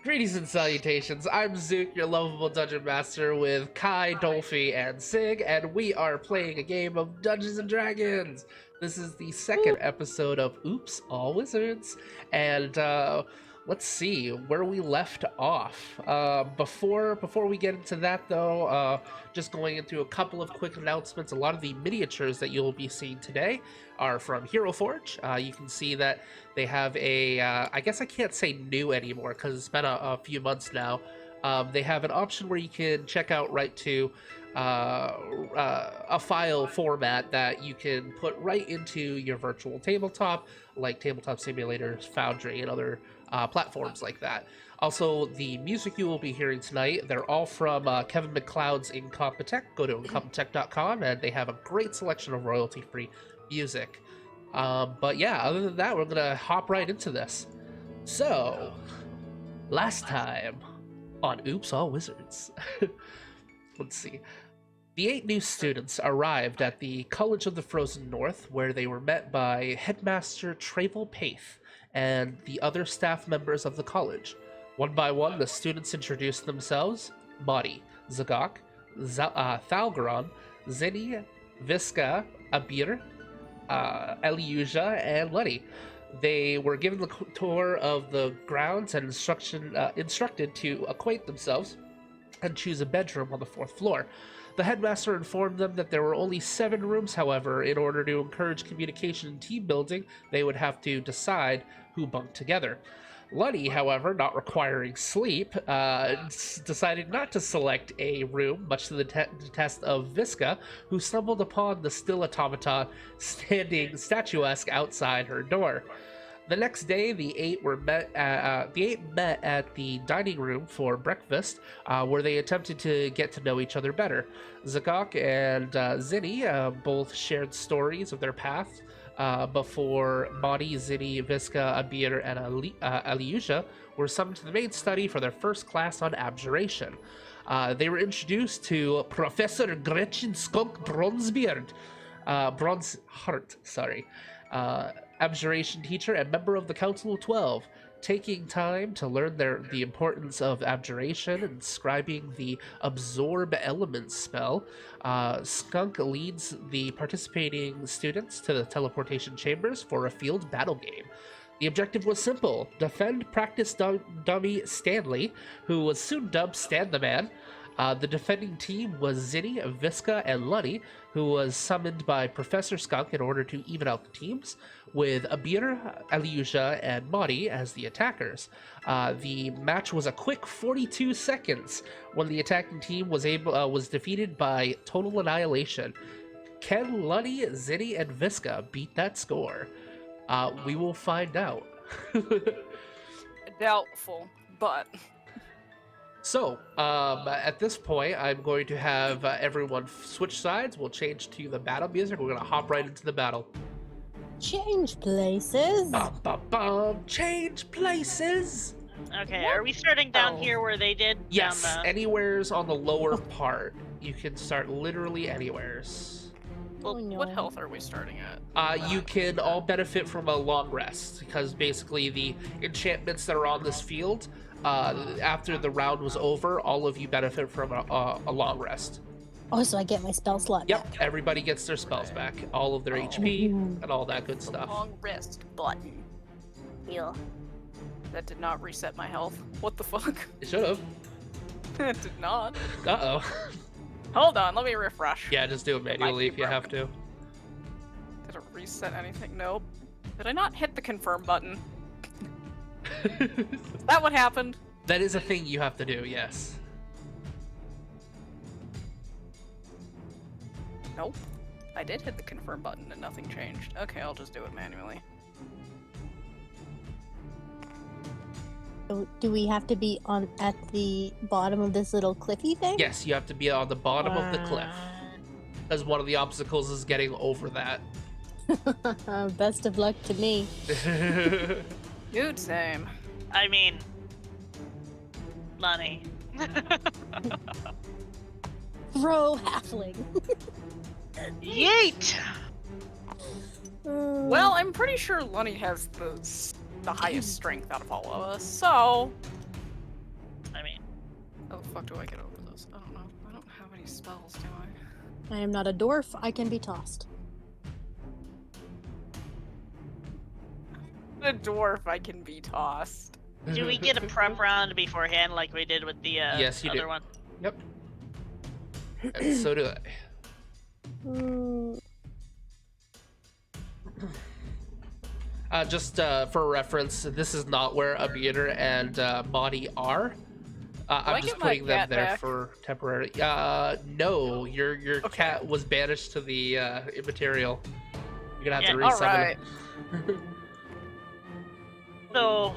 Greetings and salutations. I'm Zook, your lovable dungeon master, with Kai, Dolphy, and Sig, and we are playing a game of Dungeons and Dragons. This is the second episode of Oops, All Wizards, and let's see where we left off. Before we get into that, though, just going into a couple of quick announcements. A lot of the miniatures that you'll be seeing today are from Hero Forge. You can see that they have a, I guess I can't say new anymore because it's been a few months now. They have an option where you can check out right to a file format that you can put right into your virtual tabletop, like Tabletop Simulators, Foundry, and other platforms like that. Also, the music you will be hearing tonight, they're all from Kevin MacLeod's Incompetech. Go to incompetech.com, and they have a great selection of royalty-free music. But yeah, other than that, we're gonna hop right into this. So, last time on Oops, All Wizards. Let's see. The 8 new students arrived at the College of the Frozen North, where they were met by Headmaster Travel Paith and the other staff members of the college. One by one, the students introduced themselves: Madi, Zagok, Thalgron, Zinni, Visca, Abir, Eliusia, and Letty. They were given the tour of the grounds and instructed to acquaint themselves and choose a bedroom on the 4th floor. The headmaster informed them that there were only 7 rooms. However, in order to encourage communication and team building, they would have to decide who bunked together. Lunny, however, not requiring sleep, decided not to select a room, much to the test of Visca, who stumbled upon the still automaton standing statuesque outside her door. The next day, the 8 met at the dining room for breakfast, where they attempted to get to know each other better. Zagok and Zinni both shared stories of their path before Madi, Zinni, Visca, Abir, and Eliusia were summoned to the main study for their first class on abjuration. They were introduced to Professor Gretchen Skunk Bronzeheart, abjuration teacher and member of the Council of 12, taking time to learn the importance of abjuration and describing the Absorb Elements spell. Skunk leads the participating students to the teleportation chambers for a field battle game. The objective was simple: defend practice dummy Stanley, who was soon dubbed Stan the Man. The defending team was Zinni, Visca, and Lunny, who was summoned by Professor Skunk in order to even out the teams, with Abir, Eliusia, and Madi as the attackers. The match was a quick 42 seconds when the attacking team was defeated by total annihilation. Can Lunny, Zinni, and Visca beat that score? We will find out. Doubtful, but... So, at this point, I'm going to have everyone switch sides. We'll change to the battle music. We're going to hop right into the battle. Change places. Bum, bum, bum. Change places. Okay, are we starting down here where they did? Yes, Down the... anywhere's on the lower part. You can start literally anywhere's. Well, Oh, no. what health are we starting at? You can all benefit from a long rest, because basically the enchantments that are on this field, after the round was over, all of you benefit from a long rest. Oh, so I get my spell slot Yep, back. everybody gets their spells back, all of their HP and all that good stuff. Long rest button. Yeah. That did not reset my health. What the fuck? It should have. It did not. Uh-oh. Hold on, let me refresh. Yeah, just do it manually if you have to. Did it reset anything? Nope. Did I not hit the confirm button? Is that what happened? That is a thing you have to do, yes. Nope. I did hit the confirm button and nothing changed. Okay, I'll just do it manually. So do we have to be at the bottom of this little cliffy thing? Yes, you have to be on the bottom of the cliff, as one of the obstacles is getting over that. Best of luck to me. Dude, same. I mean, Lunny. Throw halfling. Yeet! Well, I'm pretty sure Lunny has the highest strength out of all of us, so How the fuck do I get over this? I don't know. I don't have any spells, do I? I am not a dwarf. I can be tossed. A dwarf, I can be tossed. Do we get a prep round beforehand like we did with the Yes, you other do. one? Yep. And so do I. Mm, Just for reference, this is not where Abiater and Maudie are. I I'm just get my putting them cat there back? for temporary. No, your Okay. cat was banished to the immaterial. You're gonna have to Yeah, resummon alright. him. So,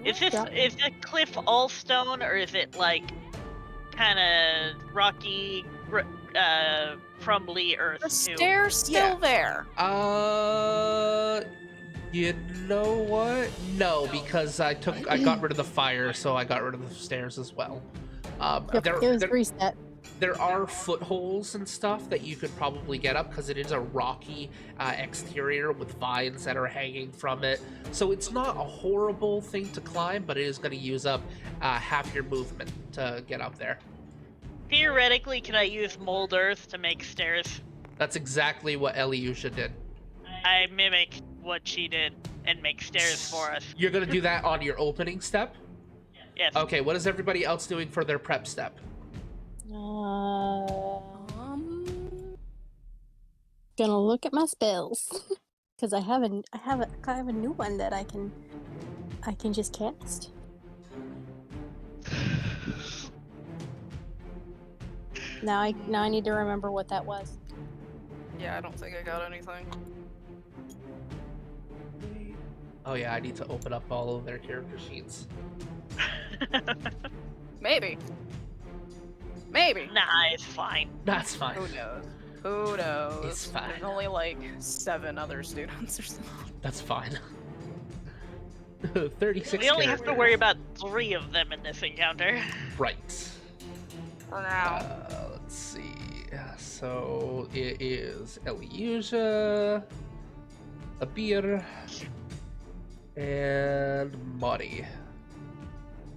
is Yeah. the cliff all stone or is it like kind of rocky, crumbly earth The too? stairs still there. You know what? No, because I got rid of the fire, so I got rid of the stairs as well. Yep, There, it was there, reset. there are footholds and stuff that you could probably get up because it is a rocky exterior with vines that are hanging from it. So it's not a horrible thing to climb, but it is going to use up half your movement to get up there. Theoretically, can I use mold earth to make stairs? That's exactly what Eliusha did. I mimic what she did and make stairs for us. You're going to do that on your opening step? Yes. Okay, what is everybody else doing for their prep step? Gonna look at my spells because I have a new one that I can just cast. Now I need to remember what that was. Yeah, I don't think I got anything. Oh yeah, I need to open up all of their character sheets. Maybe. Maybe. Nah, it's fine. That's fine. Who knows? Who knows? It's fine. There's only like 7 other students or something. That's fine. 36 We only have to characters. worry about 3 of them in this encounter. Right. For now. Let's see. So it is Eliusia, Abir, and Maudie.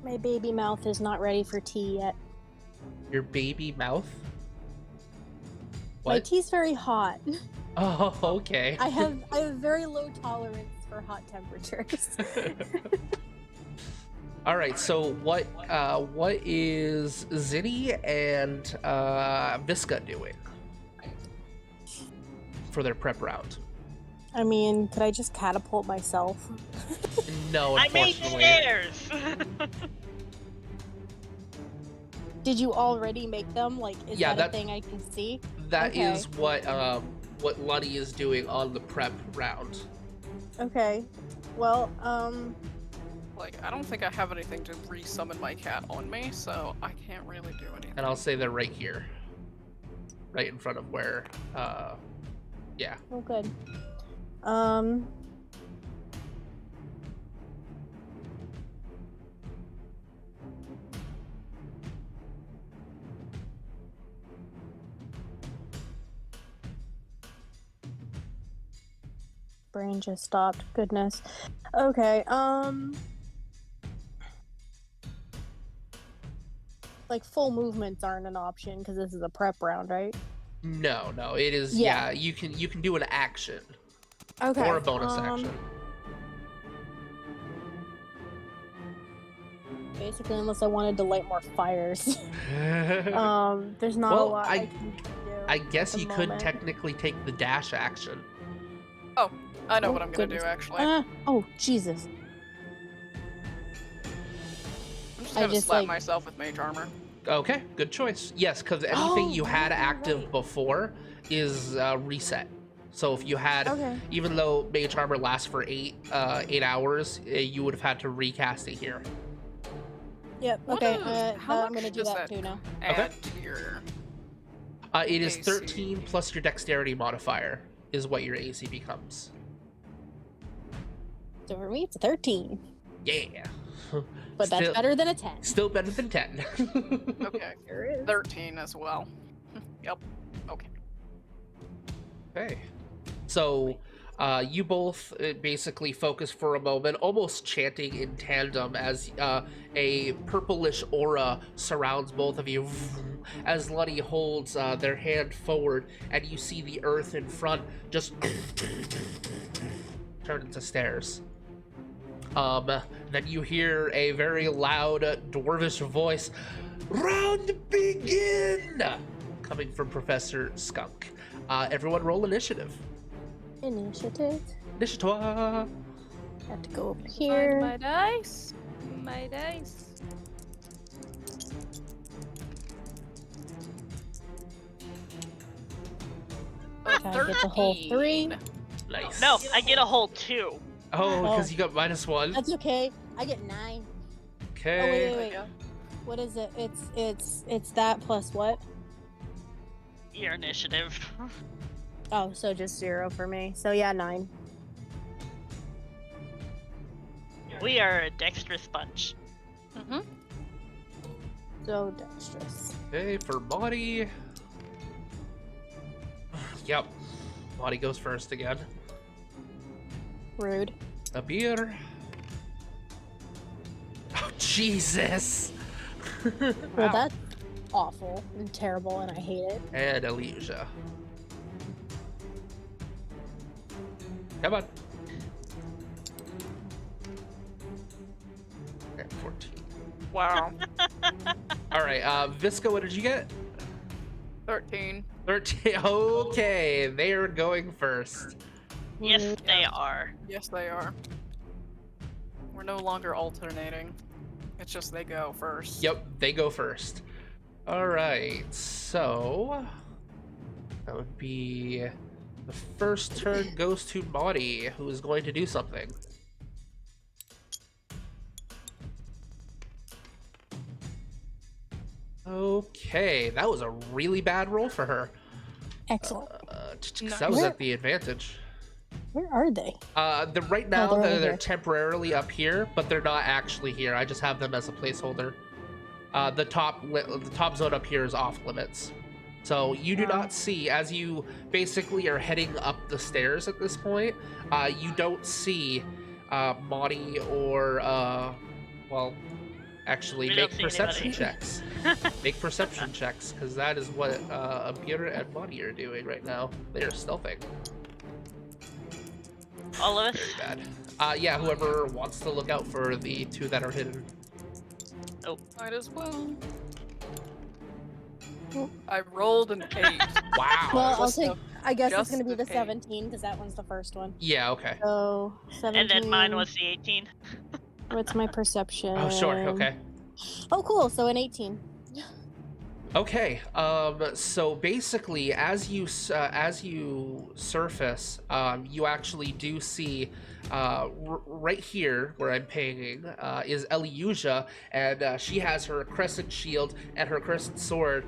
My baby mouth is not ready for tea yet. Your baby mouth? My What? tea's very hot. Oh, okay. I have very low tolerance for hot temperatures. All right. So what is Zinni and Visca doing for their prep round? I mean, could I just catapult myself? No, I made unfortunately. stairs! Did you already make them? Like, is Yeah, that that- a thing I can see? That Okay. is what Lunny is doing on the prep round. Okay. Well, Like, I don't think I have anything to re-summon my cat on me, so I can't really do anything. And I'll say they're right here. Right in front of where yeah. oh good. Brain just stopped. Goodness. Okay, like full movements aren't an option because this is a prep round, right? No, it is Yeah. you can do an action Okay. or a bonus action. Basically, unless I wanted to light more fires. There's not a Well, lot I- I can do. I guess at the you could moment. technically take the dash action. I know Oh, what I'm gonna goodness. do, actually. Oh, Jesus. I'm just I gonna just, slap like- myself with mage armor. Okay, good choice. Yes, because anything Oh, you had right, active right. before is reset. So if you had, Okay. even though mage armor lasts for 8 hours, you would have had to recast it here. Yep. What Okay. is- how I'm much gonna do does that that too now. Add to your... It is AC. 13 plus your dexterity modifier is what your AC becomes. So for me, it's a 13, Yeah. but that's Still- better than a 10. Still better than 10. Okay. Sure is. 13 as well. Yep. Okay. Okay. So, You both basically focus for a moment, almost chanting in tandem as a purplish aura surrounds both of you. As Luddy holds their hand forward, and you see the earth in front just turn into stairs. Then you hear a very loud dwarvish voice, "Round begin!" coming from Professor Skunk. Everyone roll initiative. Initiative. Initiative. Have to go over Find here. my dice. My dice. Gotta get the whole 3. Nice. No, I get a whole 2. Oh, because Oh. you got -1. That's okay. I get 9. Okay. Oh wait. What is it? It's that plus what? Your initiative. Oh, so just 0 for me. So yeah, 9. We are a dexterous bunch. Mm-hmm. So dexterous. Okay, for Maudie. Yep. Maudie goes first again. Rude. A beer. Oh, Jesus! Well, that's awful and terrible, and I hate it. And Elysia. Come on. Okay, 14. Wow. Alright, Visca, what did you get? 13. 13. Okay, they are going first. Yes, Rude. they are. Yes, they are. We're no longer alternating. It's just they go first. Yep, they go first. Alright, so that would be the first turn goes to Maudie, who is going to do something. Okay, that was a really bad roll for her. Excellent. That was at the advantage. Where are they? Right now they're they're over here. temporarily up here, but they're not actually here. I just have them as a placeholder. The top zone up here is off limits, so you do not see, as you basically are heading up the stairs at this point. You don't see Maudie or well, actually We don't make see perception anybody. checks. Make perception checks, because that is what Abira and Maudie are doing right now. They are stealthing. All of us? Very bad. Yeah, whoever wants to look out for the 2 that are hidden. Might as well. I rolled an 8. Wow. Well, I'll just take. the- I guess it's just gonna be the the eight. 17 because that one's the first one. Yeah, okay. So 17. And then mine was the 18. What's my perception? Oh, sure, okay. Oh, cool. So an 18. Okay, so basically, as you surface, you actually do see, right here where I'm pinging, is Elysia, and she has her crescent shield and her crescent sword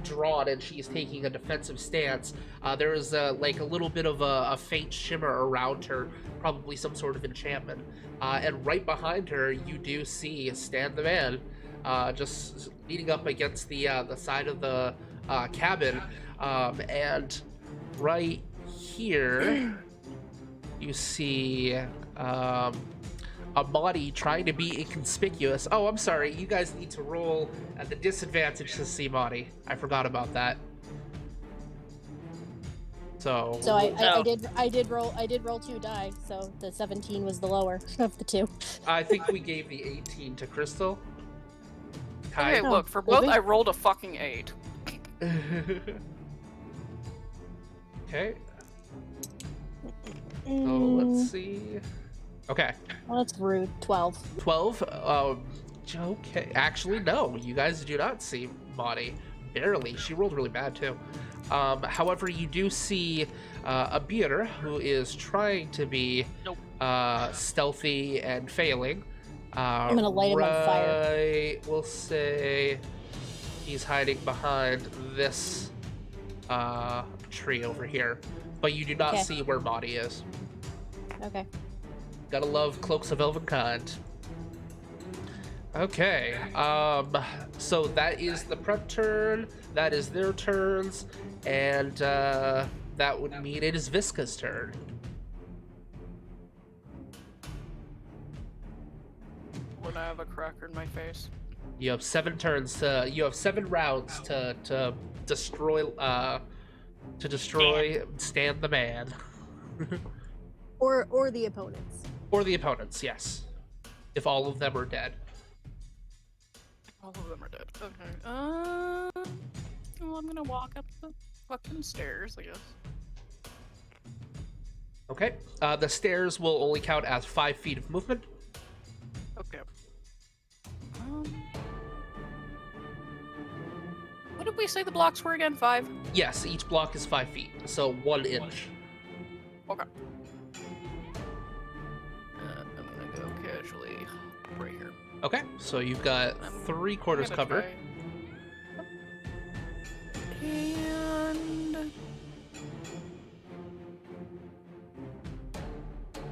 drawn, and she's taking a defensive stance. There is like a little bit of a faint shimmer around her, probably some sort of enchantment. And right behind her, you do see Stan the Man. Just leaning up against the side of the cabin, and right here you see a Maudie trying to be inconspicuous. Oh, I'm sorry, you guys need to roll at the disadvantage to see Maudie. I forgot about that. So So I No. did roll 2 die. So the 17 was the lower of the 2. I think we gave the 18 to Crystal. Okay, Oh, look, for did both we? I rolled a fucking 8. Okay, so Mm, let's see. Okay. well, that's rude. 12. 12. Okay. Actually, no. You guys do not see Maudie. Barely. She rolled really bad too. However, you do see Abir, who is trying to be Nope. stealthy and failing. I'm gonna light him on fire. Right, we'll say he's hiding behind this tree over here, but you do not Okay. see where Maudie is. Okay. Gotta love Cloaks of Elvenkind. Okay, so that is the prep turn, that is their turns, and that would mean it is Visca's turn. I have a cracker in my face. You have 7 turns to. You have 7 rounds to destroy. Stand the man. Or the opponents. Or the opponents, yes. If all of them are dead. All of them are dead. Okay. Well, I'm gonna walk up the fucking stairs, I guess. Okay. The stairs will only count as 5 feet of movement. Okay. What did we say the blocks were again? 5? Yes, each block is 5 feet, so 1 inch. Okay. I'm gonna go casually right here. Okay, so you've got I'm 3/4 gonna cover. try- And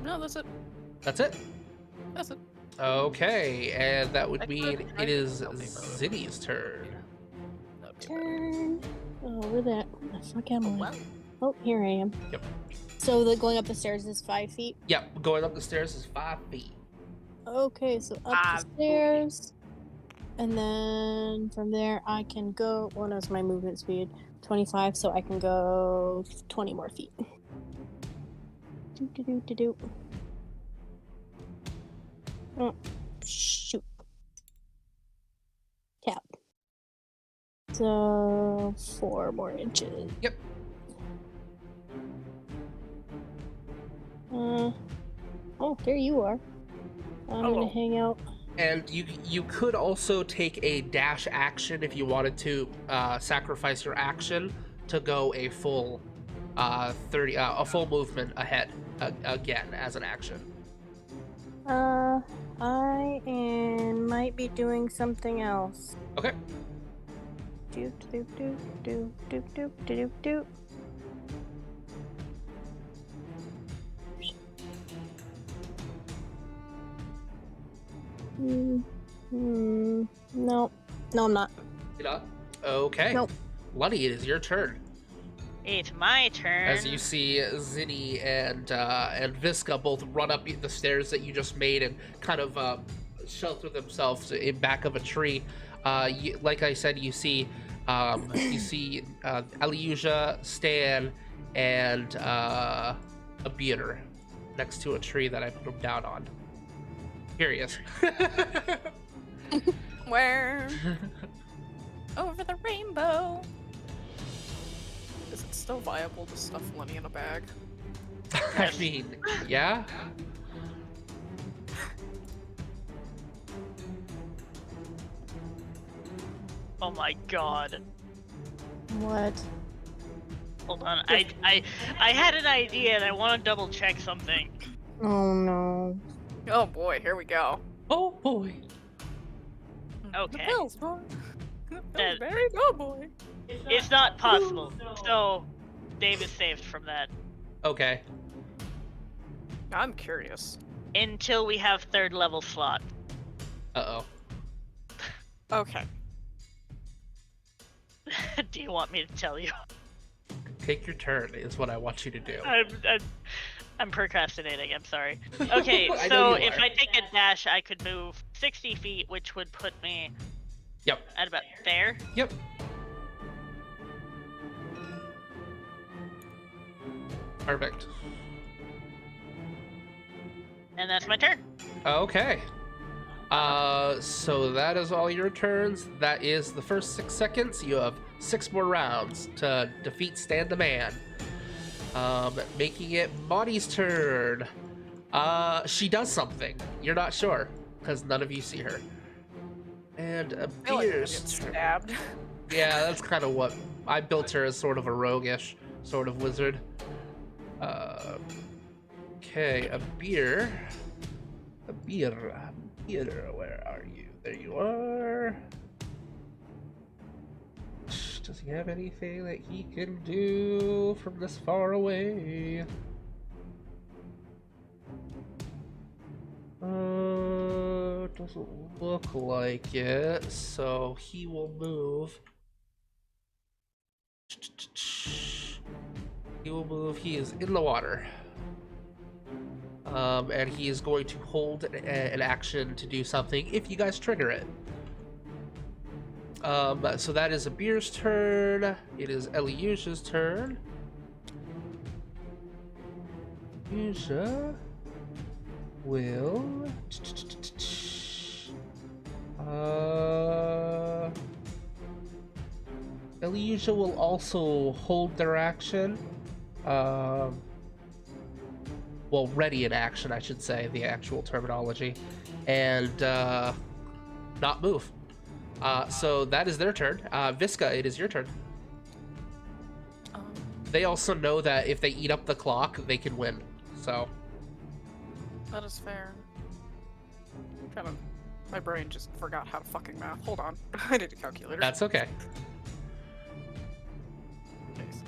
no, that's it. That's it. That's it. Okay, and that would I mean could- it is I'll leave that. Zinni's turn. That'd be Turn. Oh, where the fuck am I? better. Wow. Oh, here I am. Yep. So the going up the stairs is 5 feet. Yep, going up the stairs is 5 feet. Okay, so up the stairs, and then from there I can go. What is my movement speed? 25, so I can go 20 more feet. Do do do do do. Oh, shoot. Tap. So 4 more inches. Yep. Oh, there you are. I'm Hello. gonna hang out. And you could also take a dash action if you wanted to sacrifice your action to go a full 30 a full movement ahead again as an action. Might be doing something else. Okay. Do do do do do do do do do. No, I'm not. You know? Okay. Nope. Lunny, it is your turn. It's my turn. As you see Zinni and Visca both run up the stairs that you just made and kind of shelter themselves in back of a tree. Like I said, you see Aliuja, Stan, and a beater next to a tree that I put them down on. Curious. Where? Over the rainbow. Is it still viable to stuff Lenny in a bag? I mean, yeah. Oh my god. What? Hold on. I had an idea and I want to double check something. Oh no. Oh boy, here we go. Oh boy. The Okay. pills, boy. The That- pills, very good, boy. It's not possible. So Dave is saved from that Okay. I'm curious. until we have 3rd level slot. Uh-oh. Okay. Do you want me to tell you? Take your turn is what I want you to do. I'm procrastinating. I'm sorry. Okay, I know so you if are. I take a dash, I could move 60 feet, which would put me Yep. at about there. Yep. Perfect. And that's my turn. Okay. So that is all your turns. That is the first 6 seconds. You have 6 more rounds to defeat Stan the Man. Making it Monty's turn. She does something. You're not sure, because none of you see her. And I feel like I'm gonna get Beer's turn. stabbed. Yeah, that's kind of what I built her as, sort of a roguish sort of wizard. Okay, a beer, where are you? There you are. Does he have anything that he can do from this far away? Doesn't look like it, so he will move. He will move. He is in the water. and he is going to hold an action to do something if you guys trigger it. So that is Abir's turn. It is Eliusha's turn. Eliusha will... Eliusha will also hold their action. Well, ready in action, I should say, the actual terminology. And not move. So that is their turn. Visca, it is your turn. They also know that if they eat up the clock, they can win. So That is fair. Kind of, my brain just forgot how to fucking math. Hold on, I need a calculator. that's okay. Okay, so,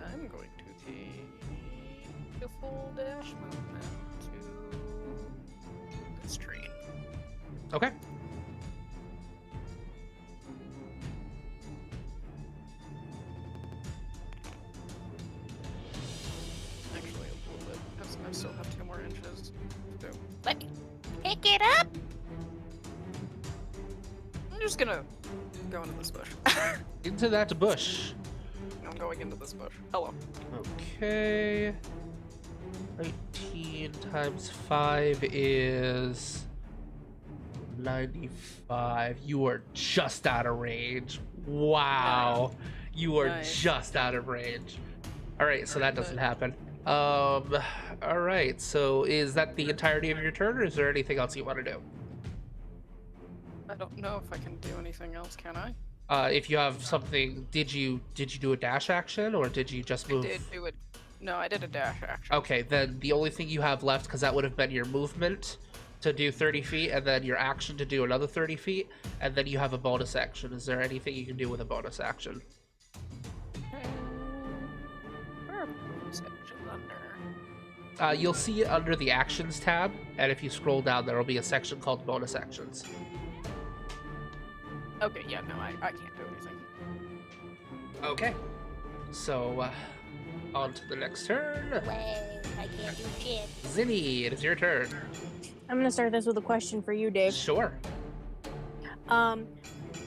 I'm going to take a full dash movement to this tree. Okay. Actually, a little bit, because I still have 2 more inches to do. Let me pick it up. I'm just gonna go into this bush. Into that bush. I'm going into this bush. Hello. Okay. 19 times 5 is 95. You are just out of range. Wow. You are Nice. just out of range. All right, so that doesn't happen. All right, so is that the entirety of your turn, or is there anything else you want to do? I don't know if I can do anything else, can I? If you have something, did you do a dash action, or did you just move? I did do it. No, I did a dash action. Okay, then the only thing you have left, because that would have been your movement to do 30 feet, and then your action to do another 30 feet, and then you have a bonus action. Is there anything you can do with a bonus action? Where are bonus actions under? You'll see it under the Actions tab, and if you scroll down, there will be a section called Bonus Actions. Okay, yeah, no, I can't do anything. Okay, so on to the next turn. Well, I can't do shit. Zinni, it is your turn. I'm gonna start this with a question for you, Dave. Sure.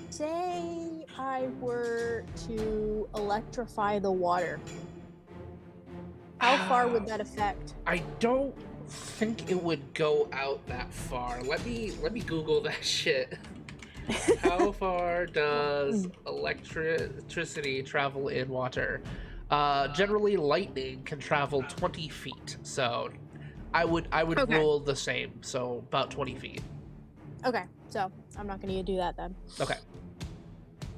Say I were to electrify the water. How far would that affect? I don't think it would go out that far. Let me Google that shit. How far does electricity travel in water? Generally, lightning can travel 20 feet. So, I would Okay. rule the same. So about 20 feet. Okay, so I'm not gonna do that then. Okay.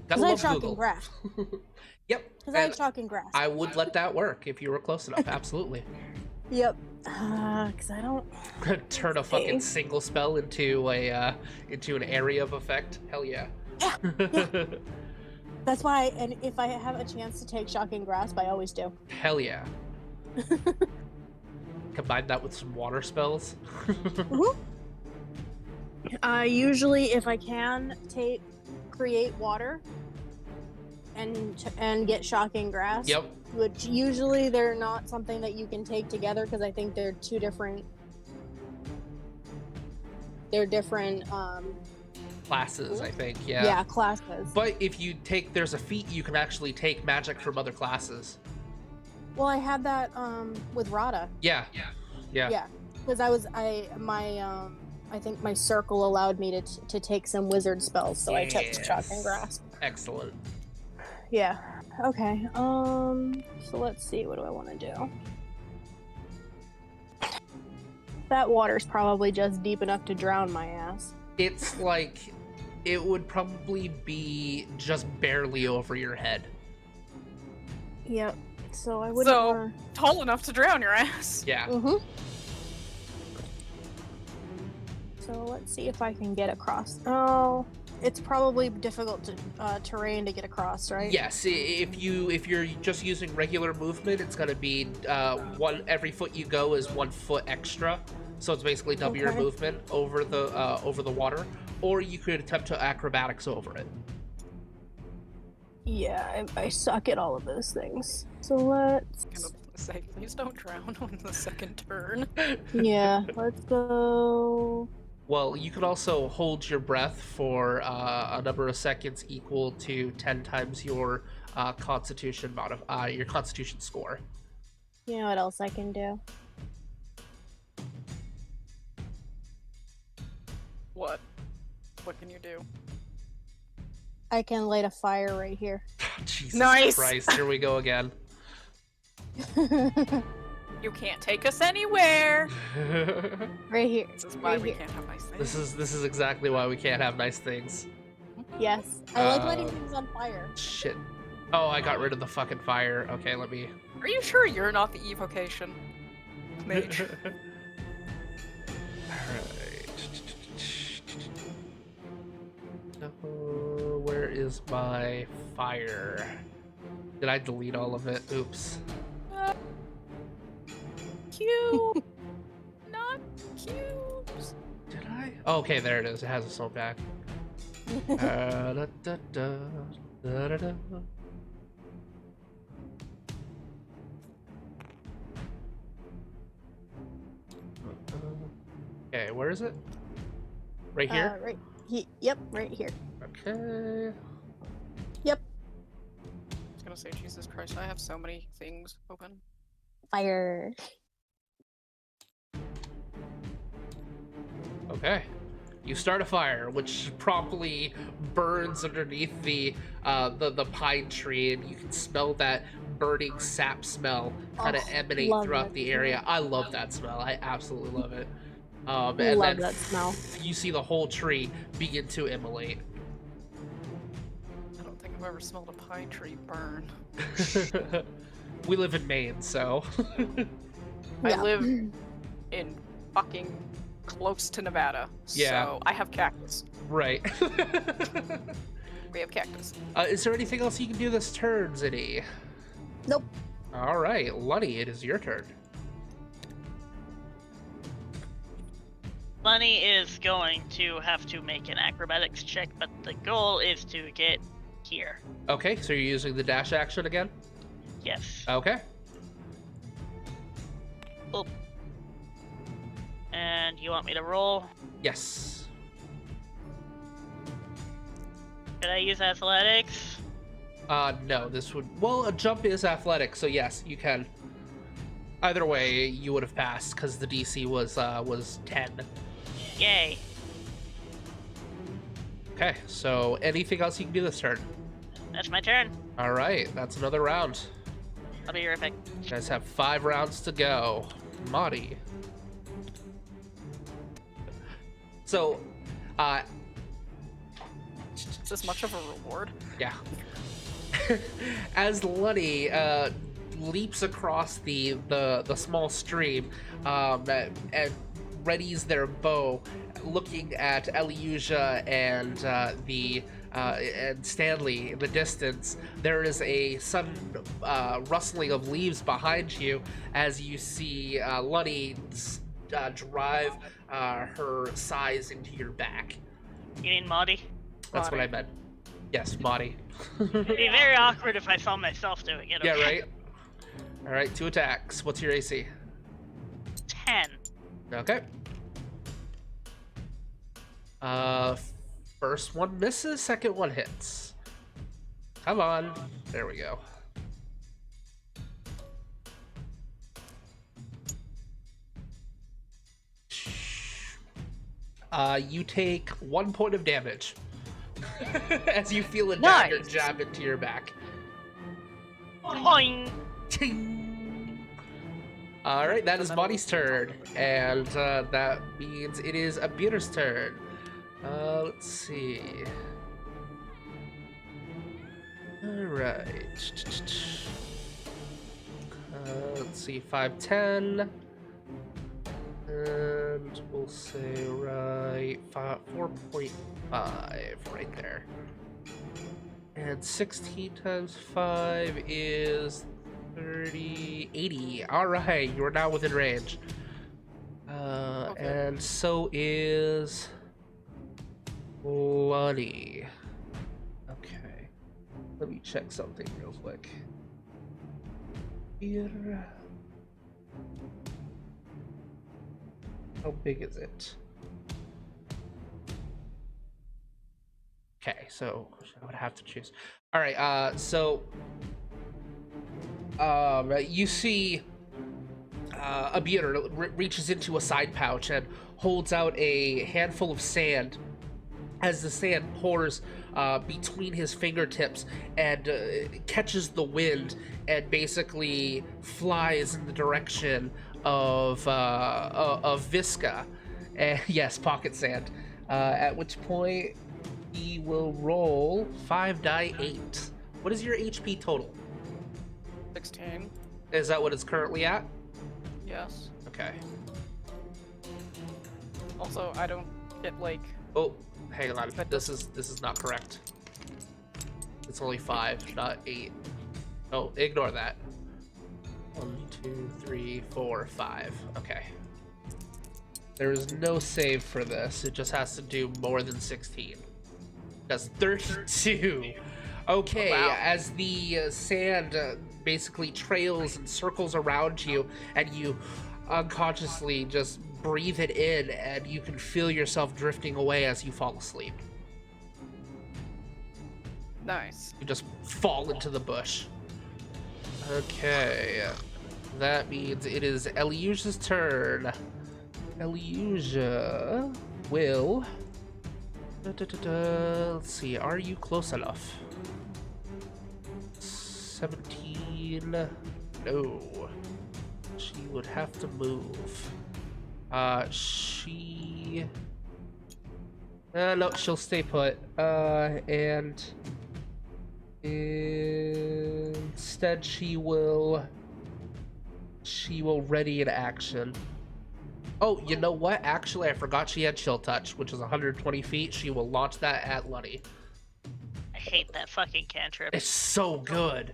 Because Gotta I love have shocking Google. grass. Yep. Because I have and shocking grass. I would let that work if you were close enough. Absolutely. Yep. Because I don't. Turn a fucking Okay. single spell into an area of effect. Hell yeah. Yeah. That's why, and if I have a chance to take shocking grasp, I always do. Hell yeah. Combine that with some water spells. Usually, if I can create water and get shocking grasp. Yep. Which usually they're not something that you can take together because I think they're two different. They're different. Classes, I think. Yeah. Yeah, classes. But if you take, there's a feat you can actually take magic from other classes. Well, I had that with Rada. Yeah. Yeah. Yeah, because I think my circle allowed me to take some wizard spells, so I took Yes. shocking grasp. Excellent. Yeah. Okay. So let's see. What do I want to do? That water's probably just deep enough to drown my ass. It's like, it would probably be just barely over your head. Yep. So I wouldn't. So- Tall enough to drown your ass. Yeah. Mm-hmm. So let's see if I can get across. Oh, it's probably difficult terrain to get across, right? Yes, if you're just using regular movement, it's gonna be every foot you go is 1 foot extra, so it's basically double your Okay. movement over the water, or you could attempt to acrobatics over it. Yeah, I suck at all of those things. So let's. Say, please don't drown on the second turn. Yeah, let's go. Well, you could also hold your breath for a number of seconds equal to 10 times your your Constitution score. You know what else I can do? What? What can you do? I can light a fire right here. Jesus Nice! Christ, here we go again. You can't take us anywhere. Right here. This is why Right we here. can't have nice things. This is exactly why we can't have nice things. Yes. I like lighting things on fire. Shit. Oh, I got rid of the fucking fire. Okay, let me. Are you sure you're not the evocation mage? Alright. Where is my fire? Did I delete all of it? Oops. Cube. Not cubes. Did I? Oh, okay, there it is. It has its own back. Da, da, da, da, da, da. Okay, where is it? Right here? Right. Yep, right here. Okay. Yep. I was gonna say, Jesus Christ, I have so many things open. Fire. Okay. You start a fire, which promptly burns underneath the pine tree, and you can smell that burning sap smell kind of emanate love throughout that the smell. area. I love that smell. I absolutely love it. And Love then that smell. you see the whole tree begin to immolate. I don't think I've ever smelled a pine tree burn. We live in Maine, so. I Yeah. live in fucking close to Nevada, Yeah. so I have cactus. Right. We have cactus. Is there anything else you can do this turn, Zinni? Nope. All right, Lunny, it is your turn. Bunny is going to have to make an acrobatics check, but the goal is to get here. Okay, so you're using the dash action again? Yes. Okay. And you want me to roll? Yes. Could I use athletics? No, this would... Well, a jump is athletic, so yes, you can. Either way, you would have passed, because the DC was 10. Yay. Okay, so anything else you can do this turn? That's my turn. All right, that's another round. I'll be right back. You guys have 5 rounds to go. Maudie. So, Is this much of a reward? yeah. As Lunny leaps across the small stream and readies their bow, looking at Eliusia and and Stanley in the distance, there is a sudden rustling of leaves behind you as you see Lunny drive her size into your back. You mean Maudie? That's what I meant. Yes, Maudie. It'd be very awkward if I saw myself doing it. Yeah, okay? right? All right, 2 attacks. What's your AC? 10. Okay. First one misses, second one hits. Come on. There we go. You take 1 point of damage as you feel a dagger Nice. jab into your back. Boing. Ting. All right, that is Bonnie's turn, and that means it is Abir's turn. Let's see. All right. Let's see, 5'10", and we'll say right 4.5 right there. And 16 times 5 is 30, 80. All right, you are now within range. And so is Lunny. Okay, let me check something real quick. Here. How big is it? Okay, so I would have to choose. All right, so you see Abiater reaches into a side pouch and holds out a handful of sand as the sand pours between his fingertips and catches the wind and basically flies in the direction of Visca. Yes, pocket sand. At which point he will roll 5 die 8. What is your HP total? 16. Is that what it's currently at? Yes. Okay. Also, I don't get like. Oh, hang on. This is not correct. It's only 5, not 8. Oh, ignore that. 1, 2, 3, 4, 5. Okay. There is no save for this. It just has to do more than 16. That's 32. Okay, Oh, wow. as the sand basically trails and circles around you, and you unconsciously just breathe it in, and you can feel yourself drifting away as you fall asleep. Nice. You just fall into the bush. Okay, that means it is Eliusia's turn. Eliusia will... Let's see, are you close enough? 17... No. She would have to move. No, she'll stay put. And instead she will ready an action. Oh, you know what? Actually, I forgot she had Chill Touch, which is 120 feet. She will launch that at Lunny. I hate that fucking cantrip. It's so good.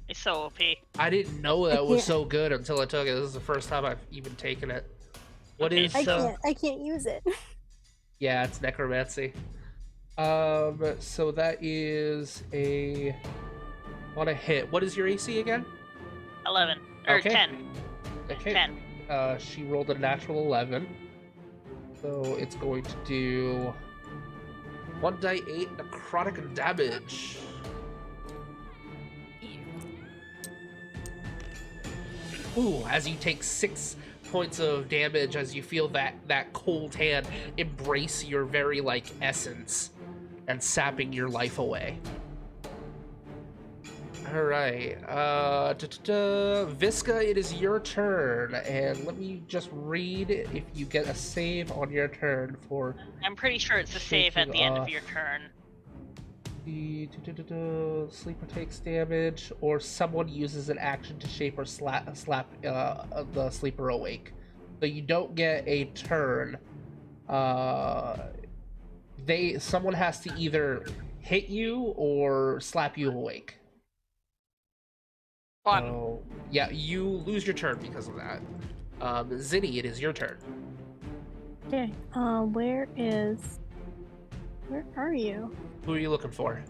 It's so OP. I didn't know that was so good until I took it. This is the first time I've even taken it. What Okay, is? I can't use it. Yeah, it's necromancy. So that is on a hit. What is your AC again? 11 or Okay. 10. Okay. 10. She rolled a natural 11. So it's going to do 1 die 8 necrotic damage. Ooh, as you take 6 points of damage as you feel that cold hand embrace your very essence and sapping your life away. All right, Visca, it is your turn, and let me just read if you get a save on your turn for. I'm pretty sure it's a save at the end of your turn. The sleeper takes damage, or someone uses an action to shape or slap the sleeper awake. So you don't get a turn. Someone has to either hit you or slap you awake. Fun. So, yeah, you lose your turn because of that. Zinni, it is your turn. Okay. Where are you? Who are you looking for?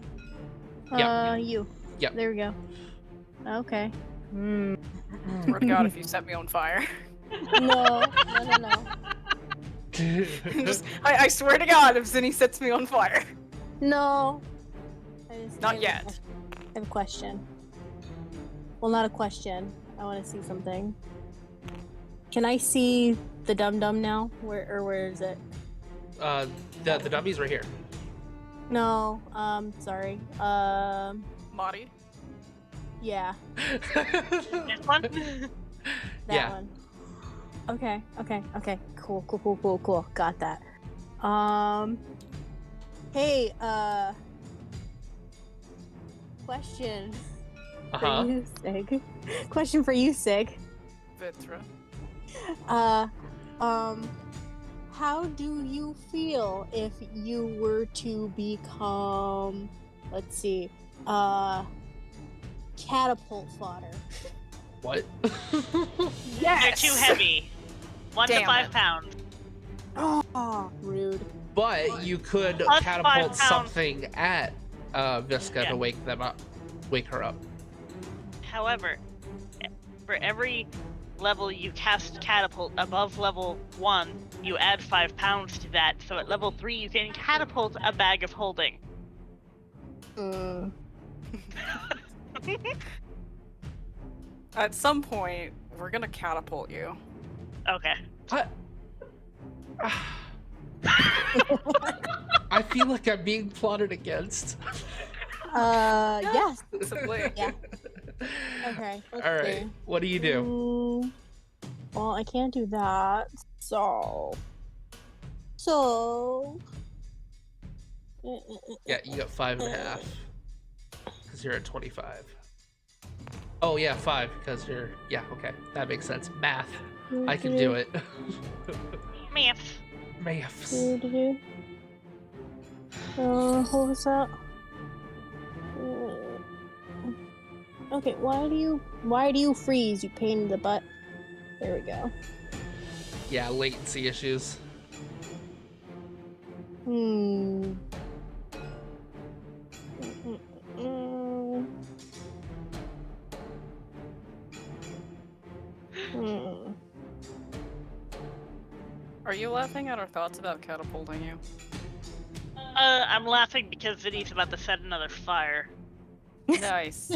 You. Yep. There we go. Okay. Swear to God, if you set me on fire. No. I swear to God, if Zinni sets me on fire. No. Not yet. I have a question. Well, not a question. I want to see something. Can I see the dum-dum now? Where is it? The dummy's right here. No. Sorry. Marty. Yeah. This one? That Yeah. one. Okay. Cool. Got that. Hey, question for you, Sig. Question for you, Sig. Vitra. How do you feel if you were to become, let's see, catapult fodder? What? Yes! They're too heavy. 1 to Damn 5 it. pounds. Oh, rude. But you could Plus 5 catapult pounds. something at Visca Yeah. to wake her up. However, for every level you cast catapult above level 1, you add 5 pounds to that. So at level 3, you can catapult a bag of holding. Mm. At some point, we're gonna catapult you. Okay. What? I feel like I'm being plotted against. Yes. Possibly. Yeah. Okay. Let's All right. see. What do you do? Well, I can't do that. So. Yeah, you got 5.5 because you're at 25. Oh yeah, 5 because you're. Yeah, okay, that makes sense. Math. I can do it. Maths. Maths. What was that? Okay, why do you freeze, you pain in the butt? There we go. Yeah, latency issues. Hmm. Are you laughing at our thoughts about catapulting you? I'm laughing because Vinny's about to set another fire. Nice.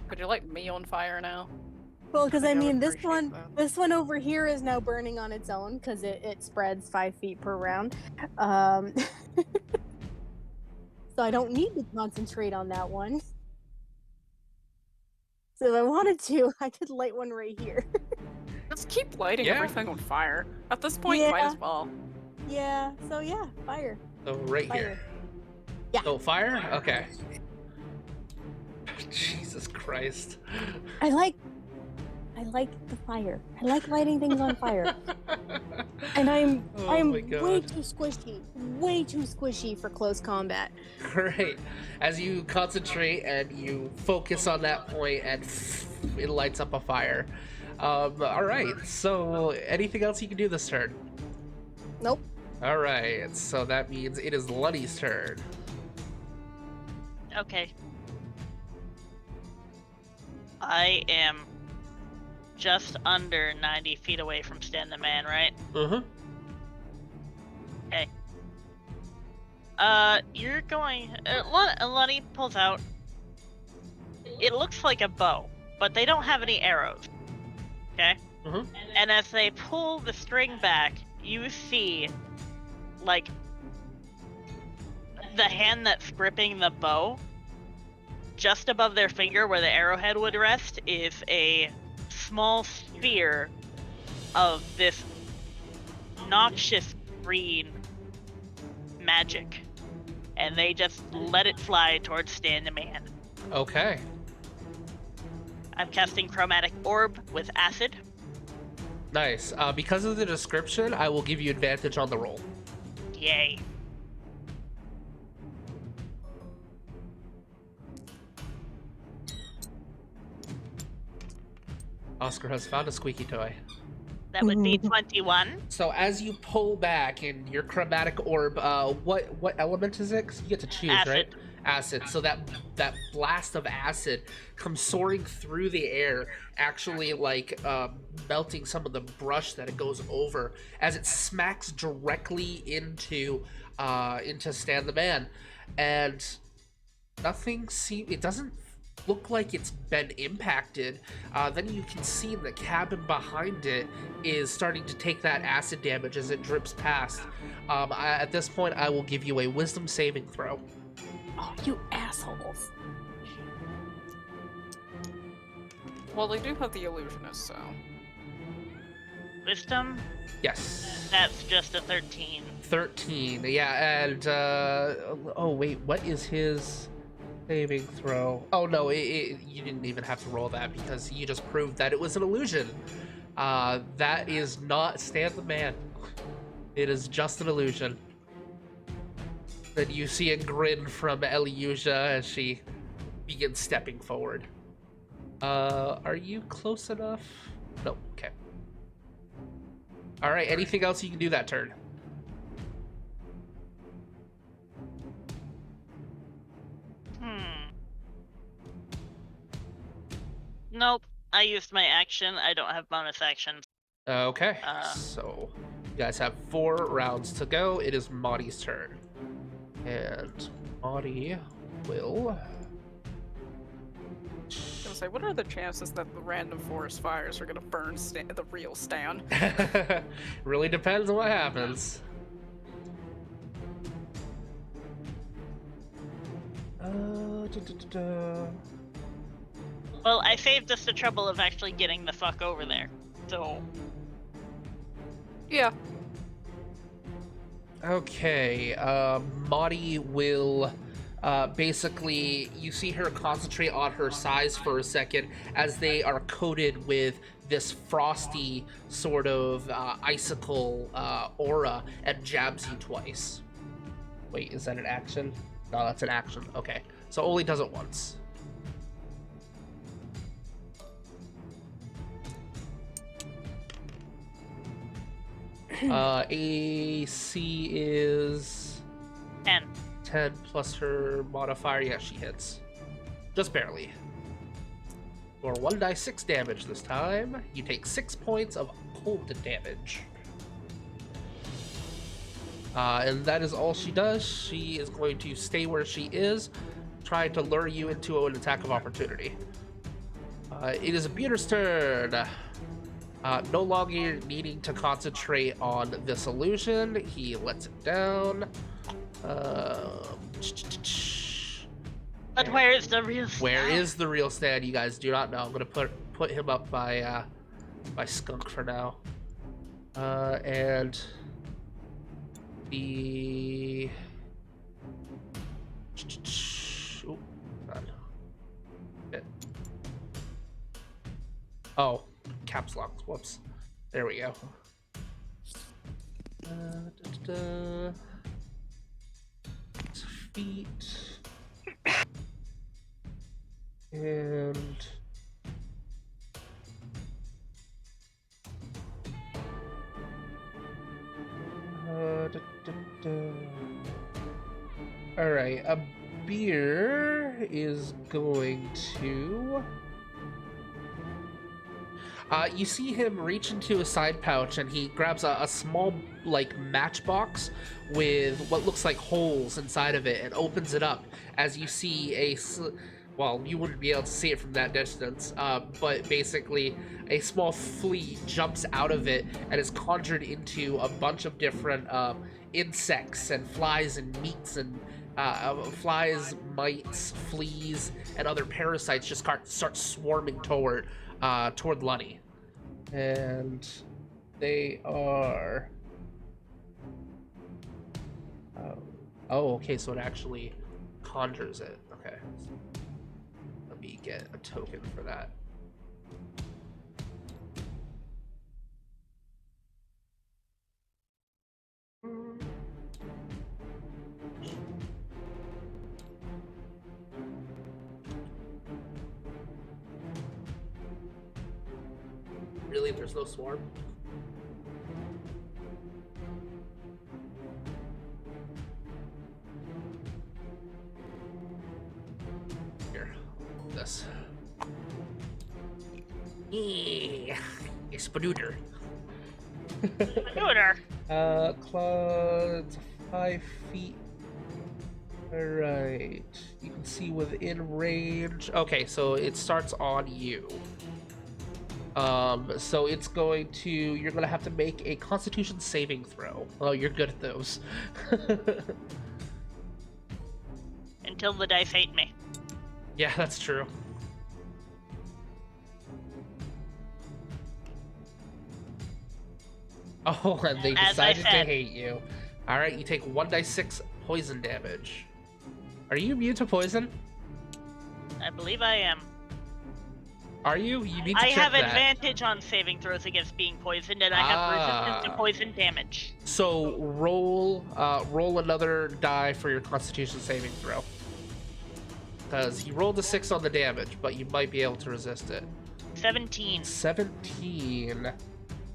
Could you light me on fire now? Well, because I I would mean, this appreciate one, that. over here is now burning on its own because it spreads 5 feet per round. So I don't need to concentrate on that one. So if I wanted to, I could light one right here. Just keep lighting Yeah. everything on fire. At this point, you might Yeah. as well. Yeah. So yeah, fire. So right here. Fire. Yeah. Oh, fire? Okay. Jesus Christ. I like the fire. I like lighting things on fire. And I'm Oh my God. way too squishy for close combat. Great. As you concentrate and you focus on that point, and it lights up a fire. All right. So, anything else you can do this turn? Nope. All right. So that means it is Lunny's turn. Okay. I am just under 90 feet away from Stand the Man, right? Uh-huh. Okay. You're going... Lunny pulls out... It looks like a bow, but they don't have any arrows. Okay? Mhm. And as they pull the string back, you see, like, the hand that's gripping the bow, just above their finger where the arrowhead would rest, is a small sphere of this noxious green magic. And they just let it fly towards Stand the Man. Okay. I'm casting Chromatic Orb with Acid. Nice. Because of the description, I will give you advantage on the roll. Yay. Oscar has found a squeaky toy. That would be 21. So as you pull back in your chromatic orb, what element is it? 'Cause you get to choose, Acid. right? Acid. So that blast of acid comes soaring through the air, actually like melting some of the brush that it goes over as it smacks directly into Stan the Man, and it doesn't look like it's been impacted. Then you can see the cabin behind it is starting to take that acid damage as it drips past. At this point, I will give you a wisdom saving throw. Oh, you assholes. Well, they do have the illusionist, so. Wisdom? Yes. That's just a 13. 13. Yeah, and oh wait, what is his saving throw? Oh no, you didn't even have to roll that because you just proved that it was an illusion. That is not Stan the Man. It is just an illusion. Then you see a grin from Elyusia as she begins stepping forward. Are you close enough? No, okay. Alright, anything else you can do that turn? Nope. I used my action. I don't have bonus actions. Okay, Uh. so you guys have 4 rounds to go. It is Maudie's turn. And Maudie will... I was gonna say, what are the chances that the random forest fires are gonna burn the real Stan? Really depends on what happens. Well, I saved us the trouble of actually getting the fuck over there. So. Yeah. Okay, Maudie will basically, you see her concentrate on her size for a second as they are coated with this frosty sort of icicle aura and jabs you twice. Wait, is that an action? No, that's an action. Okay, so only does it once. AC is 10. 10 plus her modifier. Yeah, she hits. Just barely. For 1d6 damage this time, you take 6 points of cold damage. And that is all she does. She is going to stay where she is, trying to lure you into an attack of opportunity. It is Buter's turn. No longer needing to concentrate on this illusion, he lets it down. But where is the real Stan? Where is the real Stan? You guys do not know. I'm gonna put him up by Skunk for now. And the oh, God. Oh, caps lock. Whoops. There we go. Feet. And all right, a beer is going to you see him reach into a side pouch and he grabs a small like matchbox with what looks like holes inside of it and opens it up as you see well, you wouldn't be able to see it from that distance, but basically a small flea jumps out of it and is conjured into a bunch of different insects and flies and meats and flies, mites, fleas, and other parasites just start swarming toward Lunny. And they are... oh, okay, so it actually conjures it. Okay. Let me get a token for that. Really? There's no swarm? Here, this. Spooder. Spooder. Claude's 5 feet. Alright. You can see within range. Okay, so it starts on you. So it's going to... You're going to have to make a Constitution saving throw. Oh, you're good at those. Until the dice hate me. Yeah, that's true. Oh, and they As I decided to said. hate you. Alright, you take 1d6 poison damage. Are you immune to poison? I believe I am. Are you? You need to I check have that. advantage on saving throws against being poisoned, and I have resistance to poison damage. So roll another die for your Constitution saving throw. Because you rolled a 6 on the damage, but you might be able to resist it. 17. 17.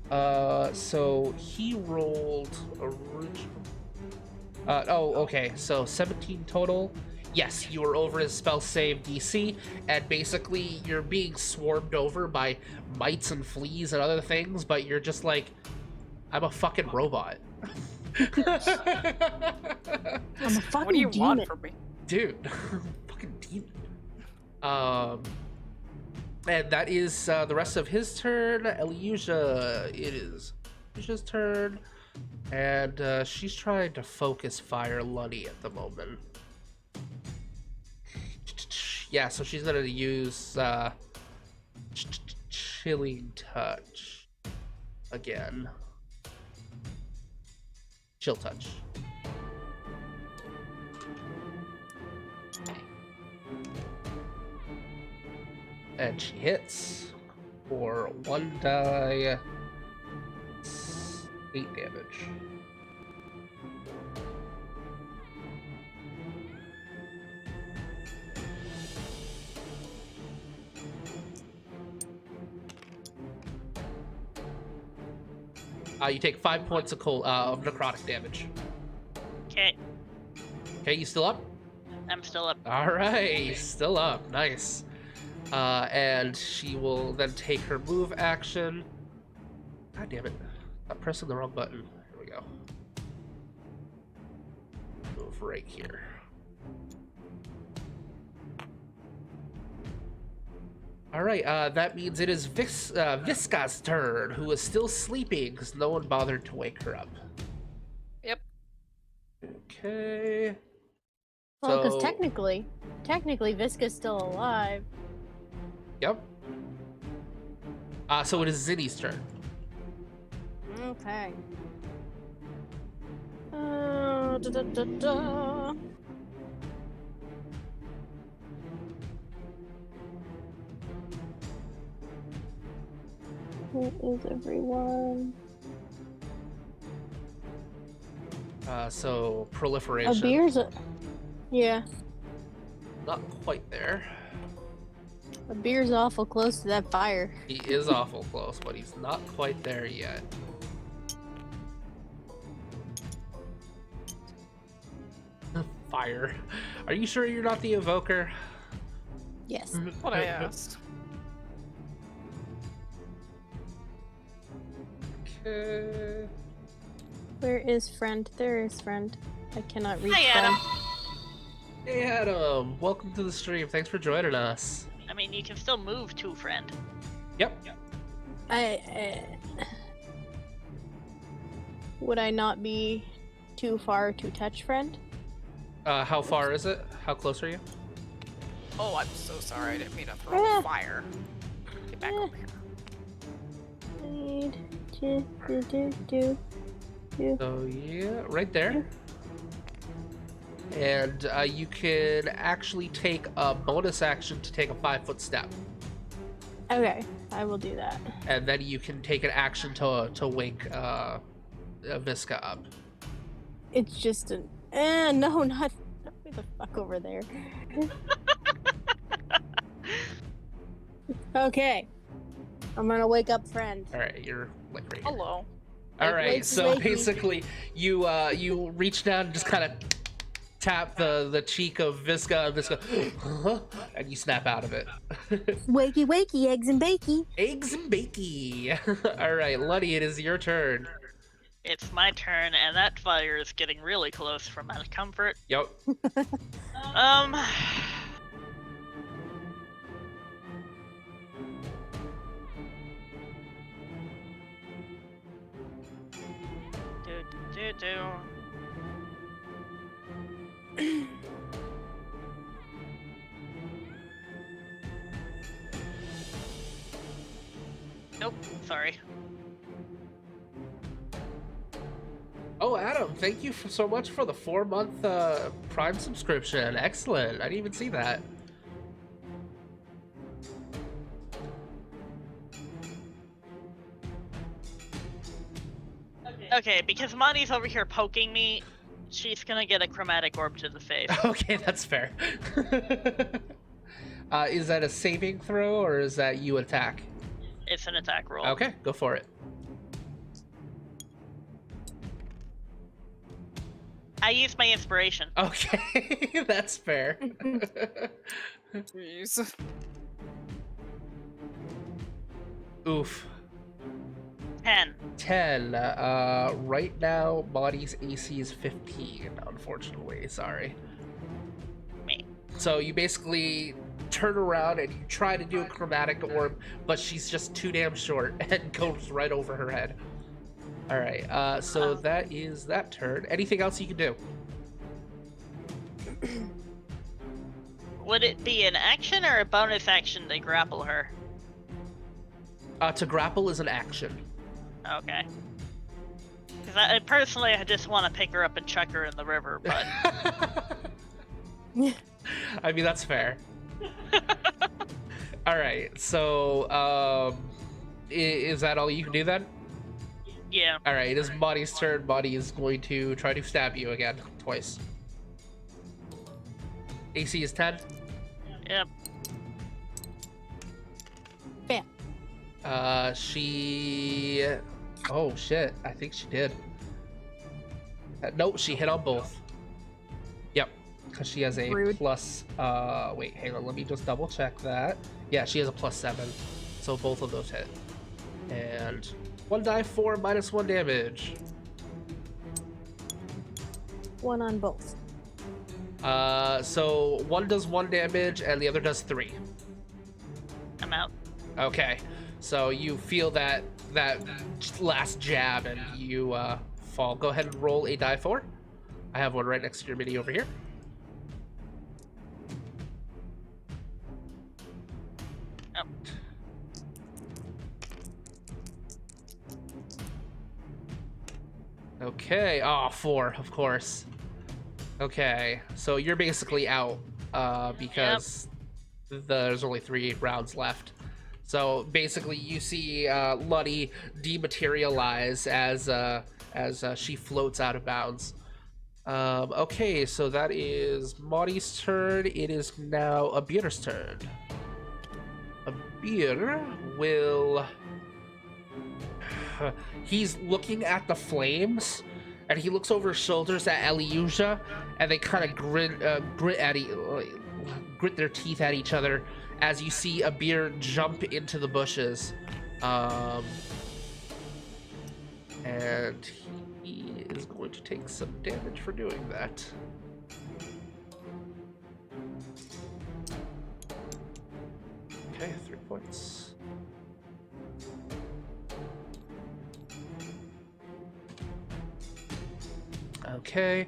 So he rolled oh, okay. So 17 total. Yes, you are over his spell save DC, and basically you're being swarmed over by mites and fleas and other things, but you're just like, I'm a fucking robot. I'm a fucking What do you demon. want from me? Dude, fucking demon. And that is the rest of his turn. Elyusia, it is Elyusia's turn, and she's trying to focus fire Lunny at the moment. Yeah, so she's gonna use Chilling Touch again. Chill Touch. And she hits for 1 die, 8 damage. You take 5 points of necrotic damage. Okay, Okay, you still up? I'm still up. All right, still up. Nice. And she will then take her move action. God damn it. I'm pressing the wrong button. Here we go. Move right here. All right, that means it is Visca's turn, who is still sleeping because no one bothered to wake her up. Yep. Okay. Well, because So- technically, Visca's still alive. Yep. So it is Zinni's turn. Okay. Da, da, da, da. Where is everyone? So A proliferation. beer's yeah. Not quite there. A beer's awful close to that fire. He is awful close, but he's not quite there yet. Fire. Are you sure you're not the evoker? Yes. What I asked. Okay. Where is friend? There is friend. I cannot reach Hi, friend. Adam. Hey Adam, welcome to the stream. Thanks for joining us. I mean, you can still move to friend. Yep. Would I not be too far to touch friend? How far is it? How close are you? Oh, I'm so sorry. I didn't mean to throw fire. Get back over here. Need to do. So yeah, right there. And you can actually take a bonus action to take a 5-foot step. Okay, I will do that. And then you can take an action to wake Visca up. It's just an no, not way the fuck over there. Okay. I'm gonna wake up friend. All right, you're like right here. Hello. All right, Wakey, so wakey. basically, you reach down and just kind of tap the cheek of Visca, and Visca, and you snap out of it. Wakey, wakey, eggs and bakey. Eggs and bakey. All right, Luddy, it is your turn. It's my turn, and that fire is getting really close for my comfort. Yep. Do. Nope, sorry. Oh, Adam, thank you so much for the 4-month Prime subscription. Excellent. I didn't even see that. Okay, because Monty's over here poking me, she's gonna get a chromatic orb to the face. Okay, that's fair. Is that a saving throw or is that you attack? It's an attack roll. Okay, go for it. I used my inspiration. Okay, that's fair. Jeez. Oof. 10. 10. Right now, Body's AC is 15, unfortunately. Sorry. Me. So you basically turn around and you try to do a chromatic orb, but she's just too damn short and goes right over her head. Alright, so that is that turn. Anything else you can do? Would it be an action or a bonus action to grapple her? To grapple is an action. Okay. Because I personally, I just want to pick her up and chuck her in the river, but... I mean, that's fair. Alright, so, is that all you can do then? Yeah. Alright, it is Body's turn. Body is going to try to stab you again, twice. AC is 10. Yep. Bam. She... Oh, shit. I think she did. Nope, she hit on both. Yep, because she has a Rude. plus... wait, hang on. Let me just double check that. Yeah, she has a +7. So both of those hit. And 1 die 4 minus 1 damage. 1 on both. So one does 1 damage and the other does 3. I'm out. Okay, so you feel that last jab and you fall. Go ahead and roll a die 4. I have one right next to your mini over here. Oh. Okay, oh, 4, of course. Okay, so you're basically out because there's only 3 rounds left. So basically, you see Luddy dematerialize as she floats out of bounds. Okay, so that is Maudie's turn. It is now Abir's turn. Abir will... He's looking at the flames, and he looks over his shoulders at Eliusia, and they kind of grit their teeth at each other as you see Abir jump into the bushes. And he is going to take some damage for doing that. Okay, 3 points. Okay,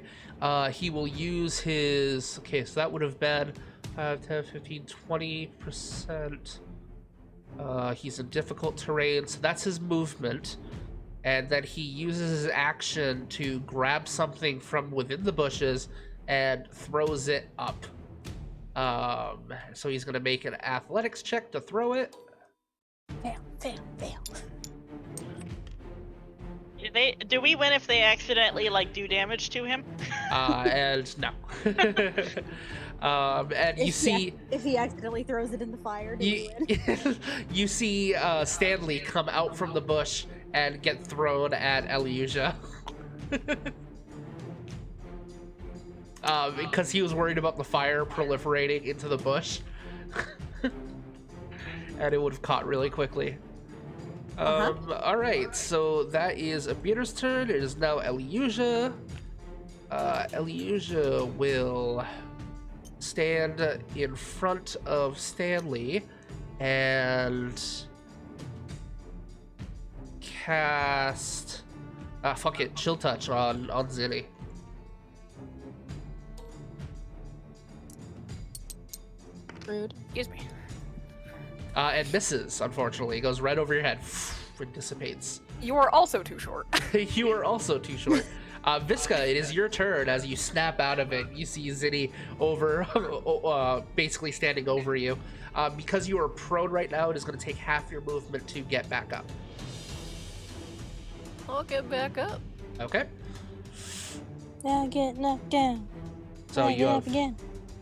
he will use his... Okay, so that would have been 10, 15, 20%. He's in difficult terrain, so that's his movement. And then he uses his action to grab something from within the bushes and throws it up. So he's going to make an athletics check to throw it. Fail, fail, fail. Do we win if they accidentally do damage to him? And no. And you see... If he accidentally throws it in the fire, do we win? You see Stanley come out from the bush and get thrown at Eliusia. Because he was worried about the fire proliferating into the bush. And it would have caught really quickly. Alright, so that is Abir's turn. It is now Eliusia. Eliusia will stand in front of Stanley and cast Chill Touch on Zinni. Rude. Excuse me. And misses, unfortunately. It goes right over your head and dissipates. You are also too short. You are also too short. Visca, it is your turn. As you snap out of it, you see Zinni over, basically standing over you. Because you are prone right now, it is going to take half your movement to get back up. I'll get back up. Okay. Now get knocked down. So Now you get have up again.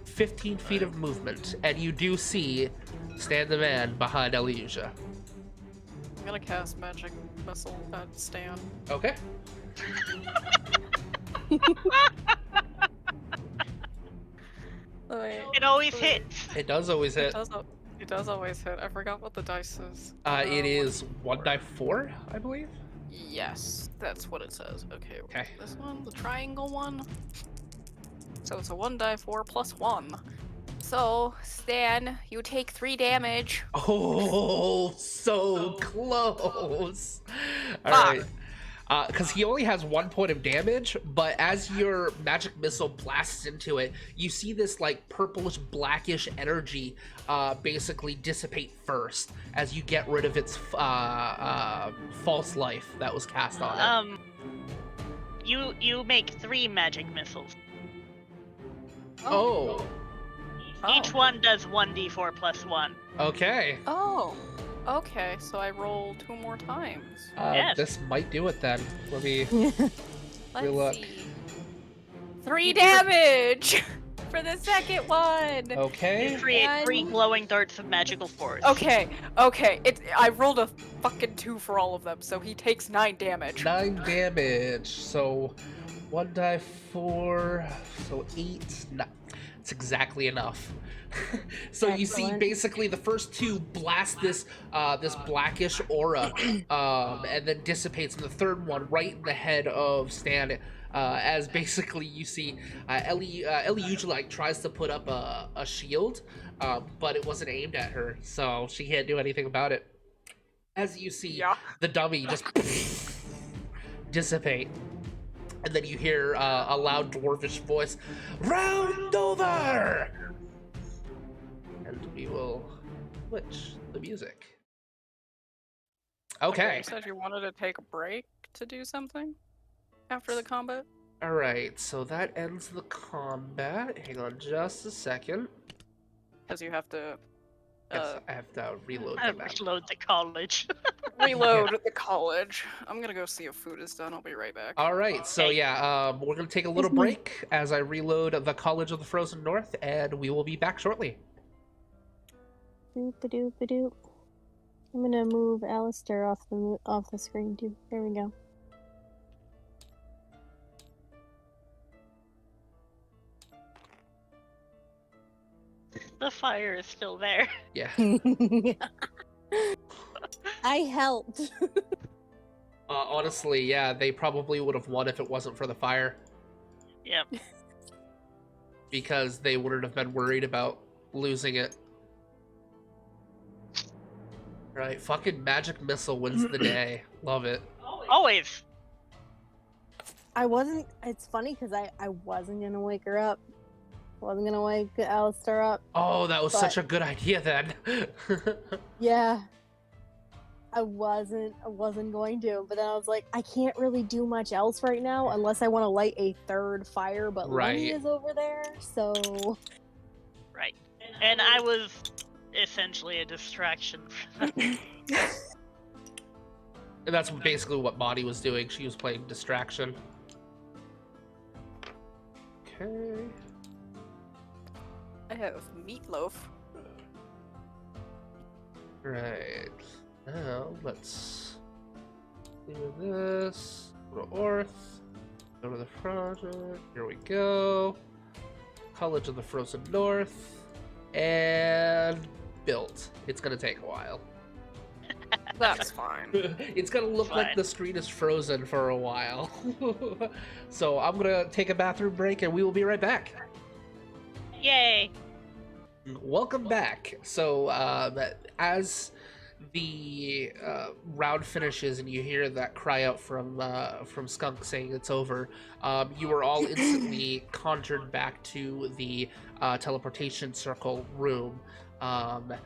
15 feet of movement, and you do see Stan the Man behind Eliusia. I'm gonna cast Magic Missile at Stan. Okay. It always hits. It does always hit. It does always hit. I forgot what the dice is. It is 1d4, I believe. Yes, that's what it says. Okay. Okay. This one, the triangle one. So it's a 1d4 plus 1. So, Stan, you take 3 damage. Oh, so close. All Fuck. right. Because he only has 1 point of damage, but as your magic missile blasts into it, you see this like purplish blackish energy basically dissipate first as you get rid of its false life that was cast on it. You make 3 magic missiles. Oh, Each one does 1d4 plus 1. okay. Oh. Okay, so I roll 2 more times. Yes. This might do it then. Let me. Let's look. see. 3 damage for the second one. Okay. You create And- 3 glowing darts of magical force. Okay. I rolled a fucking 2 for all of them, so he takes 9 damage. 9 damage. So 1d4. So 8. No, it's exactly enough. So you see, Excellent. basically, the first 2 blast this this blackish aura, and then dissipates. And the third one, right in the head of Stan, as basically you see, Ellie usually like tries to put up a shield, but it wasn't aimed at her, so she can't do anything about it. As you see, Yeah. the dummy just dissipate. And then you hear a loud dwarvish voice, "Round over!" And we will switch the music. Okay. You said you wanted to take a break to do something after the combat? All right. So that ends the combat. Hang on just a second. Because you have to Yes, I have to reload I the map. reload the college. reload the college. I'm gonna go see if food is done. I'll be right back. All right. So Okay. yeah, we're gonna take a little break as I reload the College of the Frozen North, and we will be back shortly. Doop-a-doop-a-doop. I'm gonna move Alistair off the screen too. There we go. The fire is still there. Yeah. I helped. Honestly, yeah, they probably would have won if it wasn't for the fire, Yep. because they wouldn't have been worried about losing it. Right, fucking magic missile wins the day. Love it. Always. I wasn't. It's funny because I wasn't gonna wake her up. Wasn't gonna wake Alistair up. Oh, that was such But- a good idea then. Yeah. I wasn't going to, but then I was like, I can't really do much else right now unless I want to light a third fire, but Lenny Right. is over there, so Right. And I was essentially a distraction. And that's basically what Bonnie was doing. She was playing distraction. Okay. I have meatloaf. Right. Now, let's do this. Go to Orth. Go to the project. Here we go. College of the Frozen North. And built. It's gonna take a while. That's fine. It's gonna look like Fine. the screen is frozen for a while. So I'm gonna take a bathroom break and we will be right back. Yay. Welcome back. So as the round finishes and you hear that cry out from Skunk saying it's over, you are all instantly conjured back to the teleportation circle room, and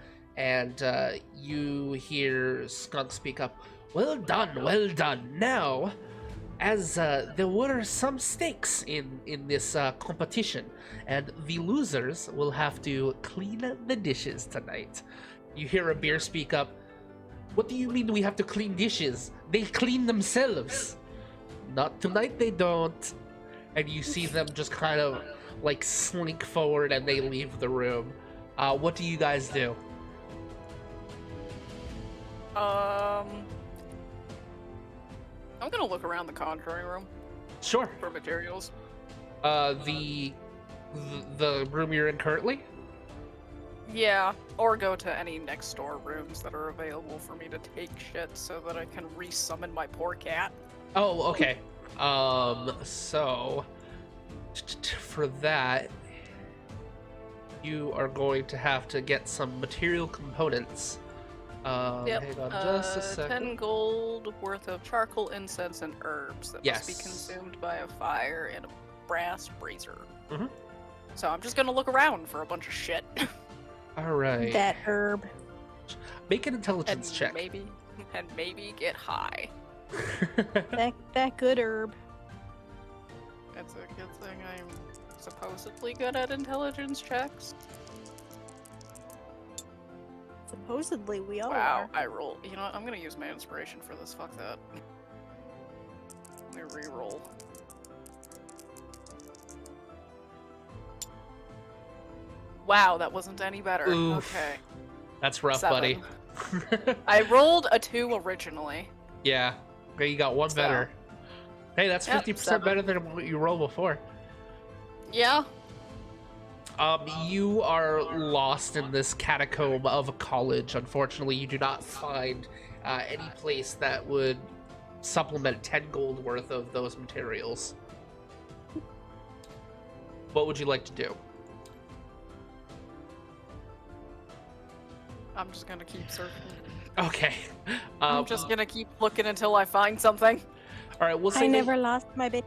you hear Skunk speak up. Well done, well done. Now, as there were some stakes in this competition, and the losers will have to clean the dishes tonight. You hear a beer speak up. What do you mean we have to clean dishes? They clean themselves. Not tonight, they don't. And you see them just kind of like slink forward and they leave the room. What do you guys do? I'm gonna look around the conjuring room Sure. for materials. The room you're in currently? Yeah, or go to any next door rooms that are available for me to take shit so that I can resummon my poor cat. Oh, okay. So for that, you are going to have to get some material components. Yep. Hang on just a 10 second. gold worth of charcoal, incense, and herbs that must be Yes. consumed by a fire in a brass brazier. Mhm. So I'm just gonna look around for a bunch of shit. All right. That herb. Make an intelligence and check. maybe get high. That good herb. It's a good thing I'm supposedly good at intelligence checks. Supposedly we all Wow, are. I roll. You know what? I'm gonna use my inspiration for this. Fuck that. Let me re-roll. Wow, that wasn't any better. Oof. Okay. That's rough, 7. buddy. I rolled a 2 originally. Yeah. Okay, you got one So- better. Hey, that's Yep, 50% 7. better than what you rolled before. Yeah. You are lost in this catacomb of a college. Unfortunately, you do not find any place that would supplement 10 gold worth of those materials. What would you like to do? I'm just gonna keep searching. Okay. I'm just gonna keep looking until I find something. All right, we'll say I that- never lost my bit.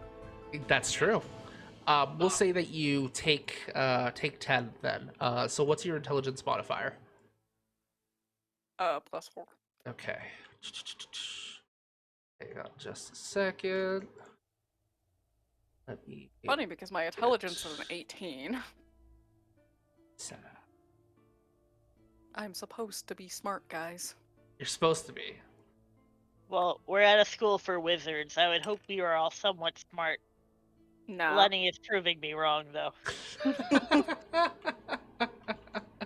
That's true. We'll say that you take 10 then. So what's your intelligence modifier? +4. Okay. Hang on just a second. Let me. Funny because my intelligence is an 18. I'm supposed to be smart, guys. You're supposed to be. Well, we're at a school for wizards. I would hope we are all somewhat smart. Nah. Lenny is proving me wrong, though.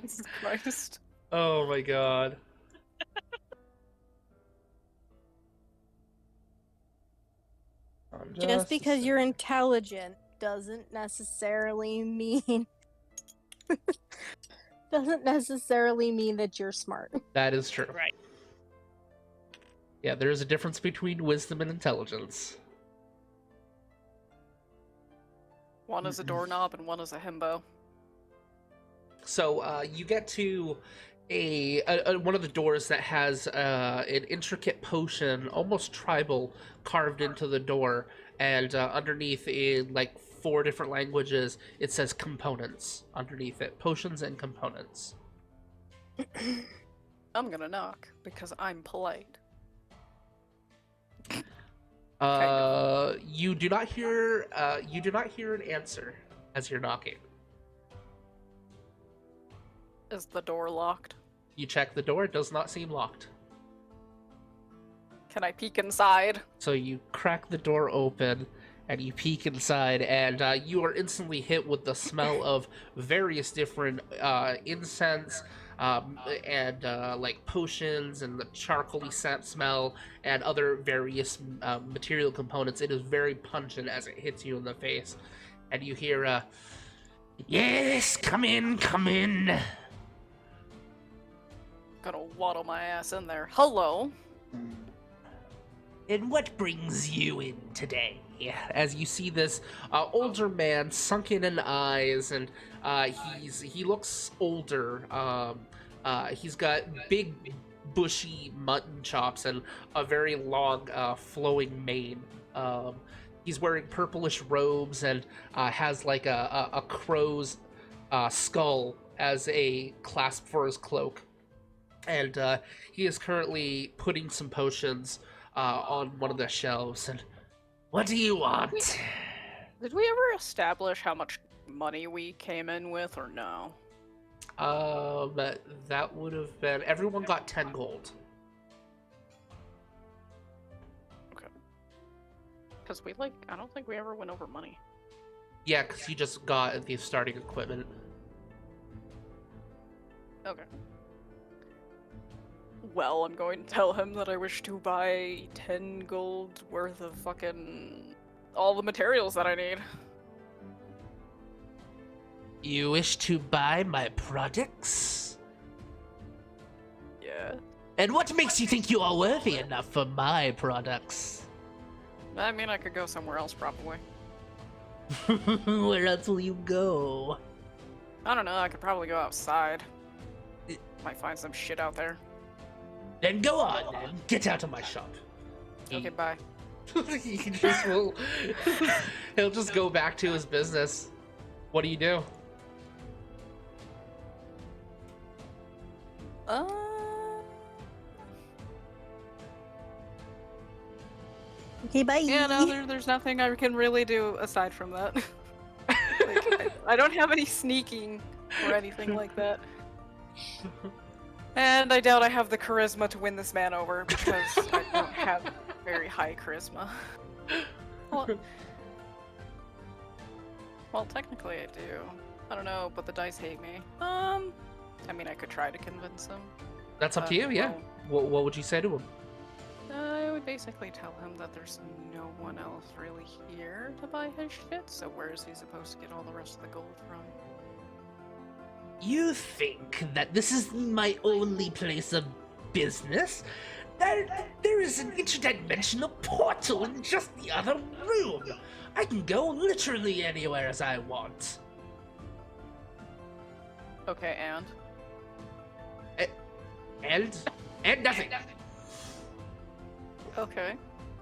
Jesus Christ. Oh my god. Just because you're intelligent doesn't necessarily mean that you're smart. That is true. Right. Yeah, there is a difference between wisdom and intelligence. One is a doorknob and one is a himbo. So you get to a one of the doors that has an intricate potion, almost tribal, carved into the door, and underneath in like 4 different languages, it says components underneath it, potions and components. I'm gonna knock because I'm polite. You do not hear an answer as you're knocking. Is the door locked? You check the door, it does not seem locked. Can I peek inside? So you crack the door open and you peek inside, and you are instantly hit with the smell of various different incense and like potions and the charcoaly scent smell and other various material components. It is very pungent as it hits you in the face, and you hear, "Yes, come in, come in." Gonna waddle my ass in there. Hello. And what brings you in today? As you see this older man, sunken in eyes, and he looks older. He's got big, bushy mutton chops and a very long, flowing mane. He's wearing purplish robes and has like a crow's skull as a clasp for his cloak. And he is currently putting some potions on one of the shelves. And what do you want? Did we ever establish how much money we came in with, or no? That would have been, everyone got 10 gold. Okay. Because I don't think we ever went over money. Yeah, because you just got the starting equipment. Okay. Well, I'm going to tell him that I wish to buy 10 gold worth of fucking all the materials that I need. You wish to buy my products? Yeah. And what makes you think you are worthy enough for my products? I mean, I could go somewhere else, probably. Where else will you go? I don't know, I could probably go outside. Might find some shit out there. Then go on, and get out of my shop. Okay, bye. He just will. He'll just go back to his business. What do you do? Okay, bye. Yeah, no, there's nothing I can really do aside from that. Like, I don't have any sneaking or anything like that. And I doubt I have the charisma to win this man over because I don't have very high charisma. Well, technically I do. I don't know, but the dice hate me. I mean, I could try to convince him. That's up to you, yeah. well, What would you say to him? I would basically tell him that there's no one else really here to buy his shit, so where is he supposed to get all the rest of the gold from? You think that this is my only place of business? There is an interdimensional portal in just the other room. I can go literally anywhere as I want. Okay, and? And nothing. Okay.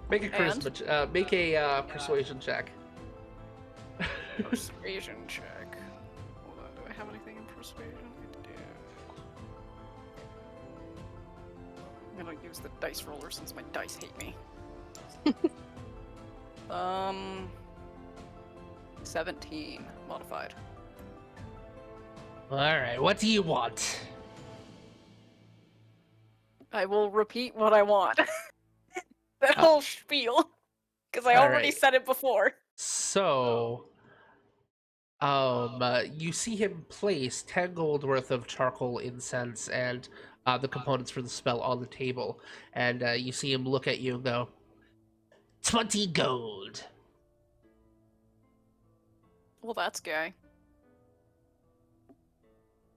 Make a charisma. Make a persuasion check. Persuasion check. Hold on, do I have anything in persuasion? I do. I'm gonna use the dice roller since my dice hate me. 17 modified. All right. What do you want? I will repeat what I want. That whole spiel, because I already said it before. So, you see him place 10 gold worth of charcoal incense and the components for the spell on the table, and you see him look at you and go, 20 gold. Well, that's gay.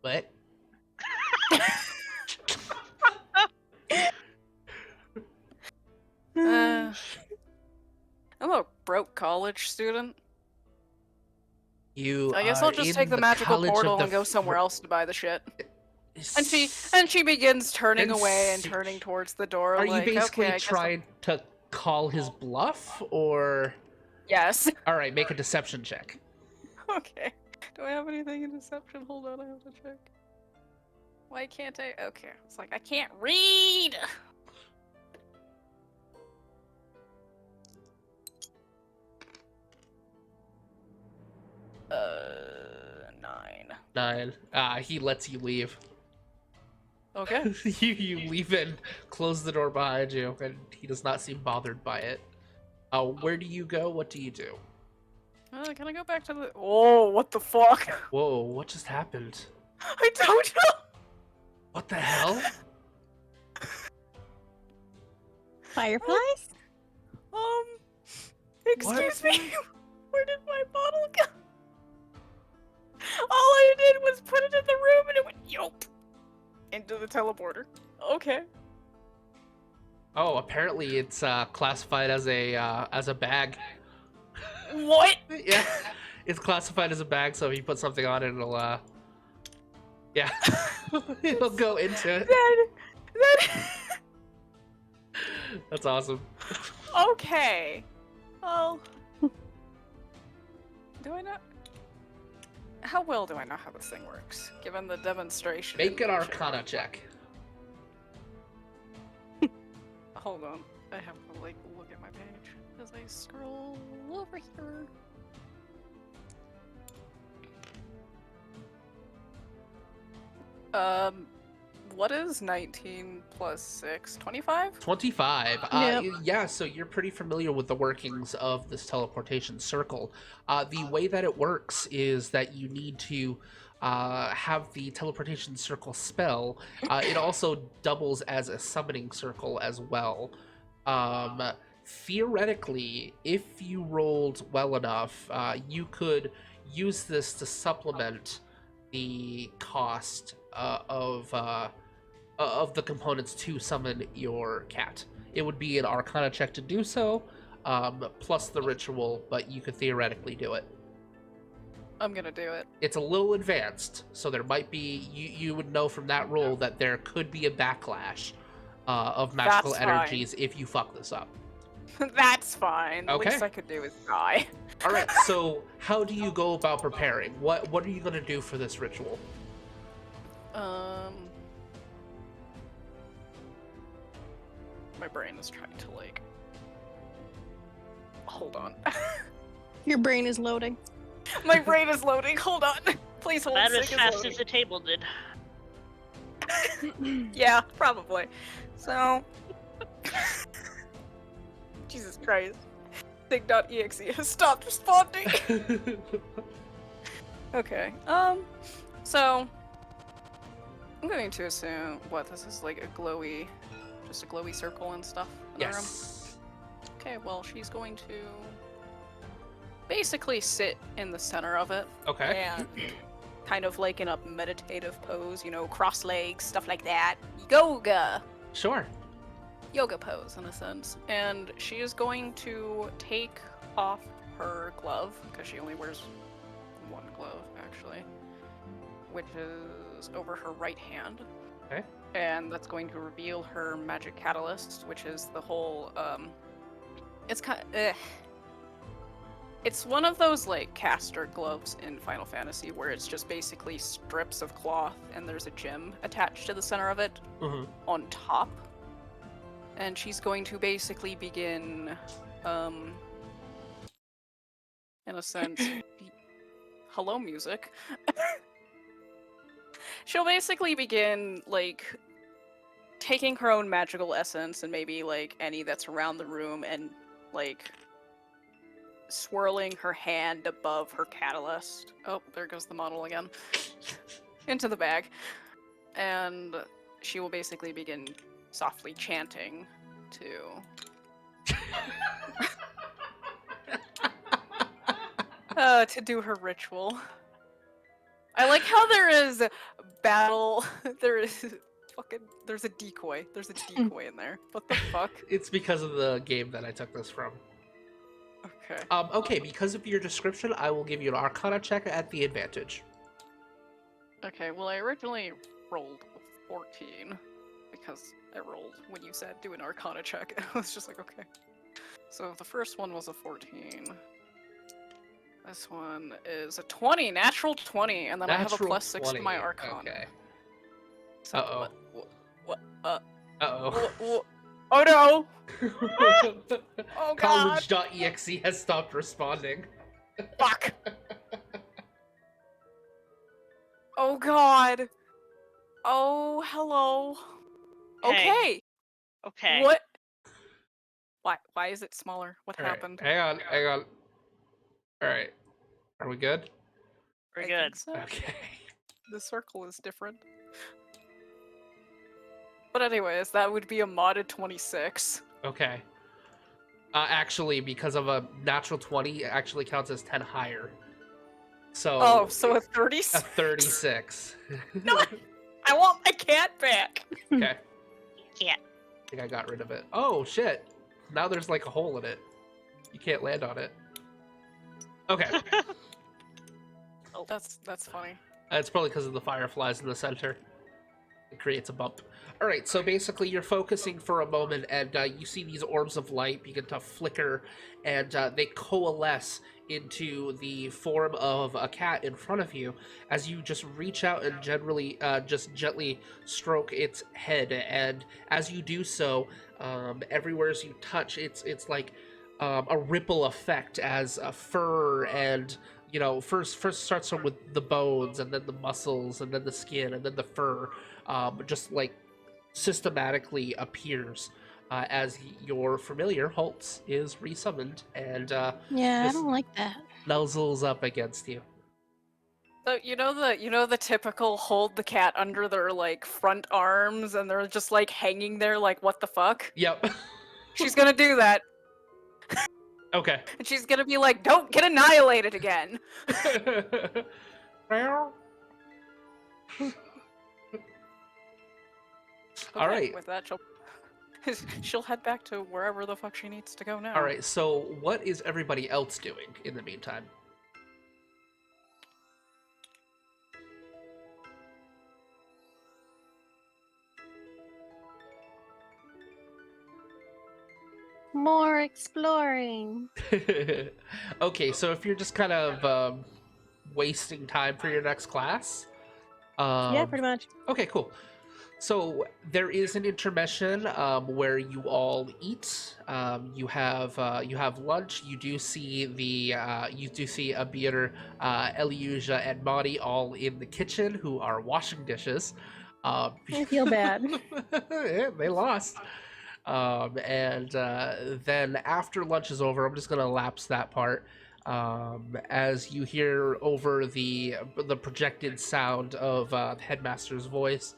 What? I'm a broke college student. You I guess are I'll just in take the magical College of portal the and go somewhere else to buy the shit. And she begins turning And away and turning towards the door. Are like, you basically okay, I guess trying to call his bluff, or? Yes. All right, make a deception check. Okay. Do I have anything in deception? Hold on, I have to check. Why can't I? Okay. It's like, I can't read! Uh, 9. 9. He lets you leave. Okay. you leave and close the door behind you, and he does not seem bothered by it. Where do you go? What do you do? Can I go back to the? Oh, what the fuck? Whoa, what just happened? I don't know. What the hell? Fireflies? Excuse me. Where did my bottle go? All I did was put it in the room and it went yope into the teleporter. Okay. Oh, apparently it's classified as a bag. What? Yeah, it's classified as a bag, so if you put something on it, it'll yeah, it'll go into it. That... That's awesome. Okay. Well, do I know? How well do I know how this thing works, given the demonstration? Make an Arcana check. Hold on, I have to like look at my page as I scroll over here. What is 19 plus 6? 25? 25. Yep. Yeah, so you're pretty familiar with the workings of this teleportation circle. The way that it works is that you need to have the teleportation circle spell. It also doubles as a summoning circle as well. Theoretically, if you rolled well enough, you could use this to supplement the cost of the components to summon your cat. It would be an Arcana check to do so, plus the ritual, but you could theoretically do it. I'm gonna do it. It's a little advanced, so there might be you would know from that roll that there could be a backlash of magical That's fine. energies if you fuck this up. That's fine. The Okay. least I could do is die. All right, so how do you go about preparing? What are you gonna do for this ritual? My brain is trying to like. Hold on. Your brain is loading. My brain is loading. Hold on. Please hold. About as Sick is fast loading. as the table did. Yeah, probably. So. Jesus Christ. Sig.exe has stopped responding. Okay. So. I'm going to assume what this is like just a glowy circle and stuff in the room. Yes. Okay, well she's going to basically sit in the center of it Okay. and kind of like in a meditative pose, cross legs, stuff like that. Yoga pose in a sense. And she is going to take off her glove, because she only wears one glove actually, which is over her right hand. Okay. And that's going to reveal her magic catalyst, which is the whole it's one of those like caster gloves in Final Fantasy where it's just basically strips of cloth and there's a gem attached to the center of it Mm-hmm. on top. And she's going to basically begin in a sense hello music. She'll basically begin like taking her own magical essence and maybe like any that's around the room and like swirling her hand above her catalyst. Oh, there goes the model again. Into the bag. And she will basically begin softly chanting to do her ritual. I like how there is battle. There's a decoy. There's a decoy in there. What the fuck? It's because of the game that I took this from. Okay. Okay, because of your description, I will give you an Arcana check at the advantage. Okay, well I originally rolled a 14 because I rolled when you said do an Arcana check. I was just like, okay. So the first one was a 14. This one is a 20, natural 20, and then I have a Natural +6 to my 20, Arcana. Okay. So Uh-oh. What? Uh-oh. Oh no! Oh god! College.exe has stopped responding. Fuck! Oh god! Oh, hello. Hey. Okay. Okay. What? Why is it smaller? What All right, happened? hang on. Alright. Are we good? We're I good. think so. Okay. The circle is different. But anyways, that would be a modded 26. Okay. Actually, because of a natural 20, it actually counts as 10 higher. So Oh, so a 36? a 36. No, I want my cat back! Okay. Yeah. I think I got rid of it. Oh shit. Now there's like a hole in it. You can't land on it. Okay. That's funny. It's probably because of the fireflies in the center. It creates a bump. All right, so basically you're focusing for a moment, and you see these orbs of light begin to flicker, and they coalesce into the form of a cat in front of you as you just reach out and just gently stroke its head. And as you do so, everywhere as you touch, it's like a ripple effect as fur and first starts with the bones, and then the muscles, and then the skin, and then the fur, just like systematically appears as your familiar Holtz is resummoned and Yeah, I Just- don't like that. nuzzles up against you. So you know the typical hold the cat under their like front arms and they're just like hanging there like what the fuck? Yep. She's gonna do that. Okay. And she's gonna be like, "Don't get annihilated again." All right. With that, she'll head back to wherever the fuck she needs to go now. All right. So, what is everybody else doing in the meantime? More exploring. Okay, so if you're just kind of wasting time for your next class, Yeah, pretty much. okay, cool. So there is an intermission where you all eat. You have lunch. You do see Abir, Eliusia, and Madi all in the kitchen who are washing dishes. I feel bad. Yeah, they lost. And then after lunch is over, I'm just gonna lapse that part. As you hear over the projected sound of the headmaster's voice,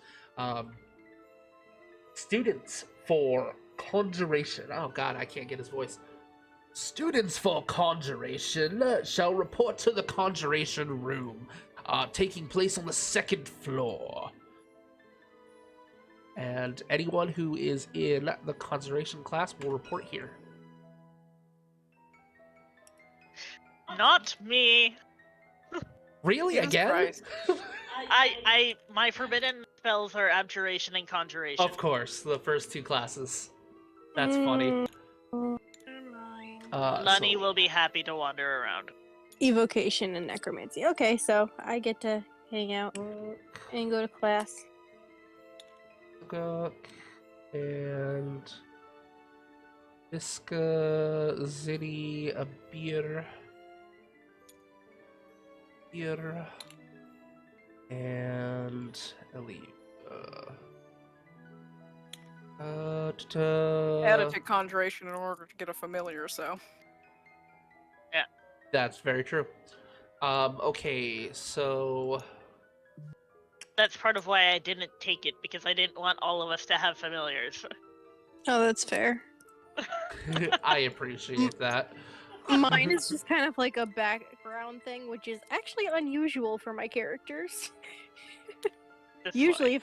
students for conjuration. Oh God, I can't get his voice. Students for conjuration shall report to the conjuration room, taking place on the second floor. And anyone who is in the conjuration class will report here. Not me. Really? Jesus Again? Christ. My forbidden spells are abjuration and conjuration. Of course, the first two classes. That's funny. Lunny will be happy to wander around. Evocation and necromancy. Okay, so I get to hang out and go to class. And Iska, Ziddy, Abir, and Eli. Added to conjuration in order to get a familiar, so. That's very true. Okay, so That's part of why I didn't take it, because I didn't want all of us to have familiars. Oh, that's fair. I appreciate that. Mine is just kind of like a background thing, which is actually unusual for my characters. This Usually, way.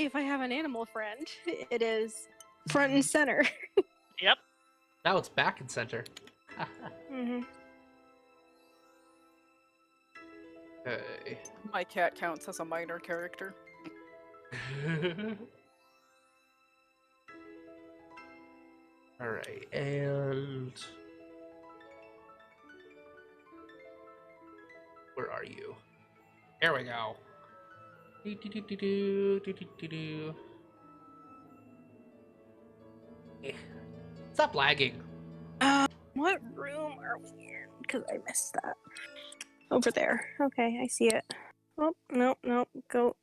if I have an animal friend, it is front and center. Yep. Now it's back and center. Mm-hmm. Okay. My cat counts as a minor character. All right, and where are you? There we go. Stop lagging. What room are we in? Because I missed that. Over there. Okay, I see it. Oh, no, go.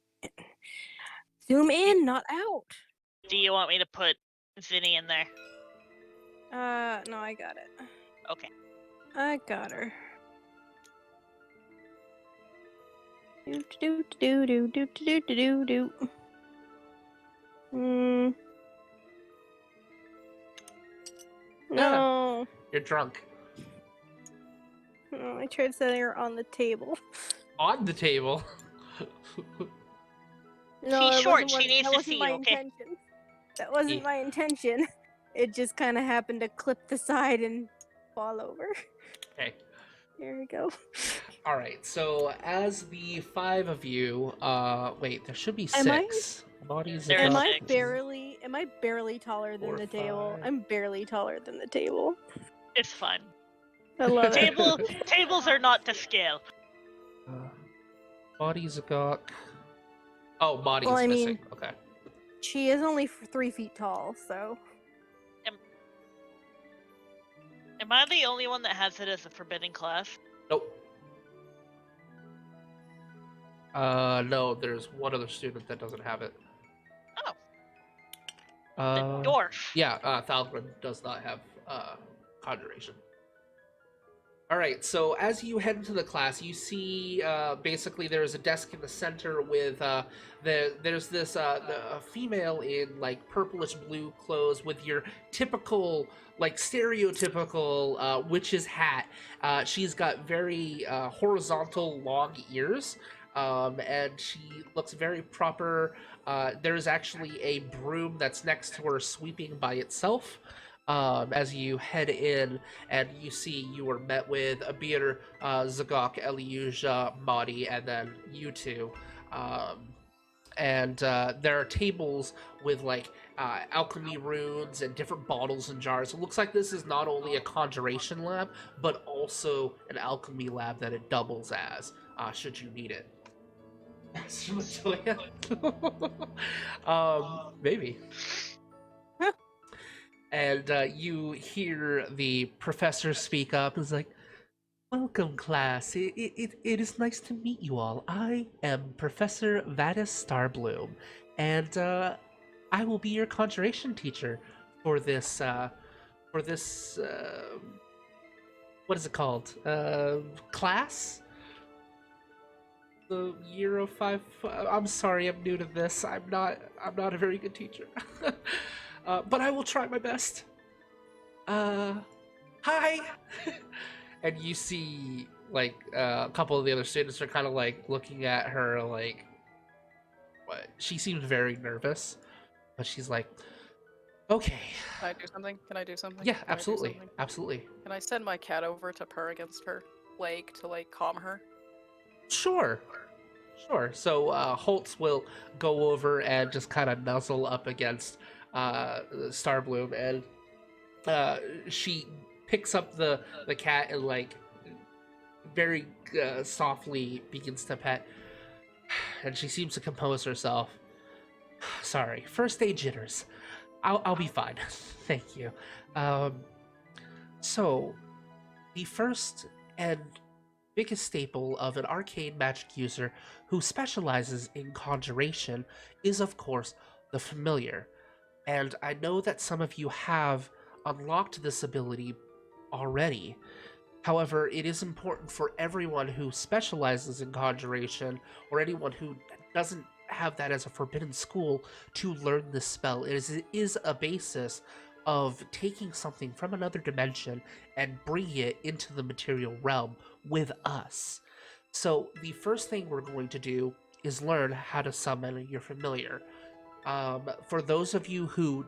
Zoom in, not out. Do you want me to put Zinni in there? No, I got it. Okay. I got her. Do. No. You're drunk. No, I tried setting her on the table. On the table. No, She's that short, wasn't she needs that to wasn't see my you, okay? intention. That wasn't Yeah. my intention. It just kind of happened to clip the side and fall over. Okay. There we go. All right. So as the five of you, wait, there should be Am I- six. Bodies. There Am is I six. am I barely taller than 4, the table? 5. I'm barely taller than the table. It's fine. I love it. Tables are not to scale. Bodies a gawk. Oh, body Well, is I missing. mean- Okay. She is only 3 feet tall, so. Am I the only one that has it as a forbidden class? Nope. No, there's one other student that doesn't have it. Oh. Uh, The dwarf. yeah, Thalgrim does not have conjuration. All right, so as you head into the class, you see basically there's a desk in the center with there's this a female in like purplish blue clothes with your typical like stereotypical witch's hat. She's got very horizontal long ears, and she looks very proper. There's actually a broom that's next to her sweeping by itself. As you head in, and you see you were met with Abir, Zagok, Eliuja, Madi, and then you two. And there are tables with like alchemy runes and different bottles and jars. It looks like this is not only a conjuration lab, but also an alchemy lab that it doubles as, should you need it. Maybe. And you hear the professor speak up. It's like, "Welcome, class. It is nice to meet you all. I am Professor Vadis Starbloom, and I will be your conjuration teacher for this what is it called? Class? The year of 5. I'm sorry, I'm new to this. I'm not a very good teacher." But I will try my best. Hi! And you see, like, a couple of the other students are kind of, like, looking at her, like, what? She seems very nervous, but she's like, okay. Can I do something? Can I do something? Yeah, Can I do absolutely. something? Absolutely. Can I send my cat over to purr against her leg to, like, calm her? Sure. Sure. So, Holtz will go over and just kind of nuzzle up against Starbloom, and she picks up the cat and like very softly begins to pet, and she seems to compose herself. Sorry, first day jitters. I'll be fine. Thank you. So the first and biggest staple of an arcane magic user who specializes in conjuration is, of course, the familiar. And I know that some of you have unlocked this ability already. However, it is important for everyone who specializes in conjuration, or anyone who doesn't have that as a forbidden school, to learn this spell. It is a basis of taking something from another dimension and bringing it into the material realm with us. So the first thing we're going to do is learn how to summon your familiar. For those of you who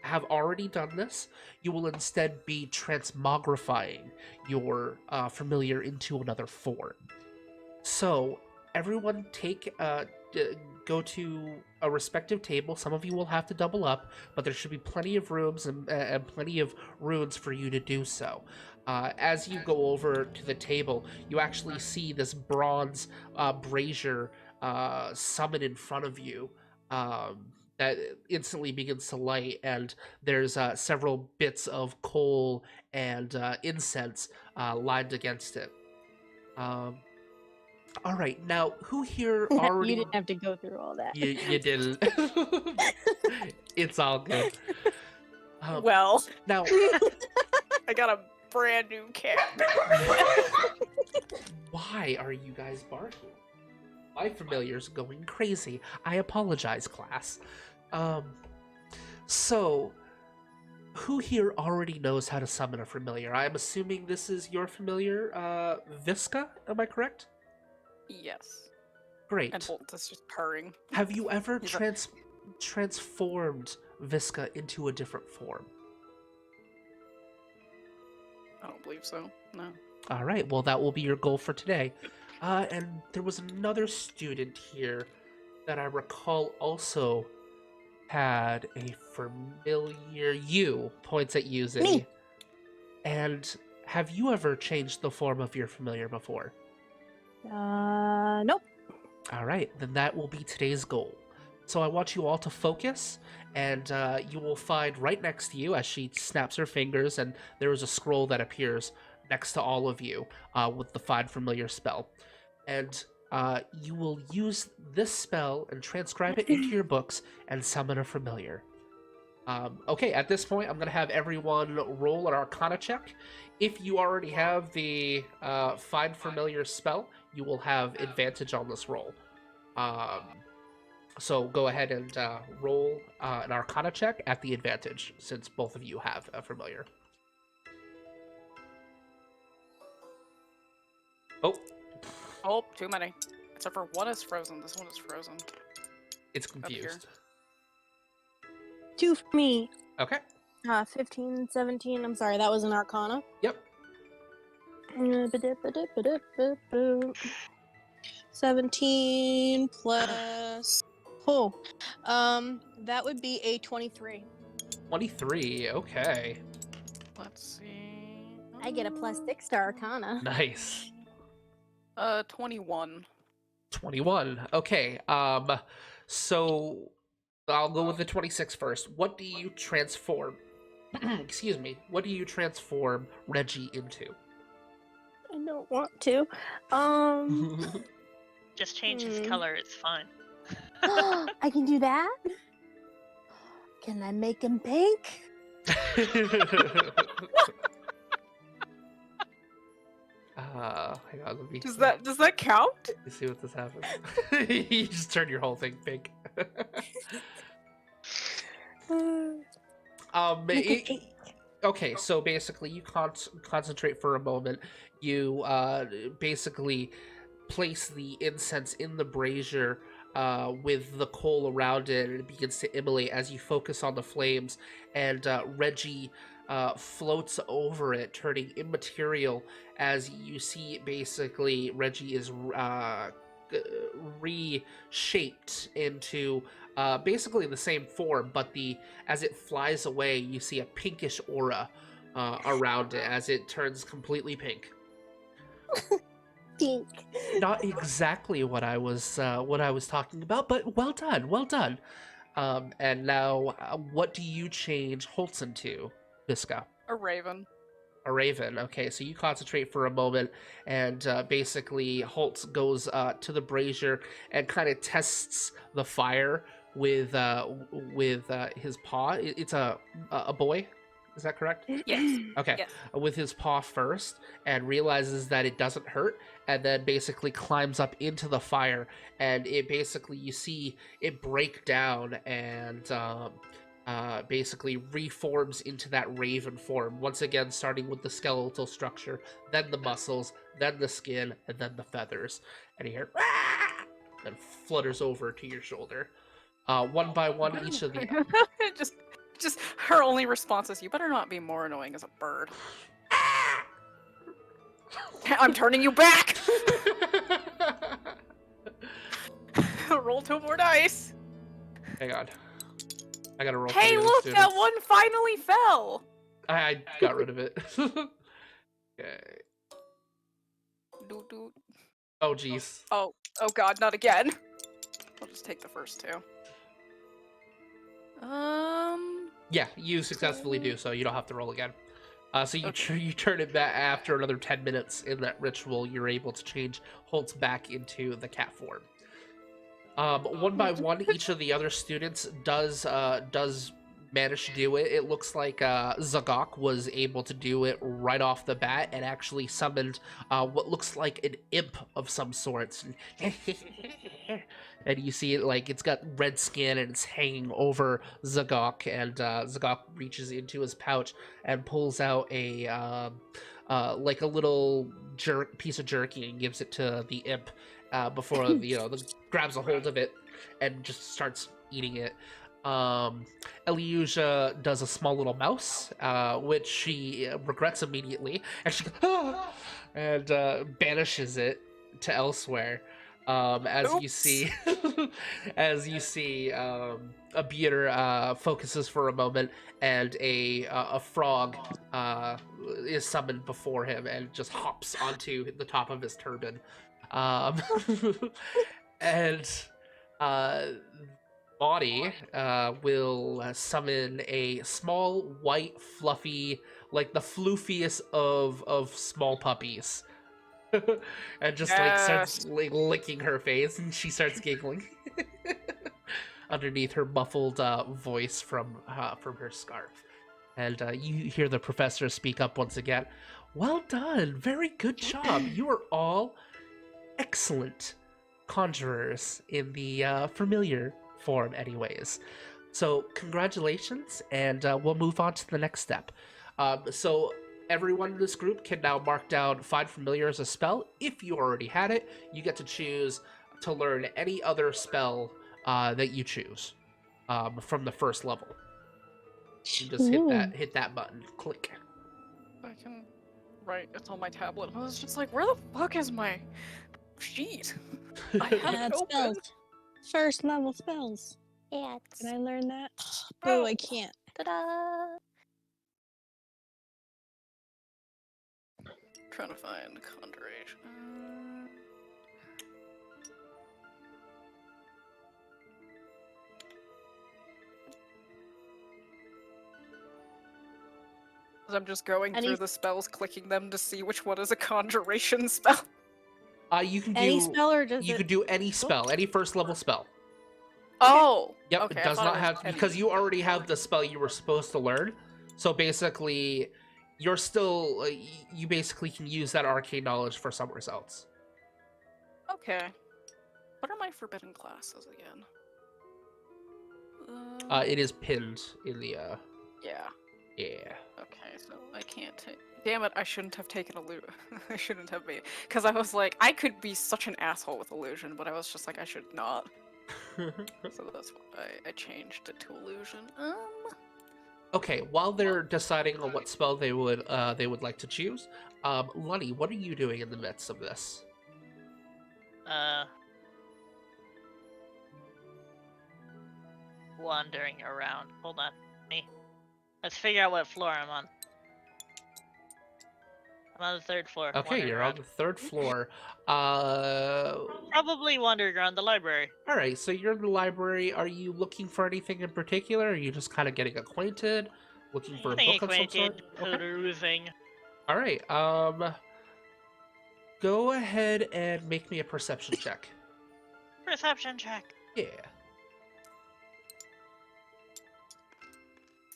have already done this, you will instead be transmogrifying your familiar into another form. So everyone go to a respective table. Some of you will have to double up, but there should be plenty of rooms and plenty of runes for you to do so. As you go over to the table, you actually see this bronze brazier summon in front of you. That instantly begins to light, and there's several bits of coal and incense lined against it. All right, now who here already? You didn't have to go through all that. You didn't. It's all good. Well, Now, I got a brand new cat. why are you guys barking? My familiar's going crazy. I apologize, class. So, who here already knows how to summon a familiar? I'm assuming this is your familiar, Visca, am I correct? Yes. Great. And Holt is just purring. Have you ever He's like- transformed Visca into a different form? I don't believe so. No. All right, well, that will be your goal for today. And there was another student here that I recall also had a familiar. You points at you, Zinni. Me. And have you ever changed the form of your familiar before? Nope. All right, then that will be today's goal. So I want you all to focus, and you will find right next to you, as she snaps her fingers, and there is a scroll that appears next to all of you with the Find Familiar spell. And you will use this spell and transcribe it into your books and summon a familiar. Okay, at this point, I'm going to have everyone roll an Arcana check. If you already have the Find Familiar spell, you will have advantage on this roll. So go ahead and roll an Arcana check at the advantage, since both of you have a Familiar. Oh, Oh, too many. Except for one is frozen. This one is frozen. it's here. confused. 2 for me. Okay. 15, 17. I'm sorry, that was an Arcana. Yep. 17 plus. Oh, that would be a 23. 23. Okay. Let's see. I get a +6 to Arcana. Nice. 21. 21. Okay. So I'll go with the 26 first. What do you transform? Excuse me. What do you transform Reggie into? I don't want to. Just change his color, it's fine. I can do that? Can I make him pink? Hang on, let me Does that count? let me see what this happens. You just turn your whole thing pink. Make him pink. Okay, so basically you concentrate for a moment. You basically place the incense in the brazier with the coal around it, and it begins to immolate as you focus on the flames, and Reggie floats over it, turning immaterial as you see basically Reggie is reshaped into basically the same form, but as it flies away, you see a pinkish aura around it as it turns completely pink. Pink. Not exactly what I was talking about, but well done, well done. And now, what do you change Holtzen to, Visca? A raven. A raven. Okay, so you concentrate for a moment, and basically Holtz goes to the brazier and kind of tests the fire with his paw. It's a boy. Is that correct? Yes. Okay. Yes. With his paw first, and realizes that it doesn't hurt, and then basically climbs up into the fire, and it basically, you see it break down and basically reforms into that raven form, once again starting with the skeletal structure, then the muscles, then the skin, and then the feathers. And you hear "Rah!" and flutters over to your shoulder. One by one, each of the just her only response is, "You better not be more annoying as a bird." I'm turning you back. Roll 2 more dice. Hang on. I gotta roll. Hey, for the look, students. that one finally fell. I got rid of it. Okay. Doot, doot. Oh, jeez. Oh God, not again. I'll just take the first 2. Yeah, you successfully do, so you don't have to roll again. So you you turn it back after another 10 minutes in that ritual. You're able to change Holtz back into the cat form. One by one, each of the other students does manage to do it. It looks like Zagok was able to do it right off the bat and actually summoned what looks like an imp of some sorts. And you see it, like, it's got red skin and it's hanging over Zagok, and Zagok reaches into his pouch and pulls out a like a little piece of jerky and gives it to the imp before grabs a hold of it and just starts eating it. Eliusia does a small little mouse, which she regrets immediately, and she goes, "Ah!" and banishes it to elsewhere. As you see, a beater focuses for a moment, and a frog is summoned before him and just hops onto the top of his turban. And Body will summon a small, white, fluffy, like the floofiest of small puppies. And just like starts like licking her face, and she starts giggling. underneath her muffled voice from her scarf. And you hear the professor speak up once again. Well done. Very good job. You are all excellent conjurers in the familiar form anyways. So congratulations, and we'll move on to the next step. So everyone in this group can now mark down Find Familiar as a spell. If you already had it, you get to choose to learn any other spell that you choose from the first level. You just hit that button. Click. I can write. It's on my tablet. I was just like, where the fuck is my sheet? I have Add it open. spells. First level spells. Yeah, Can I learn that? Oh, I can't. ta-da! Trying to find conjuration. I'm just going through the spells, clicking them to see which one is a conjuration spell. You can do Any spell or does you it? can do any spell, any first level spell. Oh! Yep, Okay, it does not have because you already have the spell you were supposed to learn. So basically, you're still you basically can use that arcane knowledge for somewhere else. Okay. What are my forbidden classes again? It is pinned in the Yeah. yeah. Okay, so I can't take. Damn it! I shouldn't have taken illusion. I shouldn't have made. Because I was like, I could be such an asshole with illusion, but I was just like, I should not. So that's why I changed it to illusion. Okay, while they're deciding on what spell they would like to choose, Lunny, what are you doing in the midst of this? Wandering around. Hold on. Let's figure out what floor I'm on. I'm on the 3rd floor. Okay, you're on the 3rd floor. Probably wandering around the library. All right, so you're in the library. Are you looking for anything in particular? Or are you just kind of getting acquainted, looking for a book of some sort? Okay. Perusing. All right. Go ahead and make me a perception check. Perception check. Yeah.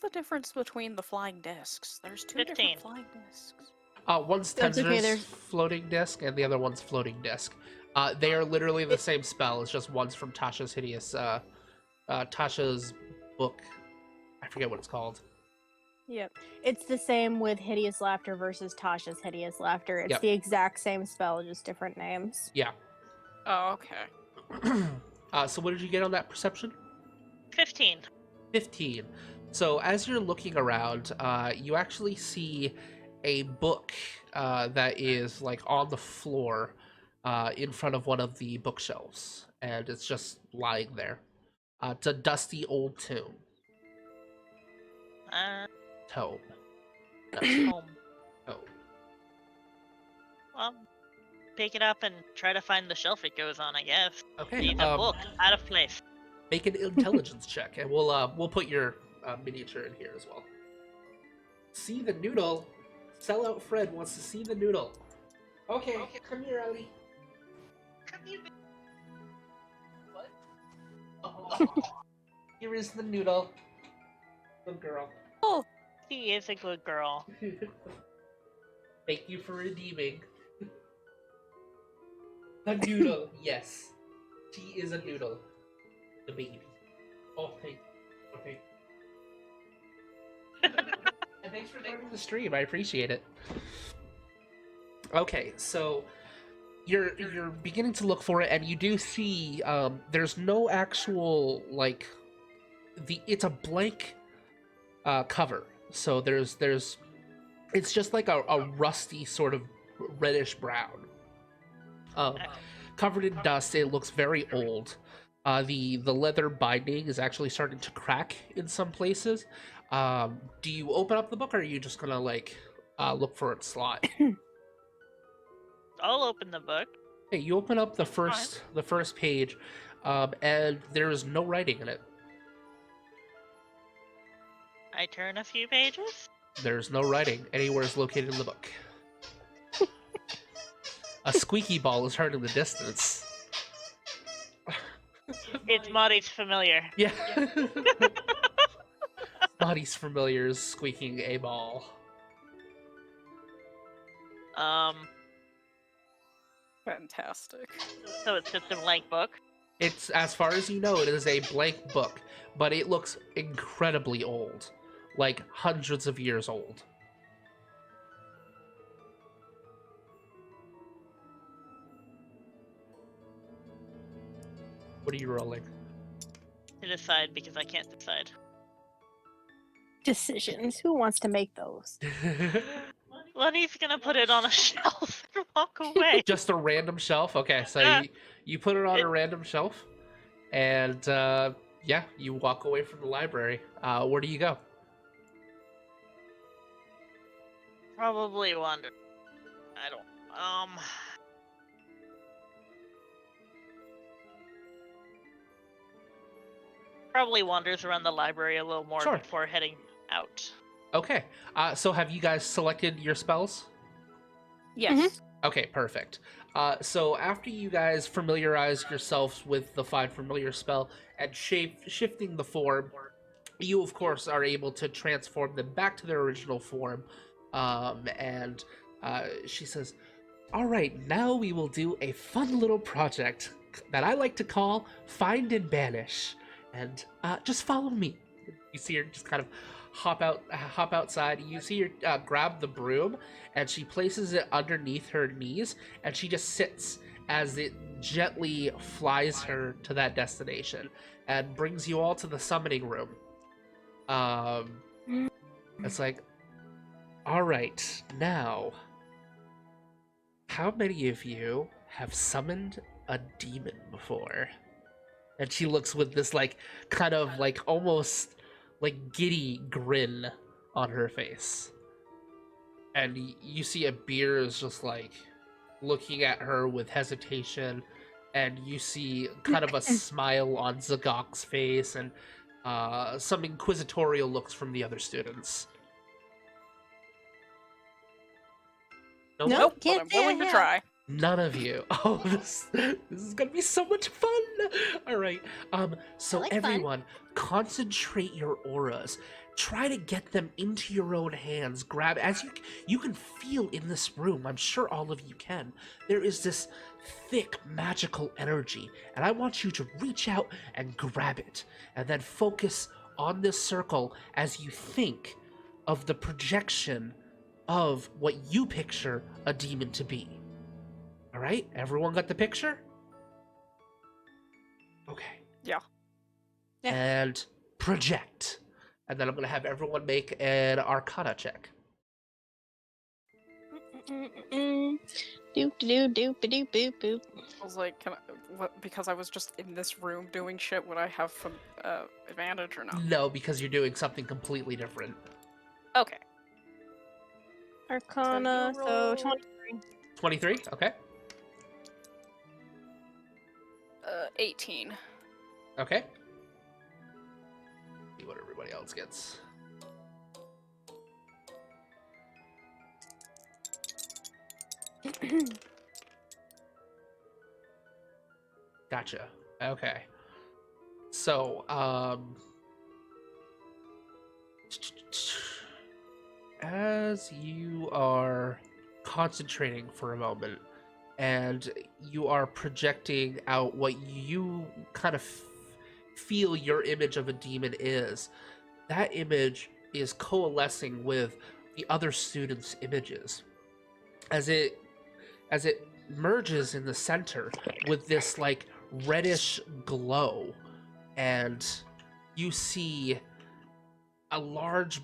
What's the difference between the flying discs? There's 2 15. different flying discs. One's That's okay, Tensor's there's- floating disc, and the other one's floating disc. They are literally the same spell. It's just one's from Tasha's hideous, Tasha's book. I forget what it's called. Yep. It's the same with Hideous Laughter versus Tasha's Hideous Laughter. It's Yep. the exact same spell, just different names. Yeah. Oh, okay. So what did you get on that perception? 15. 15. So as you're looking around, you actually see a book that is like on the floor in front of one of the bookshelves, and it's just lying there. It's a dusty old tome. Tome. Home. Tome. Well, pick it up and try to find the shelf it goes on, I guess. Okay. Need a book out of place. Make an intelligence check, and we'll put your miniature in here as well. See the noodle. Sellout Fred wants to see the noodle. Okay, come here, Ellie. Come here. What? Oh. Here is the noodle. Good girl. Oh, she is a good girl. Thank you for redeeming. The noodle, yes. She is a noodle. The baby. Oh, thank you. Okay. And thanks for joining the stream. I appreciate it. Okay, so you're beginning to look for it, and you do see there's no actual like it's a blank cover. So there's it's just like a rusty sort of reddish brown. Covered in dust. It looks very old. The leather binding is actually starting to crack in some places. Do you open up the book, or are you just gonna like look for its slot? I'll open the book. Hey, you open up the first page, and there is no writing in it. I turn a few pages. There's no writing anywhere is located in the book. A squeaky ball is heard in the distance. It's Marty's familiar. Yeah. Body's familiar is squeaking a ball. Fantastic. So it's just a blank book. It's, as far as you know, it is a blank book, but it looks incredibly old. Like hundreds of years old. What are you rolling? To decide because I can't decide. Decisions. Who wants to make those? Lenny's gonna put it on a shelf and walk away. Just a random shelf? Okay, so you put it on a random shelf, and yeah, you walk away from the library. Where do you go? Probably wander. I don't. Probably wanders around the library a little more Sure. before heading out. Okay, so have you guys selected your spells? Yes. Okay, perfect. So after you guys familiarize yourselves with the Find Familiar spell and shifting the form, you of course are able to transform them back to their original form. And she says, "All right, now we will do a fun little project that I like to call Find and Banish. And just follow me." You see her just kind of hop outside. You see her grab the broom, and she places it underneath her knees, and she just sits as it gently flies her to that destination and brings you all to the summoning room. It's like, all right, now, how many of you have summoned a demon before? And she looks with this like kind of like almost like giddy grin on her face. And you see a beer is just like looking at her with hesitation, and you see kind of a smile on Zagok's face, and some inquisitorial looks from the other students. Nope. Nope. But Can't I'm say I willing to have. try. None of you. Oh, this is gonna be so much fun. All right. So like fun. everyone, concentrate your auras. Try to get them into your own hands. Grab as you can feel in this room. I'm sure all of you can. There is this thick magical energy, and I want you to reach out and grab it, and then focus on this circle as you think of the projection of what you picture a demon to be. All right, everyone got the picture? Okay. Yeah. Yeah. And project. And then I'm going to have everyone make an Arcana check. Doop doop doop doop doop doop. I was like, because I was just in this room doing shit, would I have advantage or no? No, because you're doing something completely different. Okay. Arcana, So you so roll- 23. 23? Okay. 18. Okay. See what everybody else gets. Gotcha. Okay. So, as you are concentrating for a moment and you are projecting out what you kind of feel your image of a demon is, that image is coalescing with the other students' images as it merges in the center with this like reddish glow, and you see a large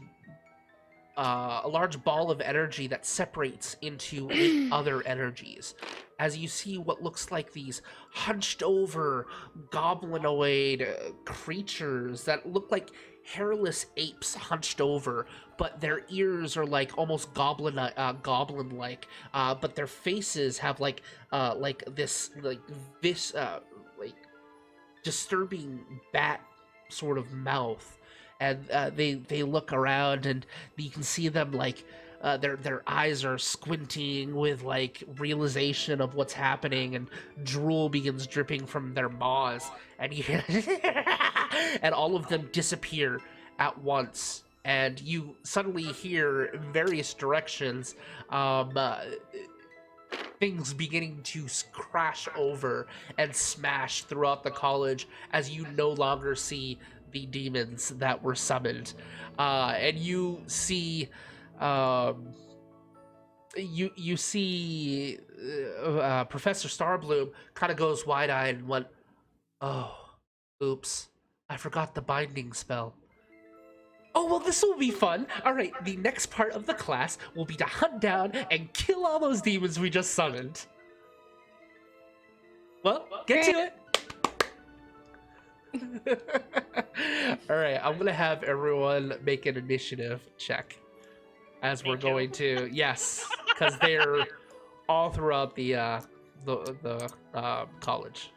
ball of energy that separates into 8 other energies as you see what looks like these hunched over goblinoid creatures that look like hairless apes hunched over, but their ears are like almost goblin like, but their faces have like this disturbing bat sort of mouth, and they look around and you can see them like their eyes are squinting with like realization of what's happening, and drool begins dripping from their maws, and and all of them disappear at once, and you suddenly hear in various directions things beginning to crash over and smash throughout the college as you no longer see the demons that were summoned, and you see you see Professor Starbloom kind of goes wide-eyed and went, "Oh, oops, I forgot the binding spell. Oh, well, this will be fun. All right, the next part of the class will be to hunt down and kill all those demons we just summoned." Well, get to it. All right, I'm gonna have everyone make an initiative check as we're going to, yes, because they're all throughout the college.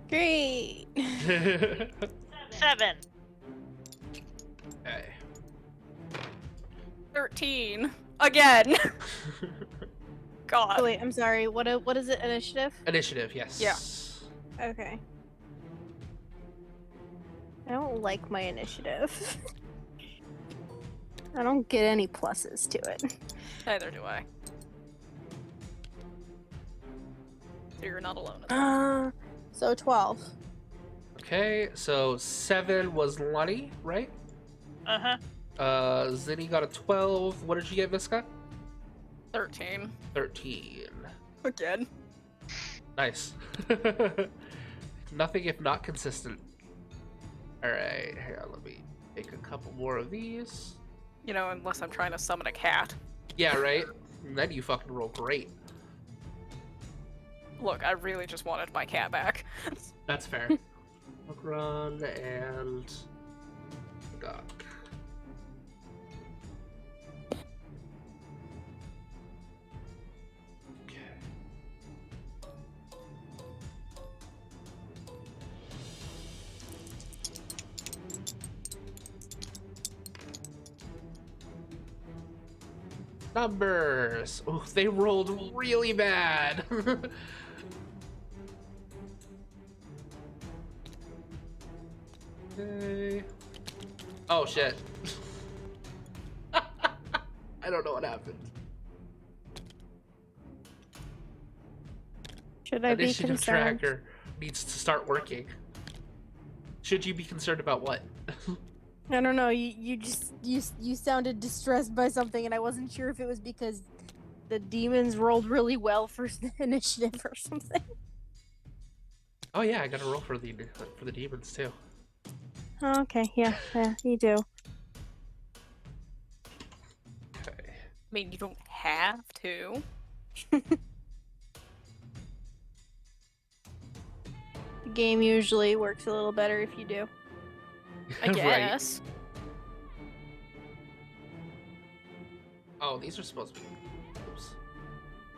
Great. 7. Okay. 13 again. God. Oh, wait, I'm sorry. What is it? Initiative? Initiative, yes. Yeah. Okay. I don't like my initiative. I don't get any pluses to it. Neither do I. So you're not alone in that. So 12. Okay, so 7 was Lonnie, right? Uh-huh. Zinni got a 12. What did you get, Visca? 13 13. again. Nice. Nothing if not consistent. Alright, hang on, let me make a couple more of these. You know, unless I'm trying to summon a cat. Yeah, right? And then you fucking roll great. Look, I really just wanted my cat back. That's fair. Run and Gok. Okay. Numbers. Oh, they rolled really bad. Okay. Oh shit. I don't know what happened. Should I be Initiative concerned? tracker needs to start working. Should you be concerned about what? I don't know. You sounded distressed by something, and I wasn't sure if it was because the demons rolled really well for the initiative or something. Oh yeah, I gotta roll for the demons too. Oh, okay, yeah, you do. Okay. I mean, you don't have to. The game usually works a little better if you do. I Right. guess. Oh, these are supposed to be. Oops.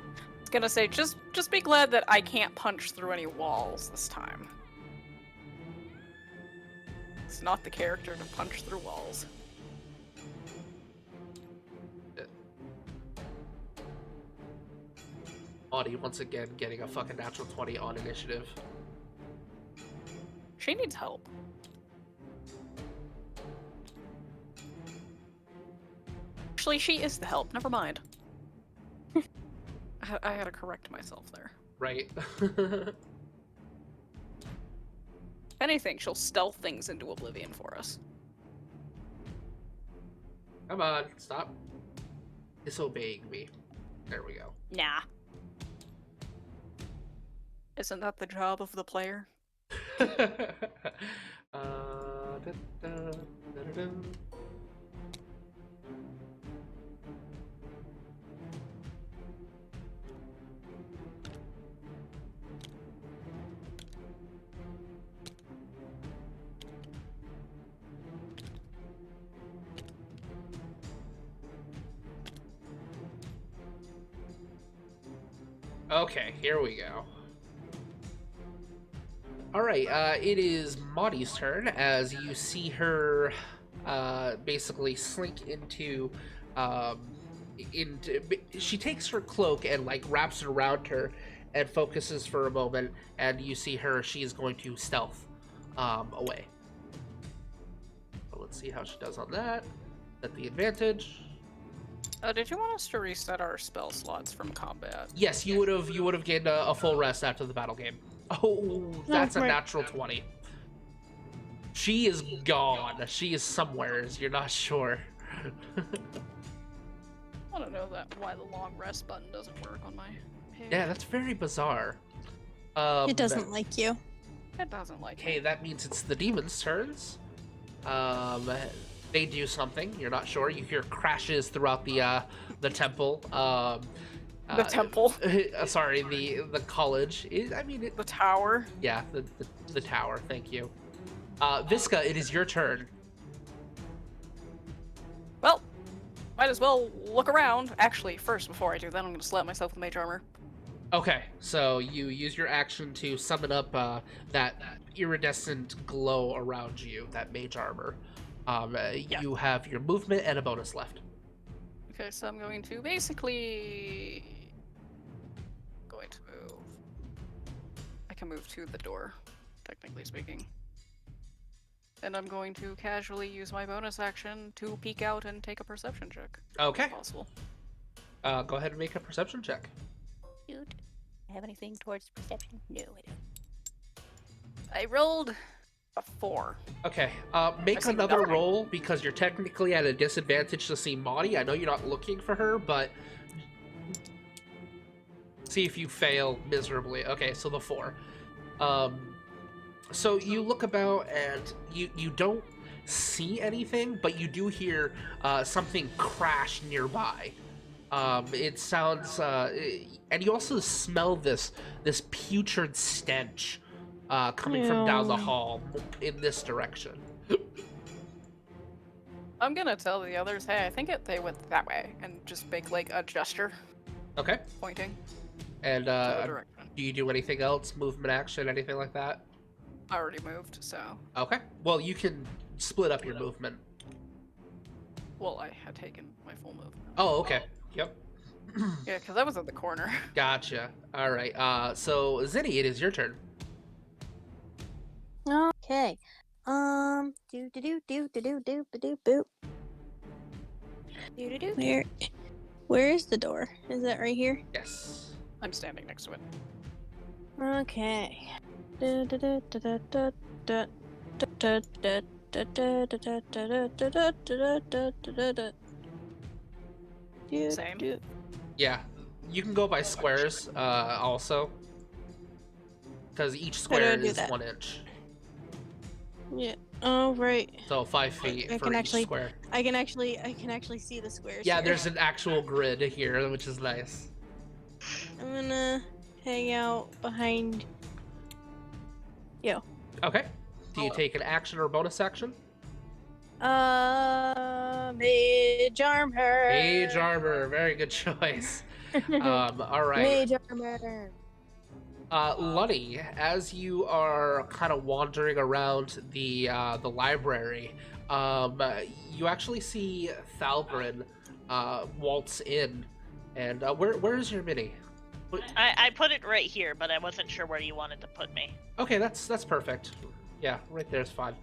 I was gonna say, just be glad that I can't punch through any walls this time. It's not the character to punch through walls. Audie once again getting a fucking natural 20 on initiative. She needs help. Actually, she is the help. Never mind. I had to correct myself there. Right. If anything, she'll stealth things into oblivion for us. Come on, stop disobeying me. There we go. Nah. Isn't that the job of the player? Okay, here we go. All right, it is Maudie's turn as you see her basically slink into. She takes her cloak and like wraps it around her, and focuses for a moment. And you see her; she is going to stealth away. So let's see how she does on that. At the advantage. Did you want us to reset our spell slots from combat? Yes, you would have gained a full rest after the battle game. Oh, that's a right. natural 20. She is gone. She is somewhere. You're not sure. I don't know why the long rest button doesn't work on my page. Yeah, that's very bizarre. It doesn't like you. It doesn't like Okay, me. that means it's the demons' turns. They do something. You're not sure. You hear crashes throughout the temple. The temple. Sorry, the college. The tower. Yeah, the tower. Thank you. Visca, it is your turn. Well, might as well look around. Actually, first, before I do that, I'm going to slap myself with mage armor. Okay, so you use your action to summon up that iridescent glow around you, that mage armor. You have your movement and a bonus left. Okay, so I'm going to basically... move. I can move to the door, technically speaking. And I'm going to casually use my bonus action to peek out and take a perception check. Okay. If possible. Go ahead and make a perception check. Dude, have anything towards perception? No, I don't. I rolled a 4. Okay, I make see another nothing. roll because you're technically at a disadvantage to see Maudie. I know you're not looking for her, but see if you fail miserably. Okay, so the 4. So you look about and you don't see anything, but you do hear something crash nearby. It sounds, and you also smell this putrid stench coming from down the Ew. hall in this direction. I'm gonna tell the others, hey, I think they went that way, and just make like a gesture Okay, pointing and to the direction. do you do anything else? Movement, action, anything like that? I already moved, so Okay, well you can split up your movement. well, I had taken my full movement. Oh, okay. Yep. Yeah, because I was at the corner. Gotcha. All right. So Zinni, it is your turn. Okay. Do do do do do do do do boop. Do-do-do. Where is the door? Is that right here? Yes. I'm standing next to it. Okay. Du- du- du- du- du- du- du- du- du- du- du- du- du- du- du- du- du- du- du- du. Du- Same. du- Yeah. You can go by squares. Also. Because each How do I square do is that? 1 inch. Yeah. Oh right. So 5 feet I for can each actually- square. I can actually see the squares. Yeah, here. there's an actual grid here, which is nice. I'm gonna hang out behind. Okay. Do you Hello. take an action or a bonus action? Mage armor. Mage armor. Very good choice. All right. Mage armor. Lunny, as you are kind of wandering around the library, you actually see Thalgrin waltz in, and where is your mini? I put it right here, but I wasn't sure where you wanted to put me. Okay, that's perfect. Yeah, right there's fine.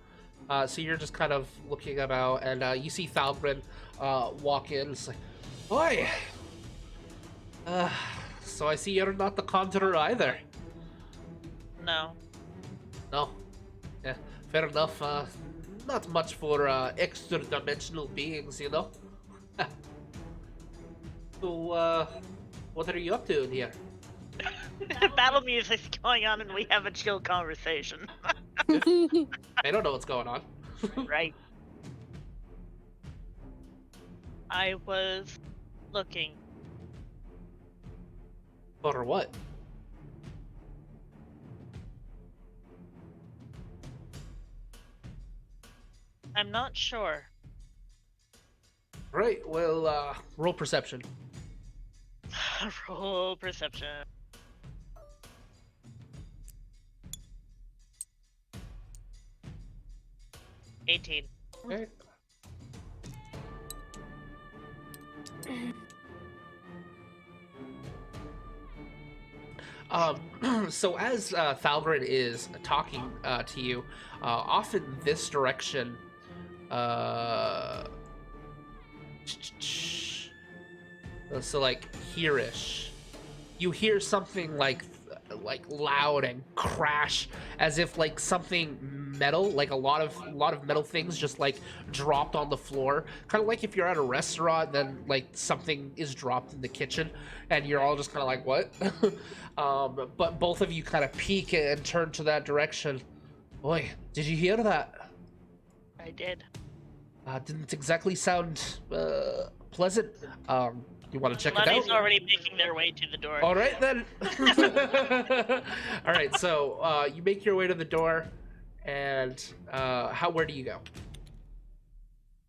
So you're just kind of looking about, and you see Thalgrin walk in. It's like, "Oi! So I see you're not the conjurer either." No. No. Yeah, fair enough. Not much for extra-dimensional beings, you know? So, what are you up to in here? Battle music's going on and we have a chill conversation. I don't know what's going on. Right. I was looking. For what? I'm not sure. Right, well, roll perception. Roll perception. $18. Okay. So as Thalgrin is talking to you, off in this direction, so like here-ish, you hear something like loud and crash, as if like something metal, like a lot of metal things just like dropped on the floor, kind of like if you're at a restaurant, then like something is dropped in the kitchen and you're all just kind of like, what? But both of you kind of peek and turn to that direction. Boy, did you hear that? I did. Didn't exactly sound pleasant. You want to check it Lenny's out? already making their way to the door. All right then. All right, so you make your way to the door, and where do you go?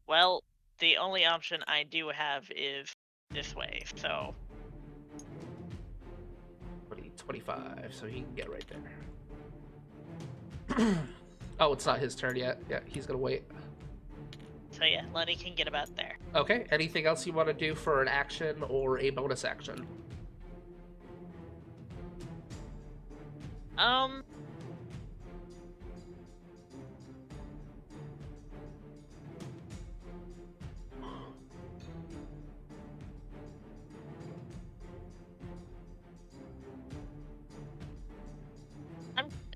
Well, the only option I do have is this way, so 25, so he can get right there. Oh, it's not his turn yet. Yeah, he's gonna wait. so yeah, Lenny can get about there. Okay, anything else you want to do for an action or a bonus action?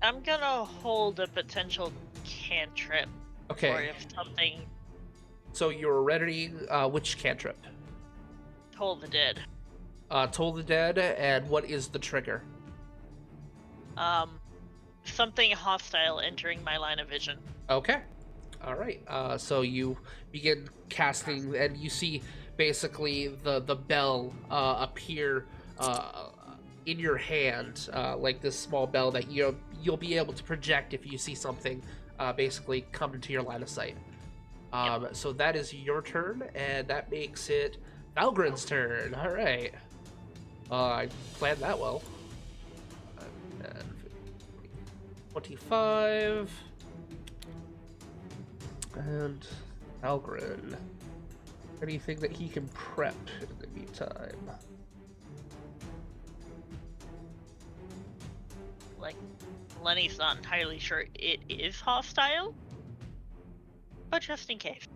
I'm gonna hold a potential cantrip. Or Okay, if something so you're ready. Which cantrip? told the dead. Toll the Dead, and what is the trigger? Something hostile entering my line of vision. Okay. All right. So you begin casting, and you see basically the bell appear in your hand, like this small bell that you'll be able to project if you see something basically come into your line of sight. So that is your turn, and that makes it Valgren's turn. All right. I planned that well. 25. And Valgren. Anything that he can prep in the meantime. Like, Lenny's not entirely sure it is hostile, but just in case.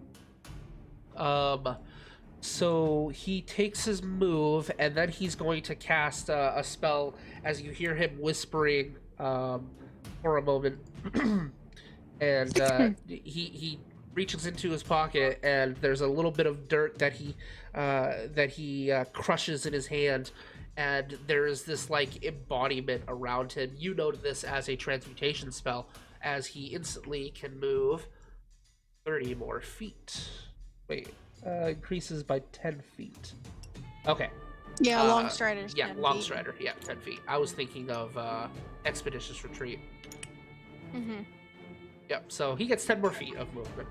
So he takes his move, and then he's going to cast a spell as you hear him whispering for a moment. And he reaches into his pocket, and there's a little bit of dirt that he crushes in his hand, and there is this like embodiment around him. You note this as a transmutation spell, as he instantly can move 30 more feet. Wait, increases by 10 feet. Okay. Yeah, long striders. Yeah, 10 long feet. strider. Yeah, 10 feet. I was thinking of expeditious retreat. Mhm. Yep. So he gets 10 more feet of movement.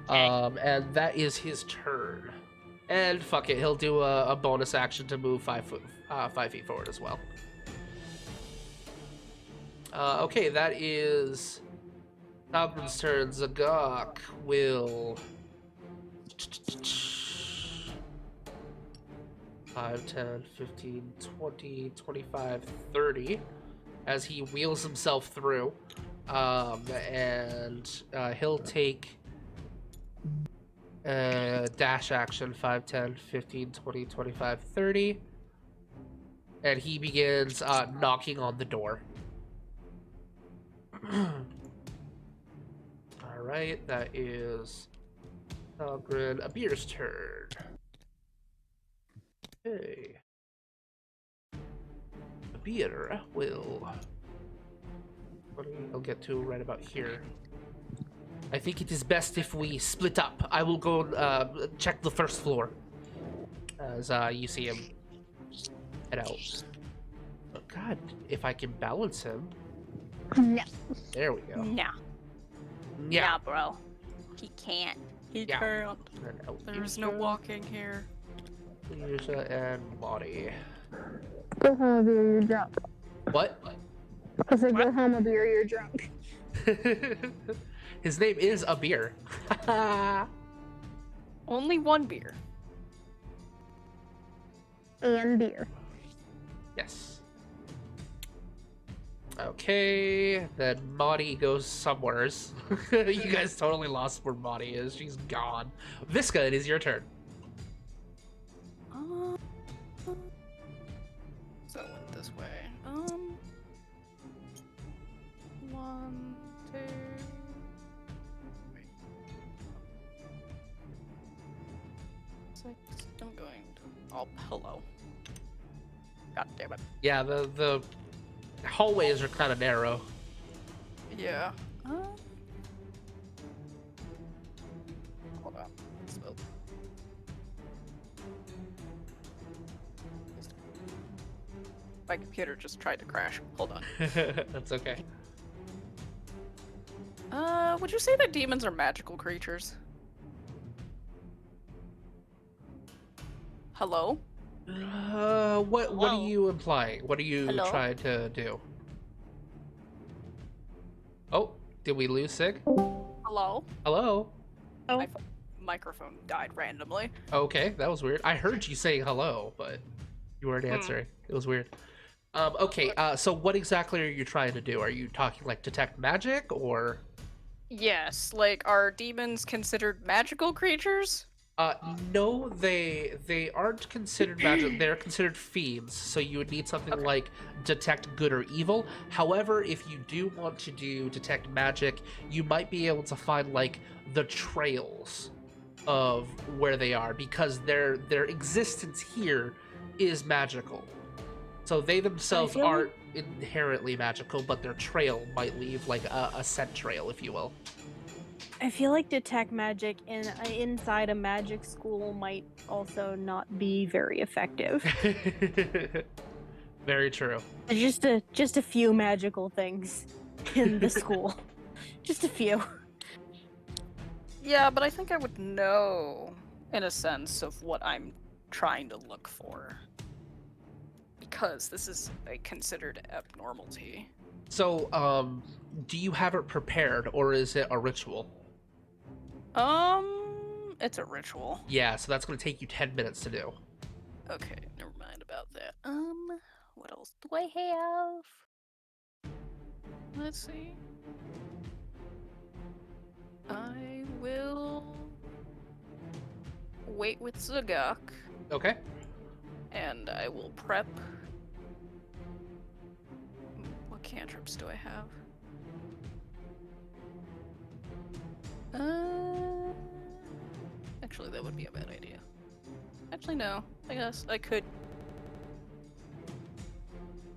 Okay. And that is his turn. And fuck it, he'll do a bonus action to move 5 feet forward as well. Okay, that is Valgren's turn. Zagok will 5, 10, 15, 20, 25, 30 as he wheels himself through. And he'll take dash action 5, 10, 15, 20, 25, 30. And he begins knocking on the door. Alright, that is Valgren Abir's turn. Okay. Abir will... I'll get to right about here. I think it is best if we split up. I will go check the first floor. As you see him head out. Oh, God, if I can balance him. No. There we go. No. Yeah. Nah, bro. He can't. He Yeah. can't. And out There's no walking here. Yusha and Lottie. Go home, Abir, you're drunk. What? I said, go home, Abir, you're drunk. His name is Abir. Only one beer. And beer. Yes. Okay, then Maudie goes somewheres. You guys totally lost where Maudie is. She's gone. Visca, it is your turn. So it went this way. 1, 2. Wait. 6. I'm going to. Oh, hello. God damn it. Yeah, the hallways are kind of narrow. Yeah. Hold on. So. My computer just tried to crash. Hold on. That's okay. Would you say that demons are magical creatures? Hello? What are Hello? you implying? What are you Hello? trying to do? Oh, did we lose Sig? Hello? Hello? Oh, My microphone died randomly. Okay, that was weird. I heard you saying hello, but you weren't answering. It was weird. Okay, so what exactly are you trying to do? Are you talking like detect magic or? Yes, like, are demons considered magical creatures? No, they aren't considered magic. They're considered fiends. So you would need something Okay. like detect good or evil. However, if you do want to do detect magic, you might be able to find like the trails of where they are because their existence here is magical. So they themselves feel like- aren't inherently magical, but their trail might leave like a scent trail, if you will. I feel like detect magic inside a magic school might also not be very effective. Very true. Just a few magical things in the school. Just a few. Yeah, but I think I would know, in a sense, of what I'm trying to look for. Because this is a considered abnormality. So, do you have it prepared, or is it a ritual? It's a ritual. Yeah, so that's going to take you 10 minutes to do. Okay, never mind about that. What else do I have? Let's see. I will wait with Zagak, Okay. and I will prep. What cantrips do I have? Actually, that would be a bad idea. Actually, no. I guess I could.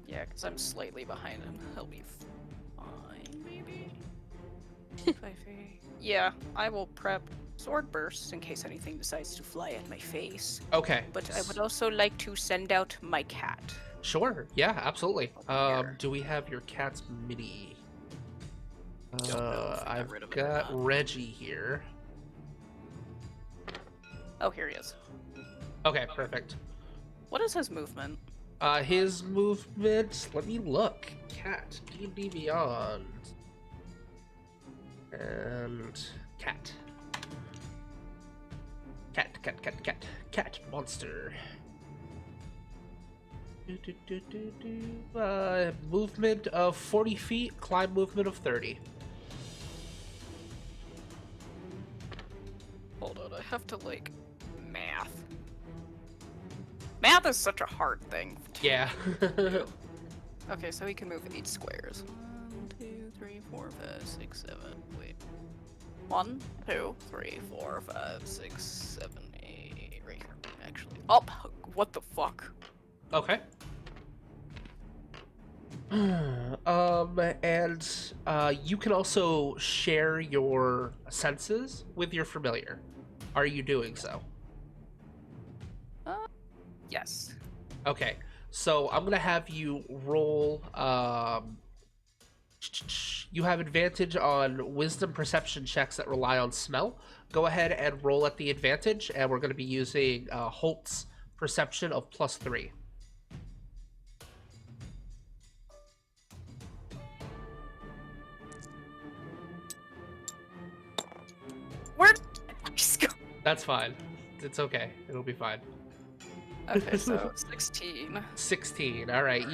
Yeah, because I'm slightly behind him. He'll be fine, maybe. 5e. Yeah, I will prep sword bursts in case anything decides to fly at my face. Okay. But I would also like to send out my cat. Sure. Yeah, absolutely. Here. Do we have your cat's mini? Don't know if we got I've rid of it or got not. Reggie here. Oh, here he is. Okay, perfect. What is his movement? His movement. Let me look. Cat. D&D Beyond. And cat. Cat monster. Movement of 40 feet, climb movement of 30. Hold on, I have to, like, math. Math is such a hard thing. Yeah. Okay, so he can move 8 squares. 1, 2, 3, 4, 5, 6, 7. Wait. 1, 2, 3, 4, 5, 6, 7, 8. Right here, actually. Up! What the fuck? Okay. And you can also share your senses with your familiar. Are you doing so? Yes. Okay. So I'm gonna have you roll. You have advantage on wisdom perception checks that rely on smell. Go ahead and roll at the advantage, and we're gonna be using Holt's perception of +3. Where did I just go? That's fine. It's okay. It'll be fine. Okay, so 16. 16. All right.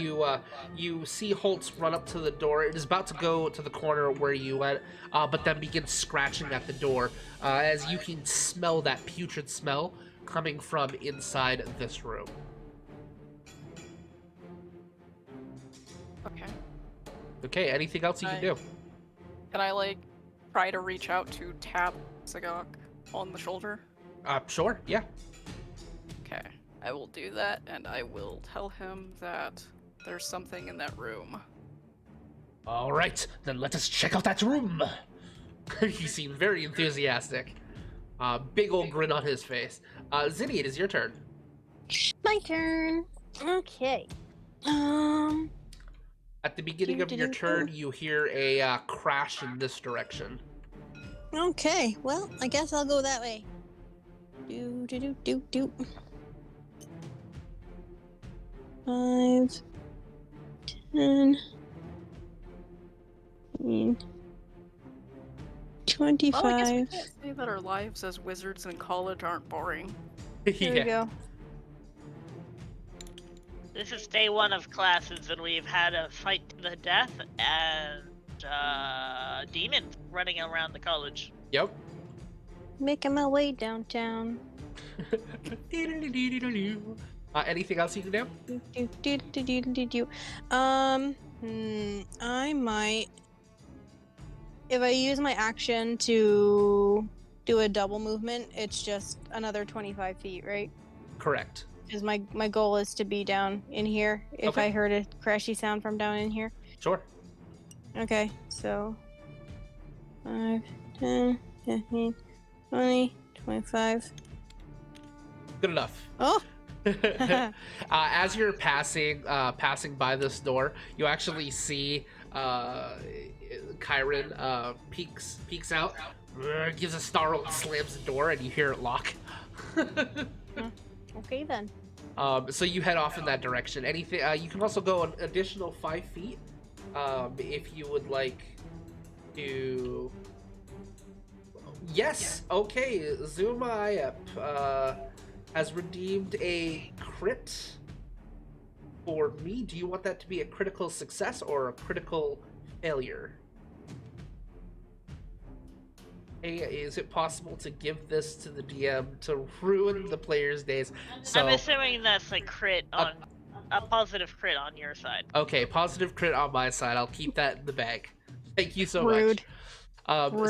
You see Holtz run up to the door. It is about to go to the corner where you went, but then begins scratching at the door as you can smell that putrid smell coming from inside this room. Okay. Okay. Anything else you can do? Can I, like, try to reach out to tap Sagok on the shoulder? Sure. Yeah. Okay. I will do that, and I will tell him that there's something in that room. All right. Then let us check out that room. He seemed very enthusiastic. Big old grin on his face. Zinni, it is your turn. My turn. Okay. At the beginning of your turn, you hear a crash in this direction. Okay. Well, I guess I'll go that way. Do do do do do. 5, 10, 15, Well, I guess we 25. can't say that our lives as wizards in college aren't boring. There we go. This is day 1 of classes, and we've had a fight to the death and demons running around the college. Yep. Making my way downtown. Anything else you can do? I might, if I use my action to do a double movement, it's just another 25 feet, right? Correct. Because my goal is to be down in here if Okay. I heard a crashy sound from down in here. Sure. Okay, so 5, 10, 15, 20, 25. Good enough. Oh! As you're passing by this door, you actually see Kyron peeks out, gives a snarl, slams the door, and you hear it lock. Okay then. So you head off in that direction. Anything? You can also go an additional 5 feet if you would like to. Yes. Okay. Zumayep has redeemed a crit for me. Do you want that to be a critical success or a critical failure? Hey, is it possible to give this to the DM to ruin the player's days? So, I'm assuming that's a crit on a positive crit on your side. okay, positive crit on my side. I'll keep that in the bag. Thank you so Rude. much.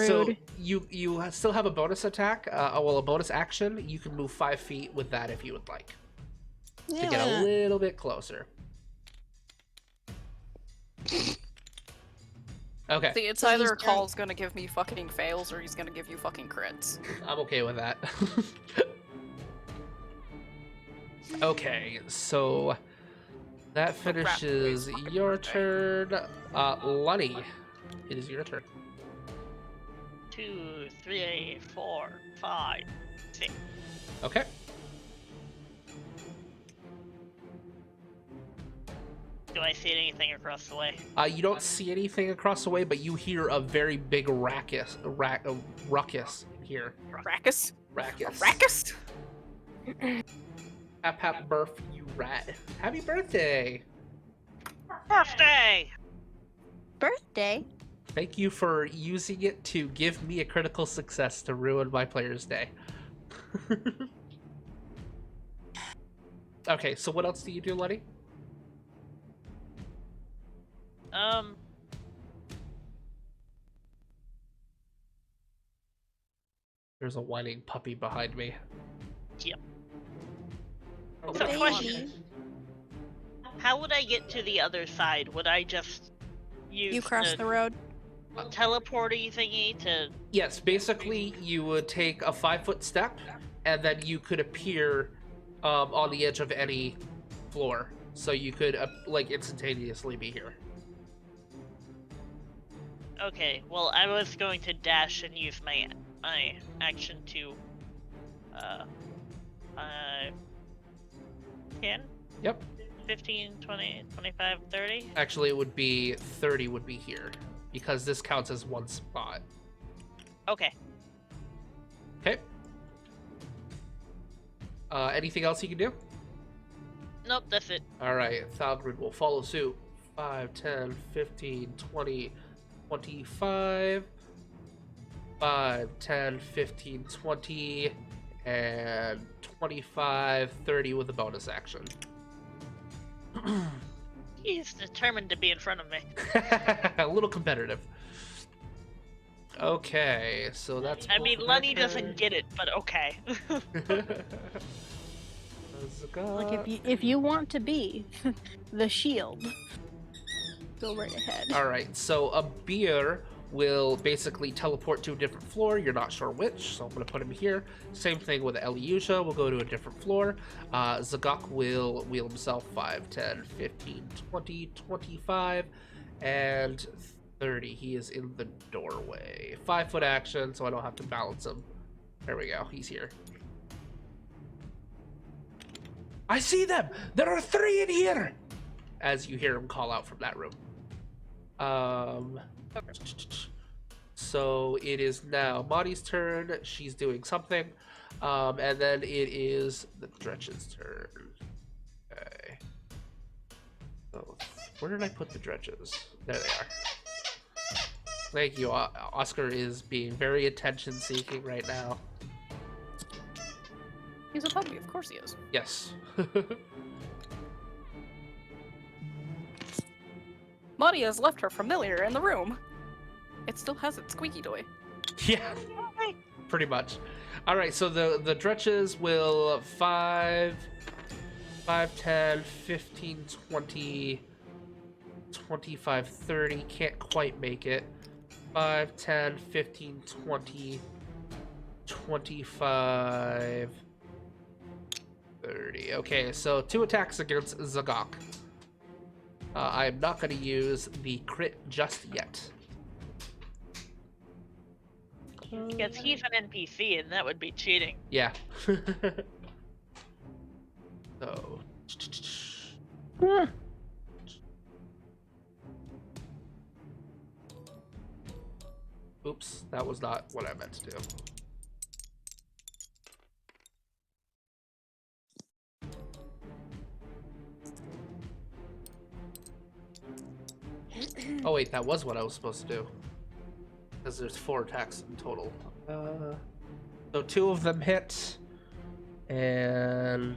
So Rude. you still have a bonus attack. A bonus action. You can move 5 feet with that if you would like to Yeah, get why a not? little bit closer. Okay, See, it's So either he's Call's gonna give me fucking fails or he's gonna give you fucking crits. I'm okay with that. Okay, so that finishes your turn. Lunny, it is your turn. 2, 3, 4, 5, 6. Okay. Do I see anything across the way? You don't see anything across the way, but you hear a very big ruckus here. Rackus? Ruckus. Rackus? Hap birth, you rat. Happy birthday! Birthday! Birthday? Thank you for using it to give me a critical success to ruin my player's day. Okay, so what else do you do, Letty? There's a whining puppy behind me. Yep. Oh, So Baby. question. How would I get to the other side? Would I just use You cross the road. teleporty thingy to... Yes, basically you would take a 5-foot step, and then you could appear on the edge of any floor. So you could like instantaneously be here. Okay, well, I was going to dash and use my action to 10, Yep. 15, 20, 25, 30. Actually, it would be 30 would be here because this counts as one spot. Okay. Okay. Anything else you can do? nope, that's it. All right, Thalgrid will follow suit. 5, 10, 15, 20, 25. 5, 10, 15, 20, and 25, 30 with a bonus action. He's determined to be in front of me. A little competitive. Okay, so that's. I mean, Lenny turn. doesn't get it, but okay. Like if you want to be the shield, go right ahead. All right, so a beer will basically teleport to a different floor. You're not sure which, so I'm going to put him here. Same thing with Eliusha. We'll go to a different floor. Zagok will wheel himself 5, 10, 15, 20, 25, and 30. He is in the doorway. 5-foot action, so I don't have to balance him. There we go. He's here. I see them! There are 3 in here! As you hear him call out from that room. So it is now Maudie's turn. She's doing something. And then it is the Dretch's turn. Okay. So where did I put the Dretches? There they are. Thank you. Oscar is being very attention-seeking right now. He's a puppy, of course he is. Yes. Maudie has left her familiar in the room. It still has its squeaky toy. Yeah, pretty much. All right, so the Dretches will 5, 10, 15, 20, 25, 30. Can't quite make it. 5, 10, 15, 20, 25, 30. Okay, so 2 attacks against Zagok. I am not going to use the crit just yet. Because he's an NPC, and that would be cheating. Yeah. So. Oops, that was not what I meant to do. Oh wait, that was what I was supposed to do. Because there's 4 attacks in total. So 2 of them hit, and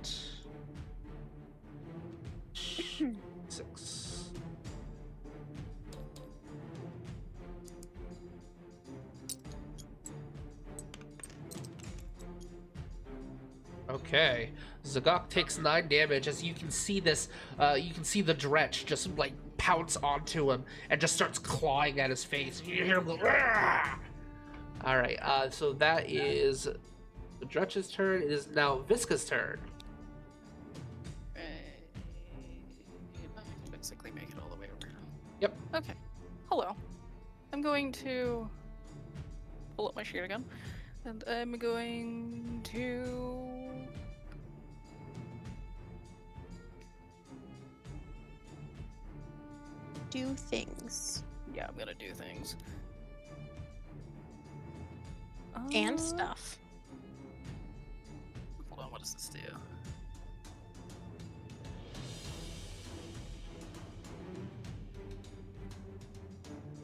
6. Okay, Zagok takes 9 damage. As you can see this, you can see the Dretch just like pounce onto him and just starts clawing at his face. You hear him go, "Rah!" All right, so that is the Dretch's turn. It is now Visca's turn. I can basically make it all the way over here. Yep. Okay. Hello. I'm going to pull up my sheet again, and I'm going to Do things yeah, I'm gonna do things. and stuff. Hold on, what does this do?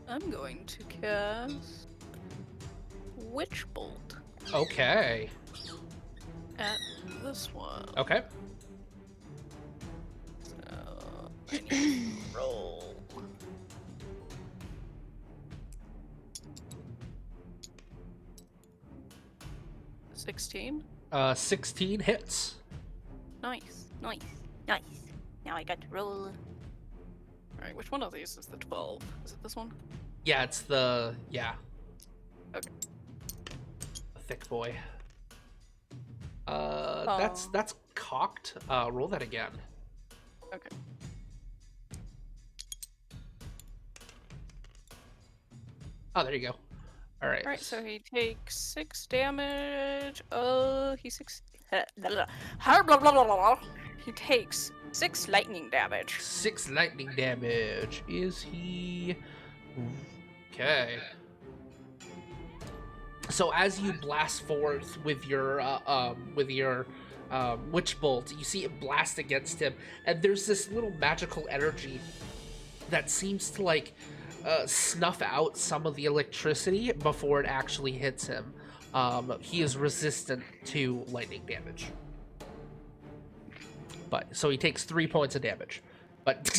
I'm going to cast Witch Bolt Okay. at this one. Okay. So I need to roll. $16. 16 hits. Nice. Nice. Nice. Now I got to roll. Alright, which one of these is the 12? Is it this one? Yeah, it's the Okay. a thick boy. That's cocked. Roll that again. Okay. Oh, there you go. All right. Alright, so he takes 6 damage. He takes 6 lightning damage. 6 lightning damage. Is he okay? So as you blast forth with your witch bolt. You see it blast against him, and there's this little magical energy that seems to like snuff out some of the electricity before it actually hits him. He is resistant to lightning damage, but so he takes 3 points of damage. But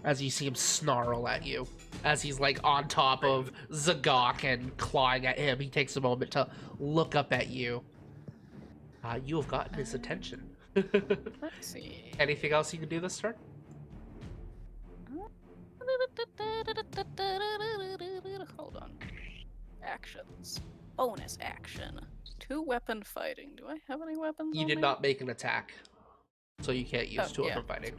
as you see him snarl at you, as he's like on top of Zagok and clawing at him, he takes a moment to look up at you. You have gotten his attention. Let's see. Anything else you can do this turn? Hold on. Actions. Bonus action. 2 weapon fighting. Do I have any weapons? You on did me? not make an attack, so you can't use Oh, two yeah. weapon fighting.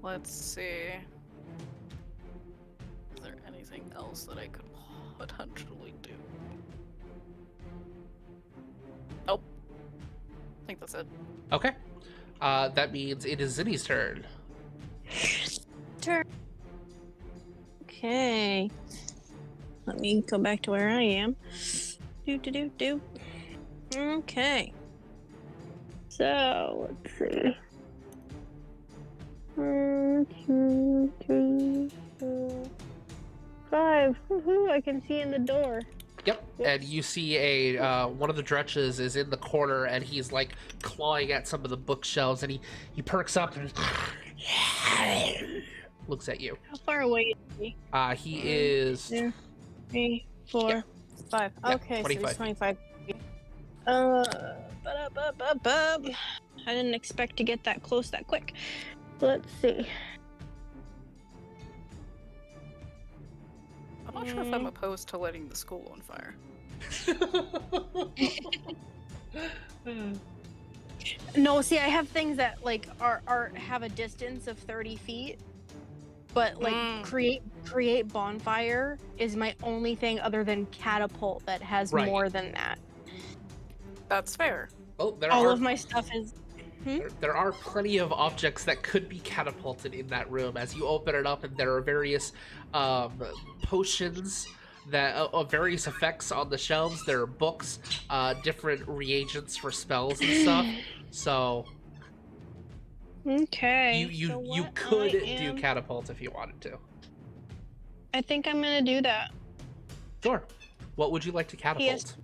Let's see. Is there anything else that I could potentially do? Nope. I think that's it. Okay. That means it is Zinni's turn. Turn. Okay. Let me go back to where I am. Do. Okay. So, let's see. 1, 2, 3, 4, 5. Woohoo, I can see in the door. Yep. And you see a one of the dretches is in the corner, and he's like clawing at some of the bookshelves, and he perks up and looks at you. How far away is he? He is 2, 3, 4, Yeah. 5. Yeah, Okay, 25 so he's 25. I didn't expect to get that close that quick. Let's see. I'm not sure if I'm opposed to lighting the school on fire. No, see, I have things that like are have a distance of 30 feet, but like create bonfire is my only thing other than catapult that has Right. more than that. That's fair. Oh, there All are of my stuff is. there are plenty of objects that could be catapulted in that room as you open it up, and there are various potions that of various effects on the shelves. There are books, different reagents for spells and stuff. So Okay. you so you what could I do am- catapult if you wanted to. I think I'm gonna do that. Sure. What would you like to catapult?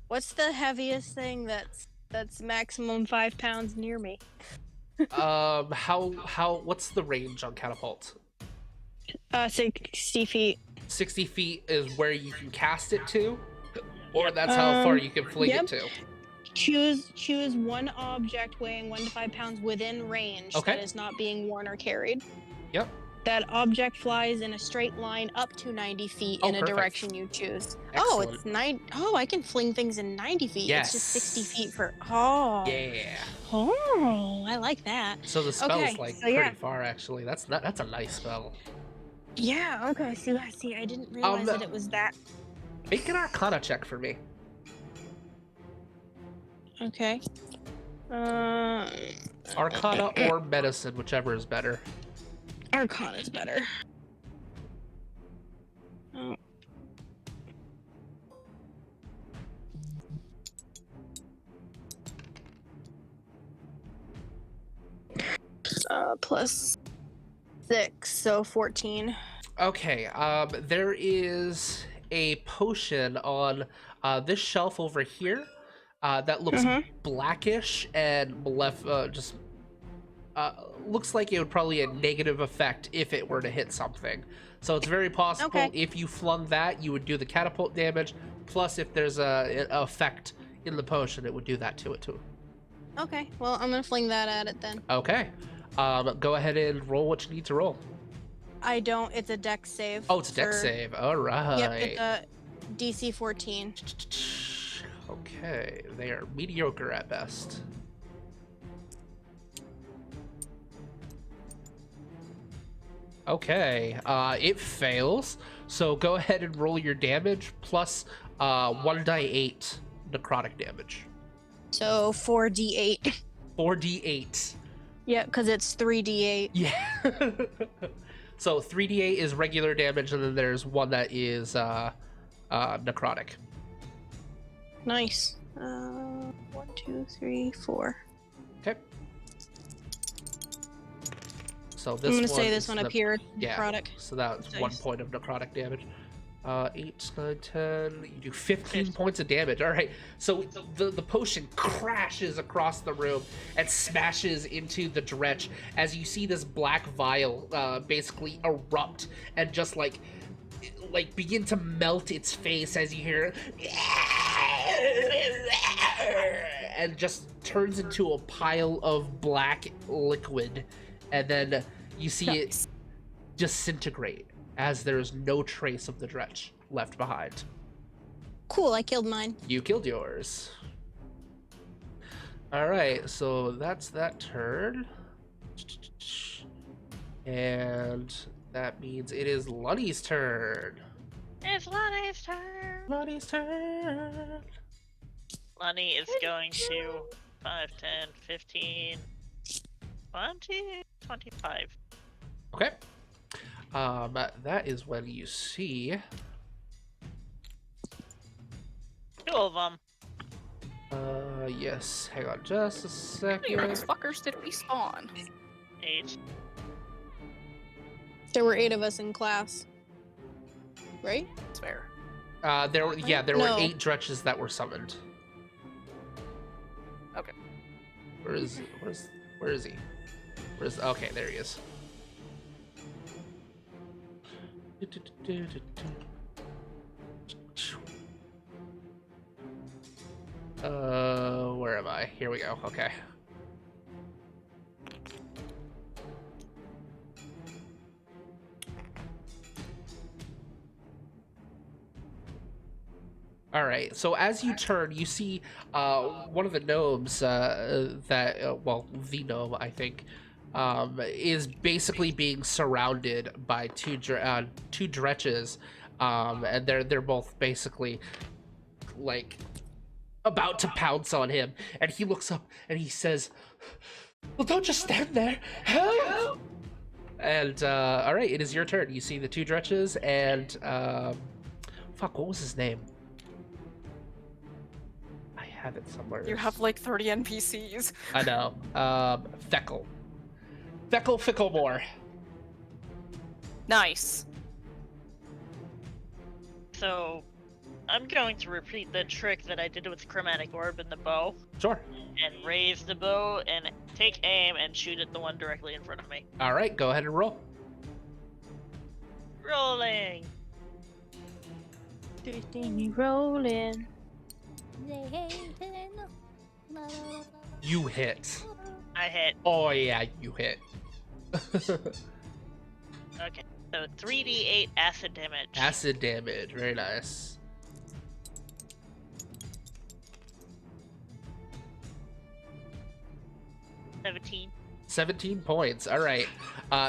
What's the heaviest thing that's maximum 5 pounds near me? What's the range on catapult? 60 feet. 60 feet is where you can cast it to, or that's how far you can fling yep. it to. Choose one object weighing 1 to 5 pounds within range Okay. that is not being worn or carried. Yep. That object flies in a straight line up to 90 feet in a perfect. direction you choose. Excellent. Oh, it's 9. Oh, I can fling things in 90 feet. Yes. It's just 60 feet for. Oh. Yeah. Oh, I like that. So the spell's Okay, like so pretty yeah. far actually. That's a nice spell. Yeah. Okay. See, I didn't realize that it was that. Make an Arcana check for me. Okay. Arcana or medicine, whichever is better. Arcana is better. Oh. Plus 6, so 14. Okay. There is a potion on this shelf over here that looks blackish and looks like it would probably a negative effect if it were to hit something. So it's very possible if you flung that, you would do the catapult damage. Plus, if there's a effect in the potion, it would do that to it too. Okay, well, I'm gonna fling that at it then. Okay. Go ahead and roll what you need to roll. I don't. It's a dex save. Oh, it's a dex for- save. All right. Yep, it's a DC 14. Okay, they are mediocre at best. Okay, it fails. So go ahead and roll your damage plus 1d8 necrotic damage. So 4d8. 4d8. Yeah, because it's 3d8. Yeah. So 3d8 is regular damage, and then there's one that is necrotic. Nice. 1, 2, 3, 4. Okay. So this I'm gonna one say this is one up here. Yeah. Necrotic. So that's Nice. 1 point of necrotic damage. 8, 9, 10. You do 15 points of damage. All right. So the potion crashes across the room and smashes into the dretch as you see this black vial basically erupt and just like begin to melt its face as you hear and just turns into a pile of black liquid, and then you see it disintegrate as there is no trace of the dretch left behind. Cool, I killed mine. You killed yours. All right, so that's that turn. And that means it is Lunny's turn. It's Lonnie's turn. Lunny's turn. Lonnie is going to 5, 10, 15, 20, 25. Okay. That is when you see 2 of them. yes, hang on just a How many of those second. fuckers did we spawn? 8. There were 8 of us in class. Right? It's fair. There were No. 8 dretches that were summoned. Okay. Where is he? Okay, there he is. Where am I? Here we go. Okay. All right. So as you turn, you see one of the gnomes the gnome, I think, is basically being surrounded by two dretches, and they're both basically like about to pounce on him. And he looks up and he says, "Well, don't just stand there. Help!" And all right, it is your turn. You see the 2 dretches and fuck, what was his name? I have it somewhere. You have like 30 NPCs. I know. Feckle Ficklemore. Nice. So, I'm going to repeat the trick that I did with Chromatic Orb and the bow, Sure. and raise the bow and take aim and shoot at the one directly in front of me. All right, go ahead and roll. Rolling! 15 rolling. They hate it. La, la, la, la. You hit. I hit. Oh yeah, you hit. Okay, so 3d8 acid damage. Acid damage, very nice. $17. 17 points. All right.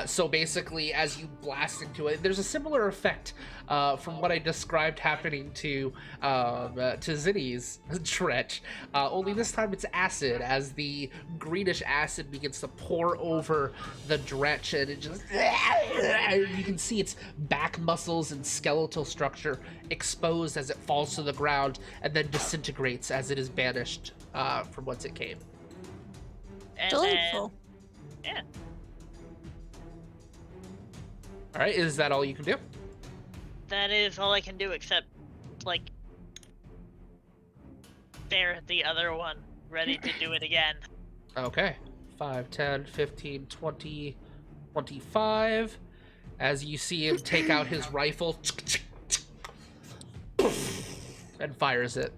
So basically, as you blast into it, there's a similar effect from what I described happening to Zinni's Tretch. Only this time it's acid, as the greenish acid begins to pour over the Dretch, and it just you can see its back muscles and skeletal structure exposed as it falls to the ground, and then disintegrates as it is banished from whence it came. And Delightful. Then, yeah. All right, is that all you can do? That is all I can do except, like, stare at the other one, ready to do it again. Okay. 5, 10, 15, 20, 25. As you see him take out his rifle and fires it.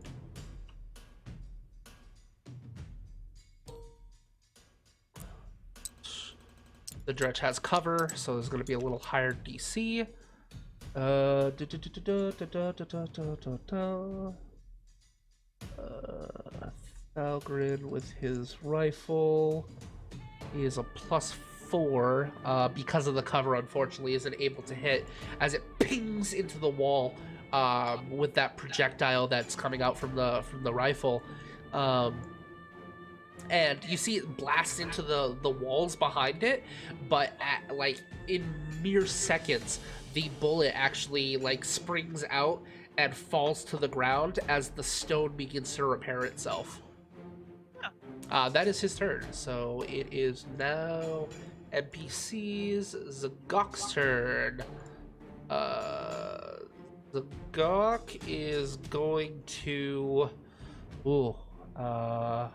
The Dretch has cover, so there's going to be a little higher DC. Thalgrin with his rifle. He is a +4. Because of the cover, unfortunately, isn't able to hit as it pings into the wall with that projectile that's coming out from the rifle. and you see it blast into the walls behind it, but like in mere seconds, the bullet actually like springs out and falls to the ground as the stone begins to repair itself. That is his turn. So it is now NPC's Zagok's turn. Zagok is going to. Ooh. I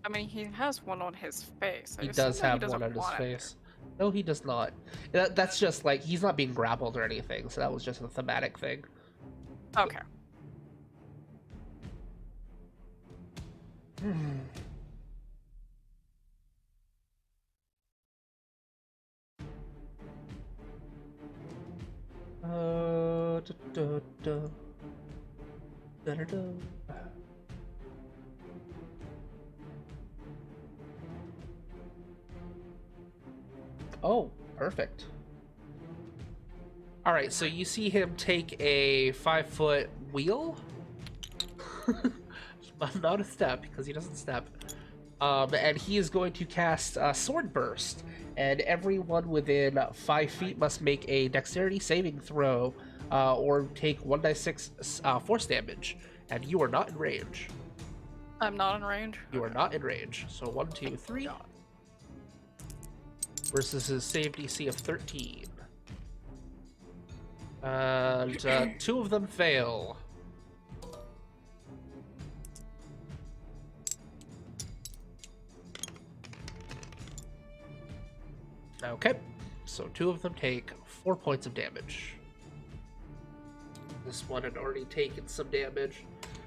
mean, he has one on his face. I He assume does that have doesn't one on his want it face. No, he does not. That's just like he's not being grappled or anything. So that was just a thematic thing. there. Okay. Da, da, da, da, da. Oh, perfect. All right, so you see him take a 5-foot wheel, not a step because he doesn't step. And he is going to cast Sword Burst, and everyone within 5 feet must make a Dexterity saving throw, or take 1d6 force damage. And you are not in range. I'm not in range. You are not in range. So 1, 2, 3. God. Versus his save DC of 13. And 2 of them fail. Okay, so 2 of them take 4 points of damage. This one had already taken some damage.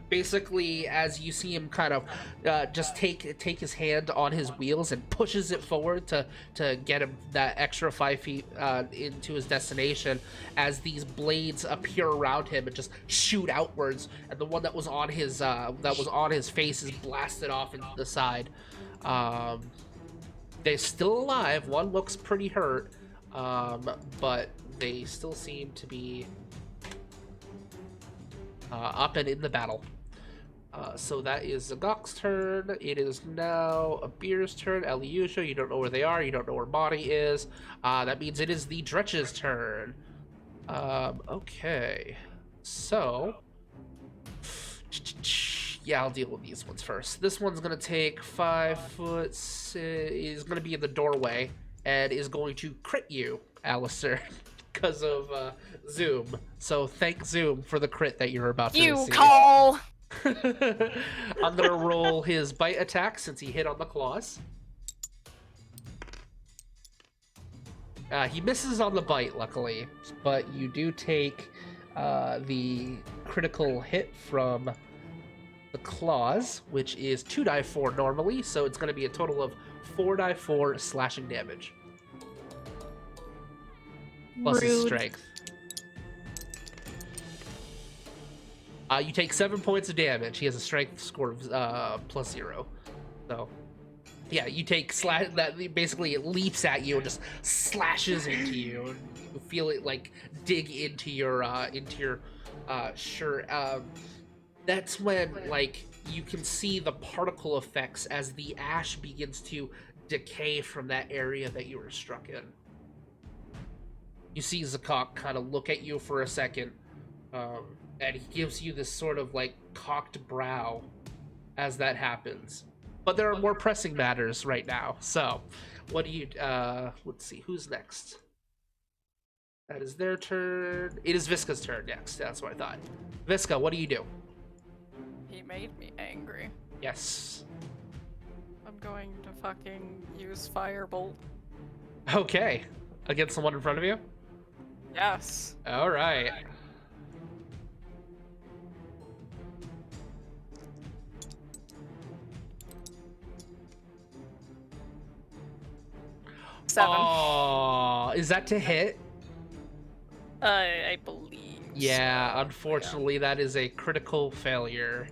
Basically, as you see him kind of just take his hand on his wheels and pushes it forward to get him that extra 5 feet into his destination, as these blades appear around him and just shoot outwards, and the one that was on his face is blasted off into the side. They're still alive. One looks pretty hurt, but they still seem to be up and in the battle. So that is Zagok's turn. It is now Abir's turn. Eliusha, you don't know where they are. You don't know where Bonnie is. That means it is the Dretch's turn. Okay. So... yeah, I'll deal with these ones first. This one's going to take 5 foot... is going to be in the doorway and is going to crit you, Alistair, because of Zoom. So thank Zoom for the crit that you're about to receive. You call! I'm gonna roll his bite attack since he hit on the claws. He misses on the bite, luckily, but you do take the critical hit from the claws, which is 2d4 normally, so it's gonna be a total of 4d4 slashing damage. Plus his strength. You take 7 points of damage. He has a strength score of +0. So, yeah, you take that. Basically, it leaps at you and just slashes into you. And you feel it like dig into your shirt. That's when like you can see the particle effects as the ash begins to decay from that area that you were struck in. You see Zakok kind of look at you for a second. And he gives you this sort of like cocked brow as that happens. But there are more pressing matters right now. So, what do you, let's see, who's next? That is their turn. It is Visca's turn next. That's what I thought. Visca, what do you do? He made me angry. Yes. I'm going to fucking use Firebolt. Okay. Against the one in front of you? Yes. All right. Seven. Oh, is that to hit? I believe. Yeah, so. unfortunately, that is a critical failure.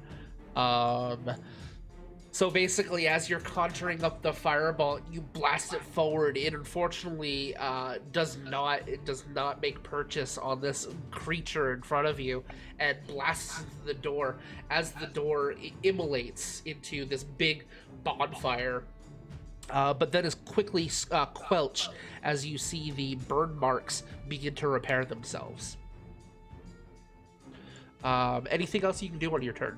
So basically, as you're conjuring up the fireball, you blast it forward. It unfortunately does not make purchase on this creature in front of you, and blasts into the door. As the door immolates into this big bonfire, but then is quickly quelched as you see the burn marks begin to repair themselves. Anything else you can do on your turn?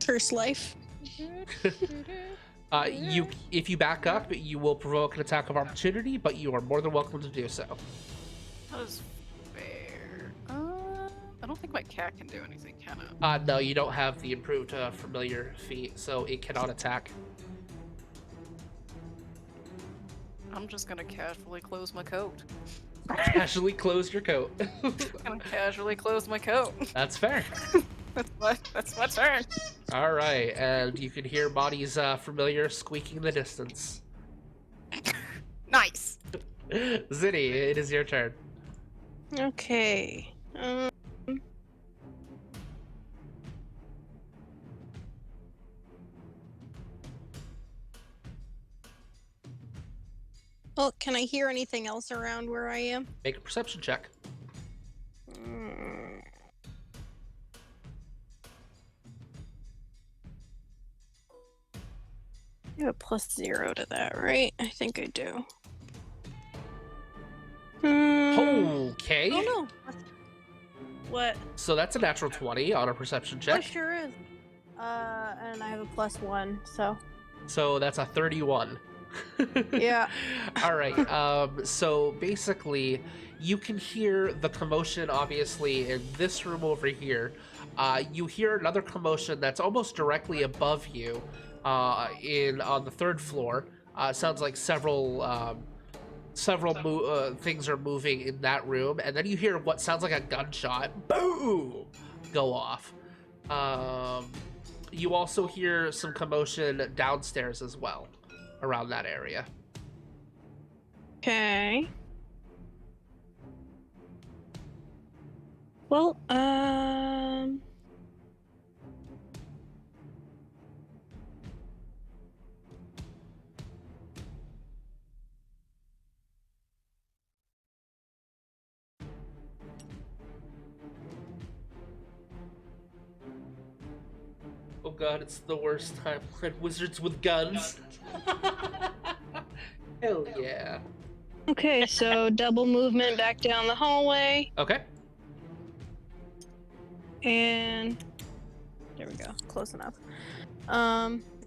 First life. If you back up, you will provoke an attack of opportunity, but you are more than welcome to do so. That is fair. I don't think my cat can do anything, can it? No, you don't have the improved familiar feat, so it cannot attack. I'm just gonna casually close my coat. Casually close your coat. I'm gonna casually close my coat. That's fair. That's my turn. All right, and you can hear Bonnie's familiar squeaking in the distance. Nice. Zinni, it is your turn. Okay. Well, can I hear anything else around where I am? Make a perception check. You have a +0 to that, right? I think I do. Okay. Oh no. What? So that's a natural 20 on a perception Oh, check. sure is. And I have a +1, so. So that's a 31. Yeah. All right. So basically, you can hear the commotion, obviously, in this room over here. You hear another commotion that's almost directly above you, on the third floor. Sounds like several things are moving in that room, and then you hear what sounds like a gunshot, boom, go off. You also hear some commotion downstairs as well, around that area. Okay. Well, Oh god, it's the worst time when wizards with guns. Hell yeah. okay, so double movement back down the hallway, Okay. and there we go, close enough.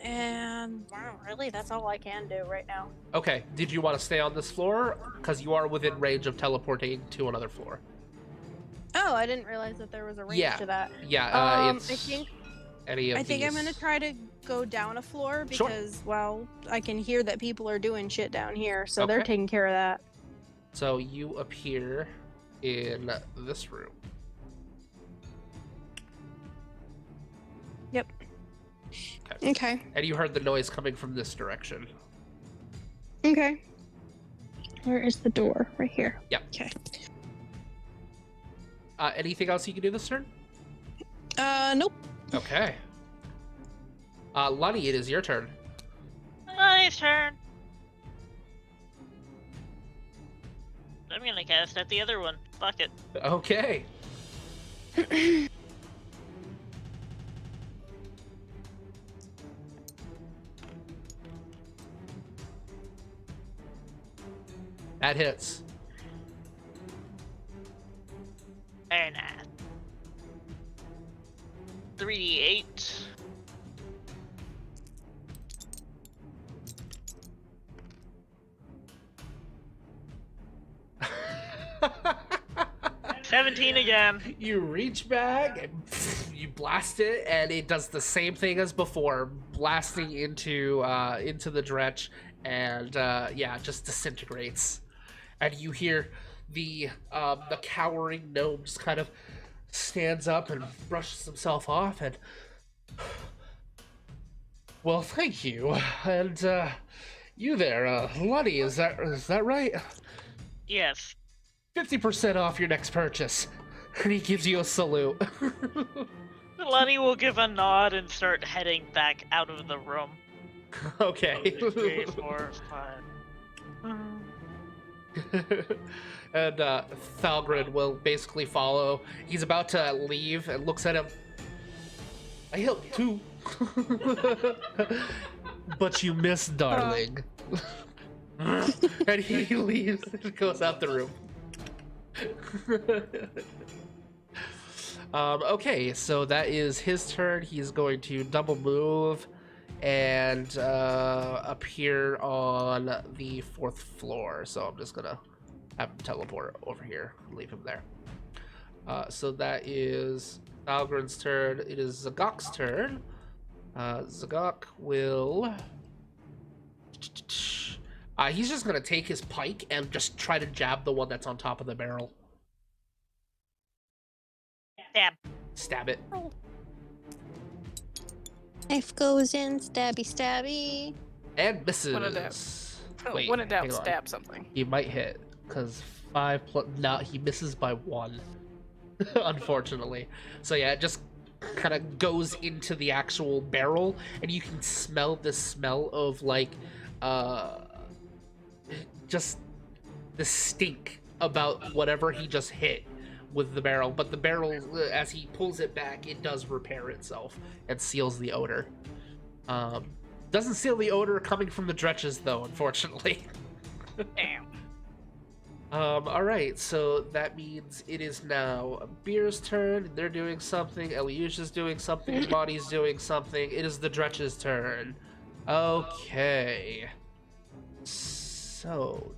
And wow, really, that's all I can do right now. Okay, did you want to stay on this floor? Because you are within range of teleporting to another floor. Oh, I didn't realize that there was a range Yeah. to that. Yeah, I think any of I'm these. gonna try to go down a floor Sure. because, well, I can hear that people are doing shit down here, so they're Okay. taking care of that. So you appear in this room. Yep. Okay. Okay. And you heard the noise coming from this direction. Okay. Where is the door? Right here. Yep. Okay. Anything else you can do this turn? Nope. Okay. Lunny, it is your turn. Nice turn. I'm gonna cast at the other one. Fuck it. Okay. That hits. Very nice. 3d8. $17 again. You reach back and you blast it, and it does the same thing as before, blasting into the dretch, and yeah, just disintegrates. And you hear the cowering gnome just kind of stands up and brushes himself off, and well, thank you. And you there, Lunny, is that right? Yes. 50% off your next purchase. And he gives you a salute. Lenny will give a nod and start heading back out of the room. Okay. 1, 2, 3, 4, 5. And Thalgrid will basically follow. He's about to leave and looks at him. I helped too. But you missed, darling. And he leaves and goes out the room. Okay, so that is his turn. He's going to double move and appear on the 4th floor. So I'm just gonna have him teleport over here, leave him there. So that is Algren's turn. It is Zagok's turn. Zagok will... he's just gonna take his pike and just try to jab the one that's on top of the barrel. Stab. Stab it. Knife goes in, stabby, stabby. And misses. Wait, when in doubt, hang on. stab something. He might hit, because 5 plus... No, he misses by 1. Unfortunately. So yeah, it just kind of goes into the actual barrel, and you can smell the smell of, like, just the stink about whatever he just hit with the barrel. But the barrel, as he pulls it back, it does repair itself and seals the odor. Doesn't seal the odor coming from the dretches, though, unfortunately. Damn. Alright, so that means it is now Beer's turn. They're doing something. Eliusha's doing something. Bonnie's doing something. It is the Dretch's turn. Okay. So,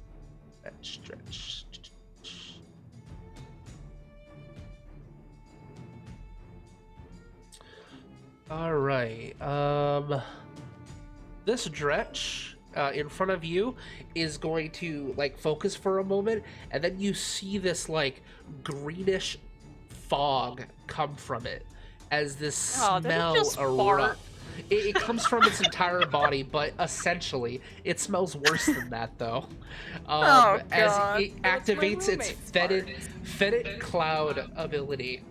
let's stretch. Alright, this Dretch in front of you is going to like focus for a moment, and then you see this like greenish fog come from it as this smell erupts. It comes from its entire body, but essentially it smells worse than that though. As it activates its fetid cloud ability.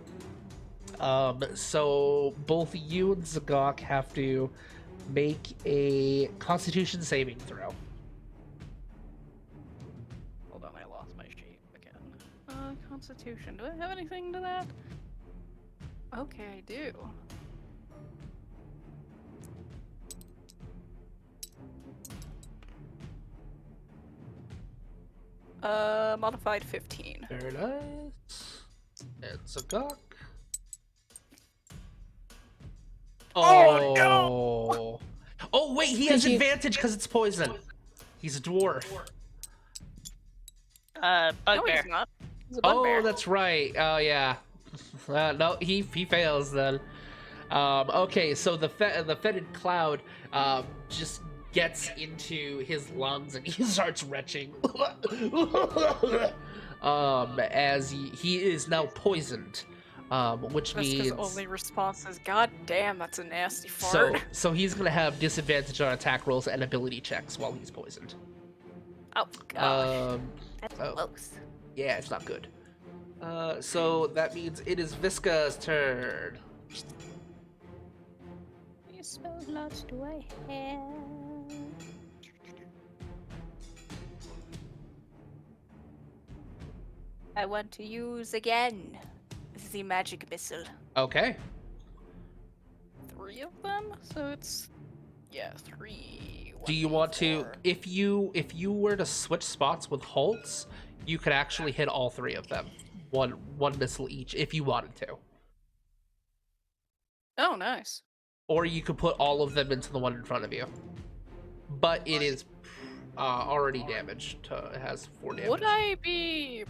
So both you and Zagok have to make a Constitution saving throw. Hold on, I lost my shape again. Constitution. Do I have anything to that? Okay, I do. Modified 15. Very nice. And Zagok. Oh, no! Oh wait, he has advantage because it's poison. He's a dwarf. No, Bugbear. he's not. He's a Oh, bugbear. that's right. Oh yeah. No, he fails then. Okay, so the fetid cloud just gets into his lungs and he starts retching. As he is now poisoned. Which That's means his only response is, God damn, that's a nasty fart. so he's gonna have disadvantage on attack rolls and ability checks while he's poisoned. Oh, gosh. That's Oh. close. Yeah, it's not good. So that means it is Visca's turn. How spell slots do I have? I want to use again the magic missile. Okay. 3 of them? So it's... Yeah, 3. Do you want to, if you were to switch spots with Holtz, you could actually hit all 3 of them. One missile each, if you wanted to. Oh, nice. Or you could put all of them into the one in front of you. But it is already damaged. It has 4 damage. Would I be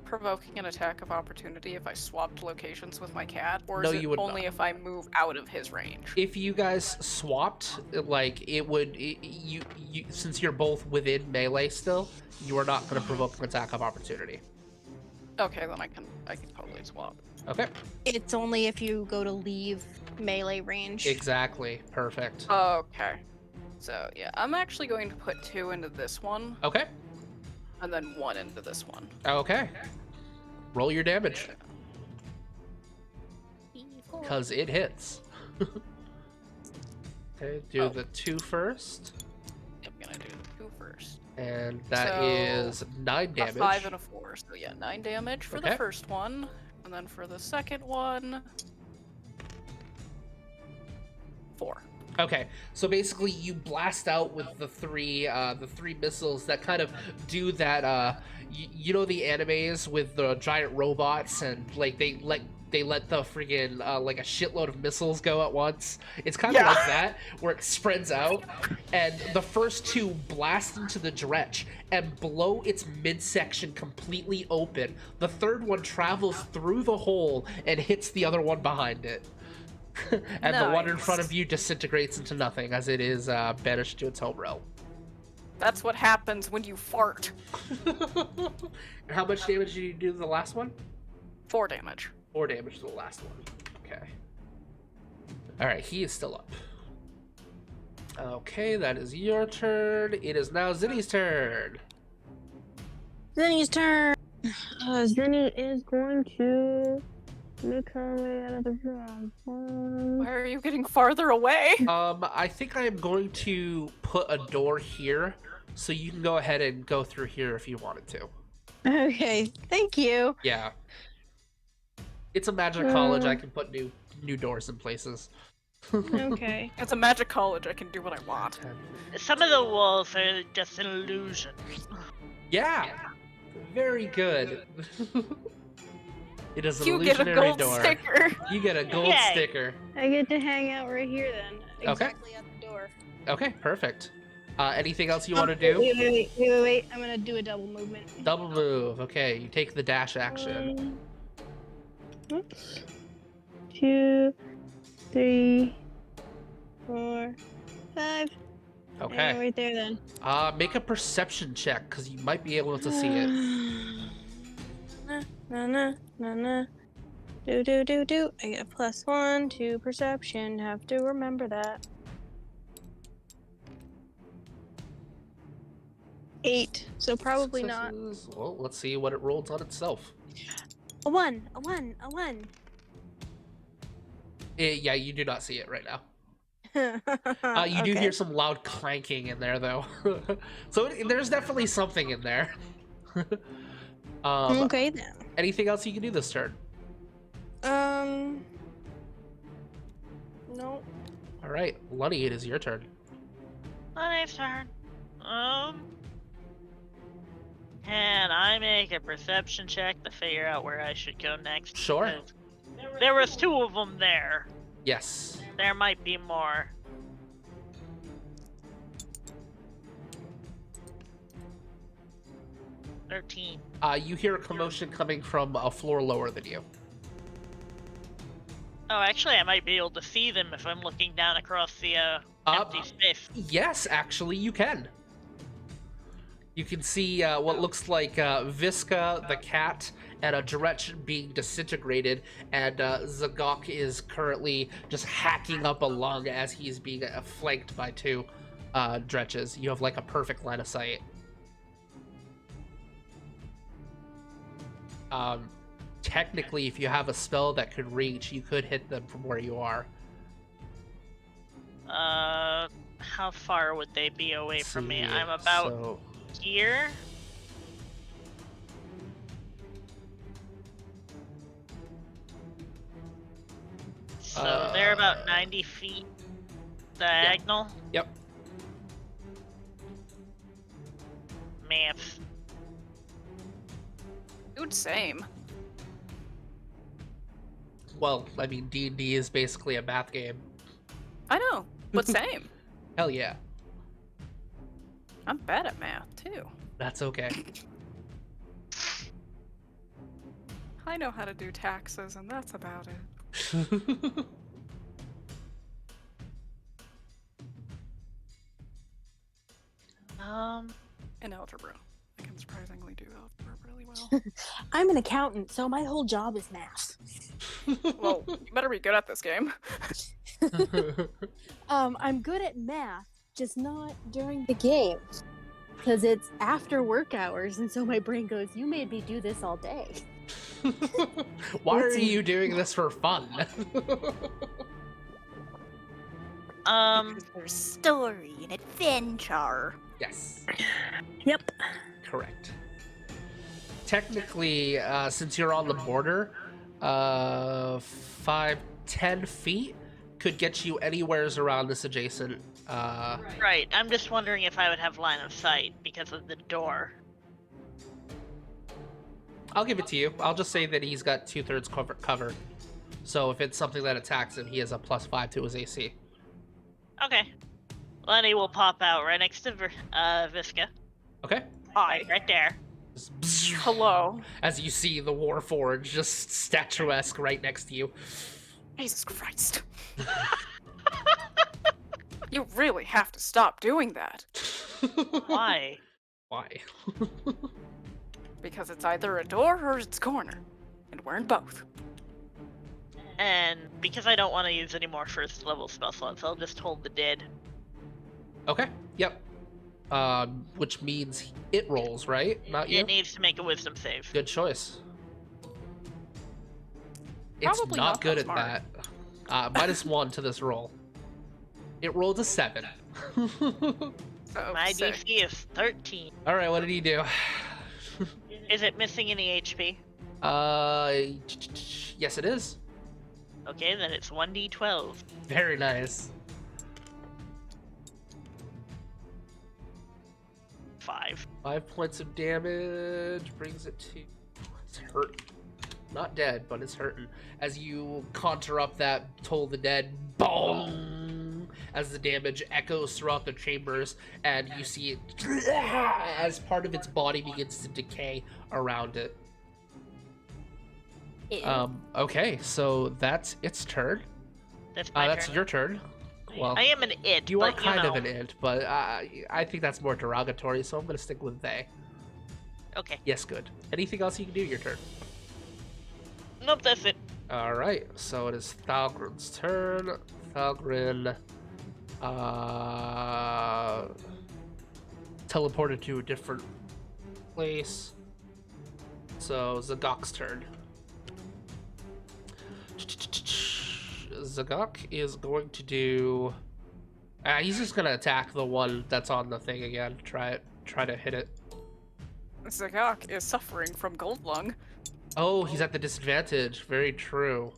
provoking an attack of opportunity if I swapped locations with my cat? Or No, is it you would only not. if I move out of his range? If you guys swapped, like you since you're both within melee still, you are not going to provoke an attack of opportunity. Okay, then I can totally swap. Okay. It's only if you go to leave melee range. Exactly. Perfect. Okay. So, yeah, I'm actually going to put 2 into this one, Okay. and then 1 into this one. Okay. Roll your damage. D4 because it hits. Okay, do the 2 first. I'm gonna do the 2 first. And that So, is 9 damage. A 5 and a 4, so yeah, 9 damage for Okay. the first one, and then for the second one, 4. Okay, so basically you blast out with the three missiles that kind of do that. You know the animes with the giant robots and like they let the friggin' like a shitload of missiles go at once. It's kind of like that, where it spreads out, and the first 2 blast into the dretch and blow its midsection completely open. The third one travels through the hole and hits the other one behind it. And the one in front of you disintegrates into nothing as it is banished to its home realm. That's what happens when you fart. And how much damage did you do to the last one? 4 damage. 4 damage to the last one. Okay. Alright, he is still up. Okay, that is your turn. It is now Zinni's turn. Zinni's turn. Zinni is going to make her way out of the room. Why are you getting farther away? I think I am going to put a door here, so you can go ahead and go through here if you wanted to. Okay, thank you. Yeah. It's a magic college. I can put new doors in places. Okay. It's a magic college. I can do what I want. Some of the walls are just an illusion. Yeah. Very good. It is an You get a illusionary gold door. sticker. You get a gold Yay. sticker. I get to hang out right here then. Okay. Exactly at the door. Okay, perfect. Anything else you want to do? Wait. I'm gonna do a double movement. Double move. Okay, you take the dash action. Oops. 2, 3, 4, 5. Yeah, Okay. right there then. Make a perception check because you might be able to see it. Na. Do. I get a +1 to perception. Have to remember that. 8. So probably not. Successes. Well, let's see what it rolls on itself. A 1. Yeah, you do not see it right now. You do hear some loud clanking in there, though. So there's definitely something in there. Okay then. Anything else you can do this turn? No. All right, Lunny, it is your turn. Nice turn. Can I make a perception check to figure out where I should go next? Sure. Because there was 2 of them there. Yes. There might be more. $13. You hear a commotion coming from a floor lower than you. Oh, actually, I might be able to see them if I'm looking down across the empty space. Yes, actually, you can. You can see what looks like Visca, the cat, and a Dretch being disintegrated, and Zagok is currently just hacking up a lung as he's being flanked by 2 Dretches. You have like a perfect line of sight. Technically, if you have a spell that could reach, you could hit them from where you are. How far would they be away Let's from me? see, I'm about so- here. So they're about 90 feet diagonal. Yep. Math. Dude, same. Well, I mean, D&D is basically a math game. I know, but same. Hell yeah. I'm bad at math, too. That's okay. I know how to do taxes, and that's about it. In algebra. I can surprisingly do algebra really well. I'm an accountant, so my whole job is math. Well, you better be good at this game. I'm good at math, just not during the game. Because it's after work hours, and so my brain goes, you made me do this all day. Why are Let's see. you doing this for fun? Because there's story and adventure. Yes, Yep. correct. Technically, since you're on the border, 5-10 feet could get you anywheres around this adjacent. Right. I'm just wondering if I would have line of sight because of the door. I'll give it to you. I'll just say that he's got 2/3 cover. So if it's something that attacks him, he has a +5 to his AC. Okay. Lenny will pop out right next to Visca. Okay. Hi. Right there. Just Hello. as you see the Warforged just statuesque right next to you. Jesus Christ. You really have to stop doing that. Why? Why? Because it's either a door or it's corner. And we're in both. And because I don't want to use any more first level spell slots, I'll just hold the dead. Okay. Yep. Which means it rolls, right? Not you. It needs to make a wisdom save. Good choice. It's Probably not not good that at smart. that. -1 to this roll. It rolled a 7. So, My sick. DC is 13. All right, what did he do? Is it missing any HP? Yes, it is. Okay, then it's 1d12. Very nice. 5. 5 points of damage brings it to. It's hurt. Not dead, but it's hurting. As you conjure up that Toll the Dead, boom! As the damage echoes throughout the chambers, and you see it as part of its body begins to decay around it. Ew. Okay, so that's its turn. That's my That's turn. your turn. Well, I am an it. you are but, kind of know. an int, but I think that's more derogatory, so I'm going to stick with they. Okay. Yes, good. Anything else you can do? Your turn. Nope, that's it. All right, so it is Thalgrin's turn. Thalgrin teleported to a different place. So Zagok's turn. Zagok is going to do. He's just gonna attack the one that's on the thing again. Try to hit it. Zagok is suffering from gold lung. Oh, he's at the disadvantage. Very true.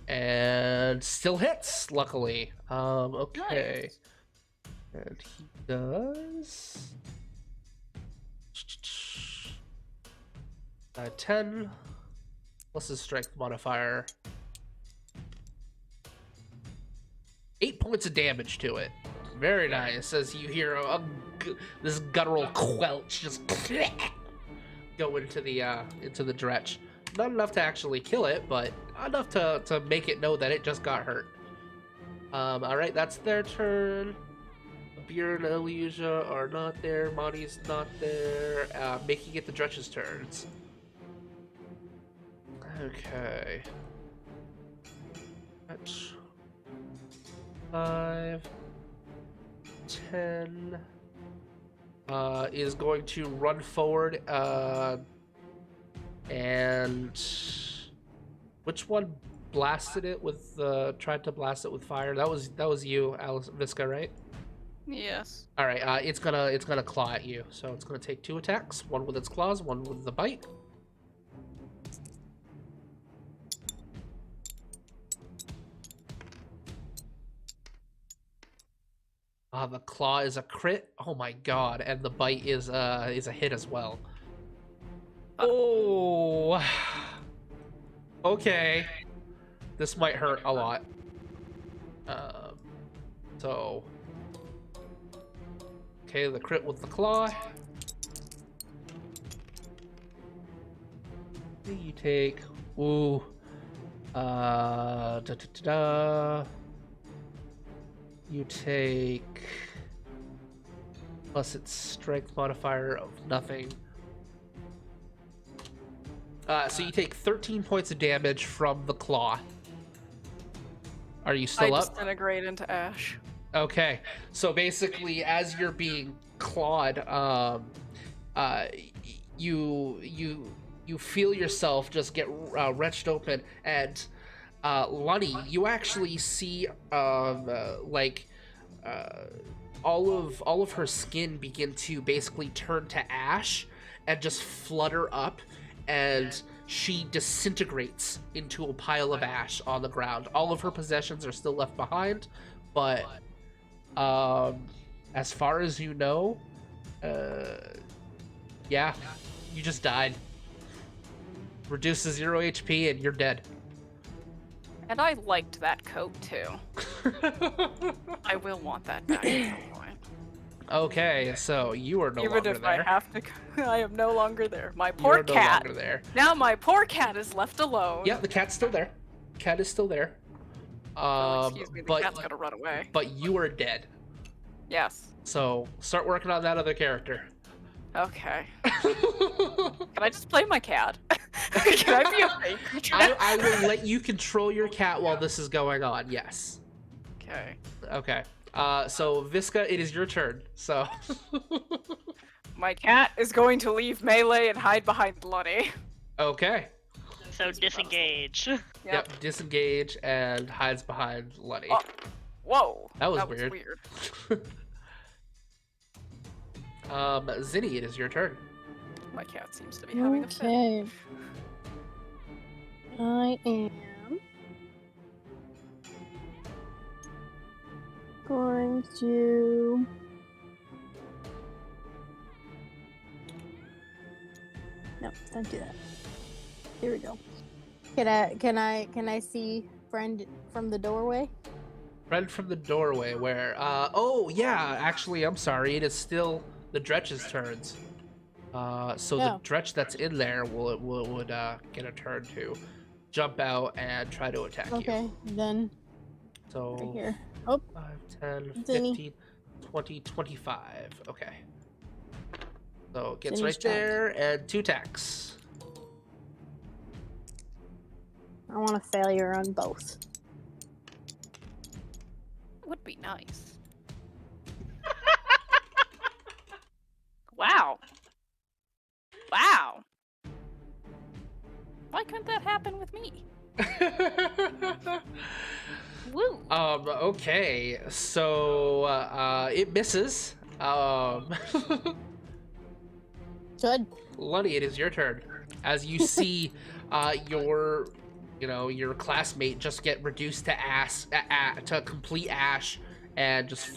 And still hits, luckily. Okay. And he does 10 plus his strength modifier. 8 points of damage to it. Very nice. As you hear this guttural quelch just go into the dretch. Not enough to actually kill it, but enough to make it know that it just got hurt. All right, that's their turn. Beer and Elysia are not there. Monty's not there. Making it the Dretch's turns. Okay. Dretch. 5, 10. Is going to run forward. And which one blasted it with? Tried to blast it with fire. That was you, Alice Visca, right? Yes. All right, it's gonna claw at you. So it's gonna take 2 attacks, one with its claws, one with the bite. The claw is a crit. Oh my god, and the bite is a hit as well. Oh. Okay. This might hurt a lot. So. Okay, the crit with the claw. You take. Ooh. You take. Plus its strength modifier of nothing. So you take 13 points of damage from the claw. Are you still I up? disintegrate into ash. Okay, so basically, as you're being Claude, you feel yourself just get wrenched open, and Lunny, you actually see all of her skin begin to basically turn to ash and just flutter up, and she disintegrates into a pile of ash on the ground. All of her possessions are still left behind, but as far as you know, yeah, you just died. Reduced to 0 HP and you're dead. And I liked that coat too. I will want that back at some point. Okay, so you are no Even longer if there. I have to, I am no longer there. My poor You're no cat. longer there. Now my poor cat is left alone. Yeah, the cat's still there. Cat is still there. Excuse me, the cat's gonna run away. But you are dead. Yes. So start working on that other character. Okay. Can I just play my cat? Can I be a fake creature? I will let you control your cat while this is going on. Yes. Okay. Okay. So Visca, it is your turn. So. My cat is going to leave melee and hide behind Lunny. Okay. So disengage. Yep. Disengage and hides behind Lunny. Oh. Whoa. That was weird. Zinni, it is your turn. My cat seems to be having a fit. Okay. I am going to no, don't do that. Here we go. Can I see friend from the doorway? Friend from the doorway, where oh yeah, actually I'm sorry, it is still the Dretch's turns. So the Dretch that's in there would get a turn to jump out and try to attack you. Okay, then So right here. Oh, 5, 10, Zinni. 15, 20, 25. Okay. So it gets Zinni's right there and 2 attacks. I want a failure on both. Would be nice. Wow. Wow. Why couldn't that happen with me? Woo. Okay, so it misses. Good. Lunny, it is your turn. As you see your classmate just get reduced to to complete ash and just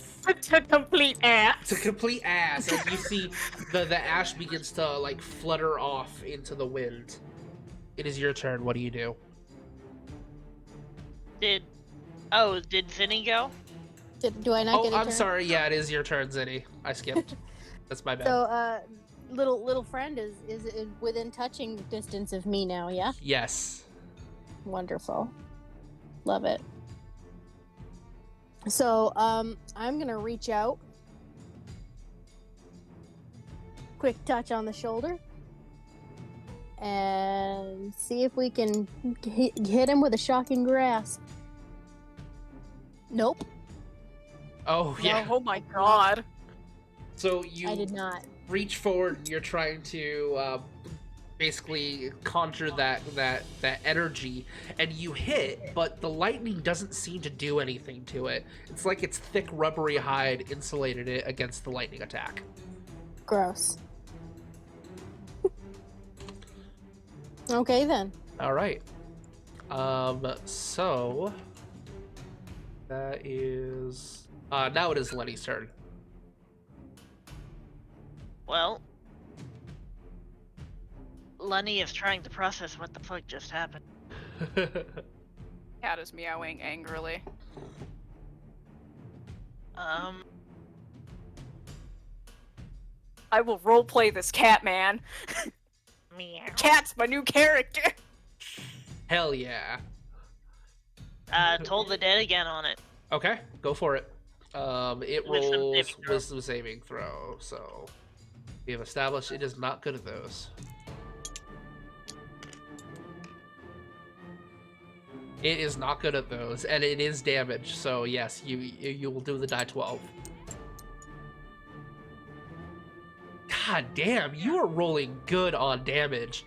To complete ass. to complete ass as you see the ash begins to like flutter off into the wind. It is your turn. What do you do? Did Zinni go? Do I not get a I'm turn? sorry. Yeah, it is your turn, Zinni. I skipped. That's my bad. So, little friend is within touching distance of me now, yeah? Yes. Wonderful. Love it. So, I'm gonna reach out. Quick touch on the shoulder. And see if we can hit him with a shocking grasp. Nope. Oh yeah. Oh my god. So you I did not. reach forward and you're trying to basically conjure that energy, and you hit, but the lightning doesn't seem to do anything to it. It's like its thick rubbery hide insulated it against the lightning attack. Gross. Okay then. All right. So that is now it is Lenny's turn. Well, Lunny is trying to process what the fuck just happened. Cat is meowing angrily. I will roleplay this cat, man. Meow. Cat's my new character. Hell yeah. Told the dead again on it. Okay, go for it. It Wisdom rolls saving throw. wisdom saving throw, so we have established it is not good at those. It is not good at those, and it is damage. So yes, you will do the die 12. God damn, you are rolling good on damage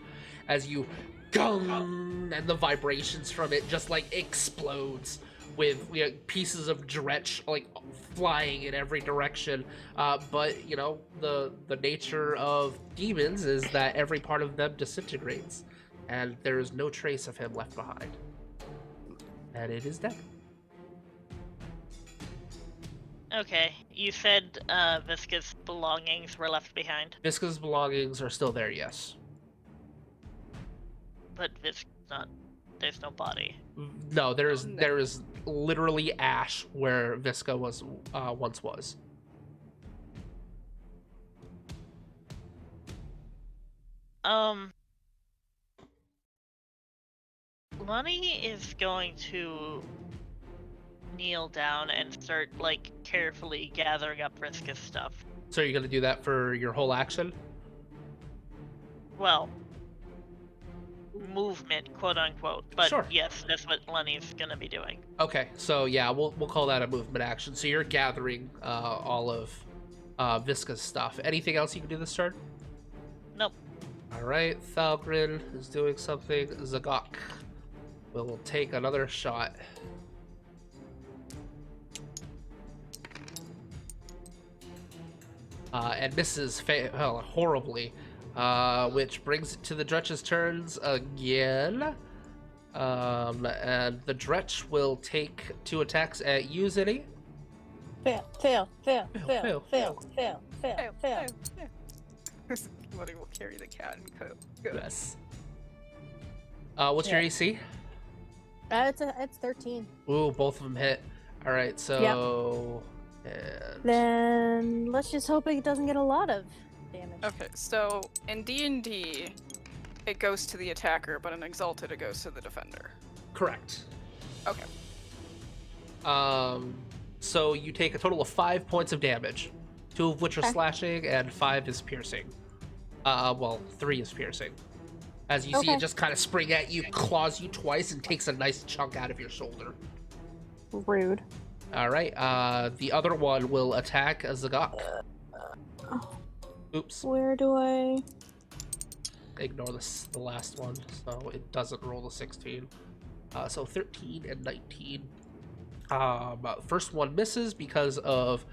as you gung, and the vibrations from it just like explodes with pieces of dretch like flying in every direction. But you know, the nature of demons is that every part of them disintegrates, and there is no trace of him left behind. And it is dead. Okay, you said Visca's belongings were left behind, Visca's belongings are still there, yes. but Visca's not. There's no body. No, there is No. there is literally ash where Visca was once was. Lonnie is going to kneel down and start like carefully gathering up Visca's stuff. So you're gonna do that for your whole action? Well, movement, quote unquote. But Sure. yes, that's what Lenny's gonna be doing. Okay, so yeah, we'll call that a movement action. So you're gathering all of Visca's stuff. Anything else you can do this turn? Nope. All right, Thalgrin is doing something. Zagok will take another shot. And misses horribly, which brings it to the Dretch's turns again. And the Dretch will take 2 attacks at you, Zinni. Fail, fail, fail, Fail, fail, fail, fail, fail, fail, fail. Somebody will carry the cat and go. Yes. What's your Yeah. AC? It's 13. Ooh, both of them hit. All right, so and Then let's just hope it doesn't get a lot of damage. Okay, so in D&D, it goes to the attacker, but in Exalted, it goes to the defender. correct. Okay. So you take a total of 5 points of damage, 2 of which are Okay. slashing and 5 is piercing. Well, 3 is piercing. As you see Okay. it just kind of spring at you, claws you twice, and takes a nice chunk out of your shoulder. Rude. All right. The other one will attack Zagok. Oops. Where do I? Ignore the last one, so it doesn't roll the 16. So 13 and 19. First one misses because of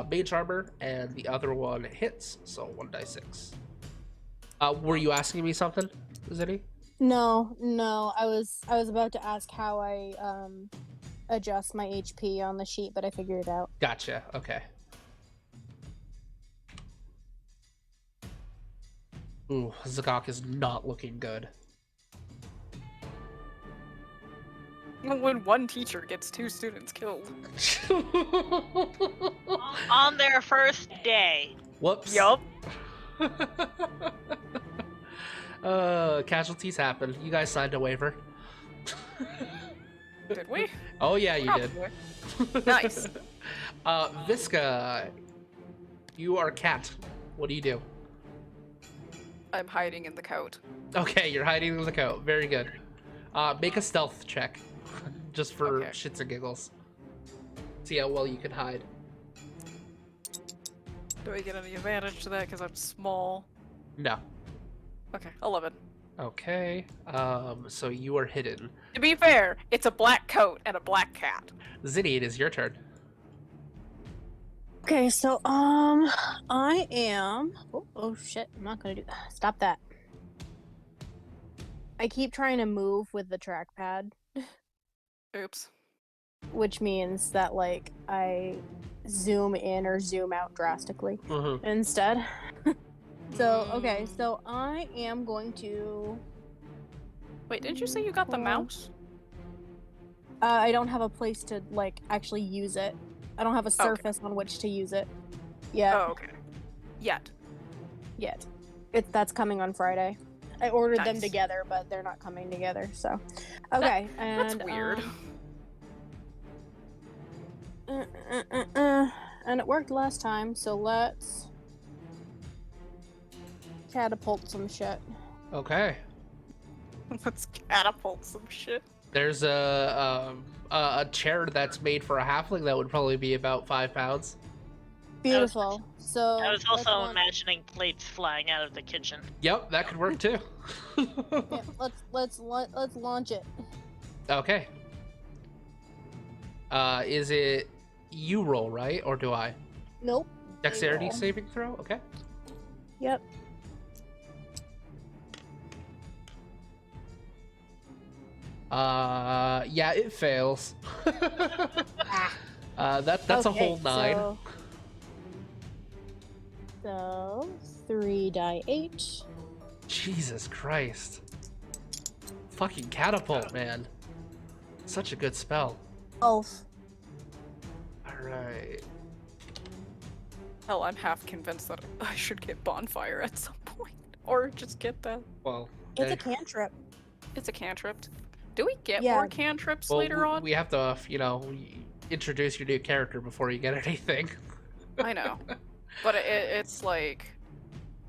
mage armor, and the other one hits, so 1d6. Were you asking me something, Zinni? No. I was about to ask how I adjust my HP on the sheet, but I figured it out. Gotcha. Okay. Ooh, Zagok is not looking good. When one teacher gets 2 students killed. On their first day. Whoops. Yup. Casualties happen. You guys signed a waiver. Did we? Oh yeah, you did. Probably. Nice. Visca, you are cat. What do you do? I'm hiding in the coat. Okay, you're hiding in the coat. Very good. Make a stealth check, just for Okay. shits and giggles. See how well you can hide. Do I get any advantage to that because I'm small? No. Okay, 11. Okay. So you are hidden. To be fair, it's a black coat and a black cat. Zinni, it is your turn. Okay, so I am. Oh shit! I'm not gonna do. Stop that. I keep trying to move with the trackpad, Oops. which means that like I zoom in or zoom out drastically Mm-hmm. instead. So okay, so I am going to. Wait, didn't you say you got the Well, mouse? I don't have a place to like actually use it. I don't have a Okay. surface on which to use it. Yet. Oh, okay. Yet. That's coming on Friday. I ordered them Nice. together, but they're not coming together. So, okay, and That's weird. And it worked last time, so let's catapult some shit. Okay. Let's catapult some shit. There's a chair that's made for a halfling that would probably be about 5 pounds. Beautiful. So I was let's also launch- imagining plates flying out of the kitchen. Yep, that could work too. yeah, let's launch it. Okay. Is it you roll, right? Or do I? Nope. Dexterity roll. saving throw? Okay. Yep. Yeah, it fails. That's a Okay, whole 9. So 3 die 8. Jesus Christ. Fucking catapult, man. Such a good spell. Elf. Alright. Hell, I'm half convinced that I should get bonfire at some point. Or just get that. Well, It's a cantrip. It's a cantrip. Do we get Yeah. more cantrips well, later on? we have to, introduce your new character before you get anything. I know. But it's like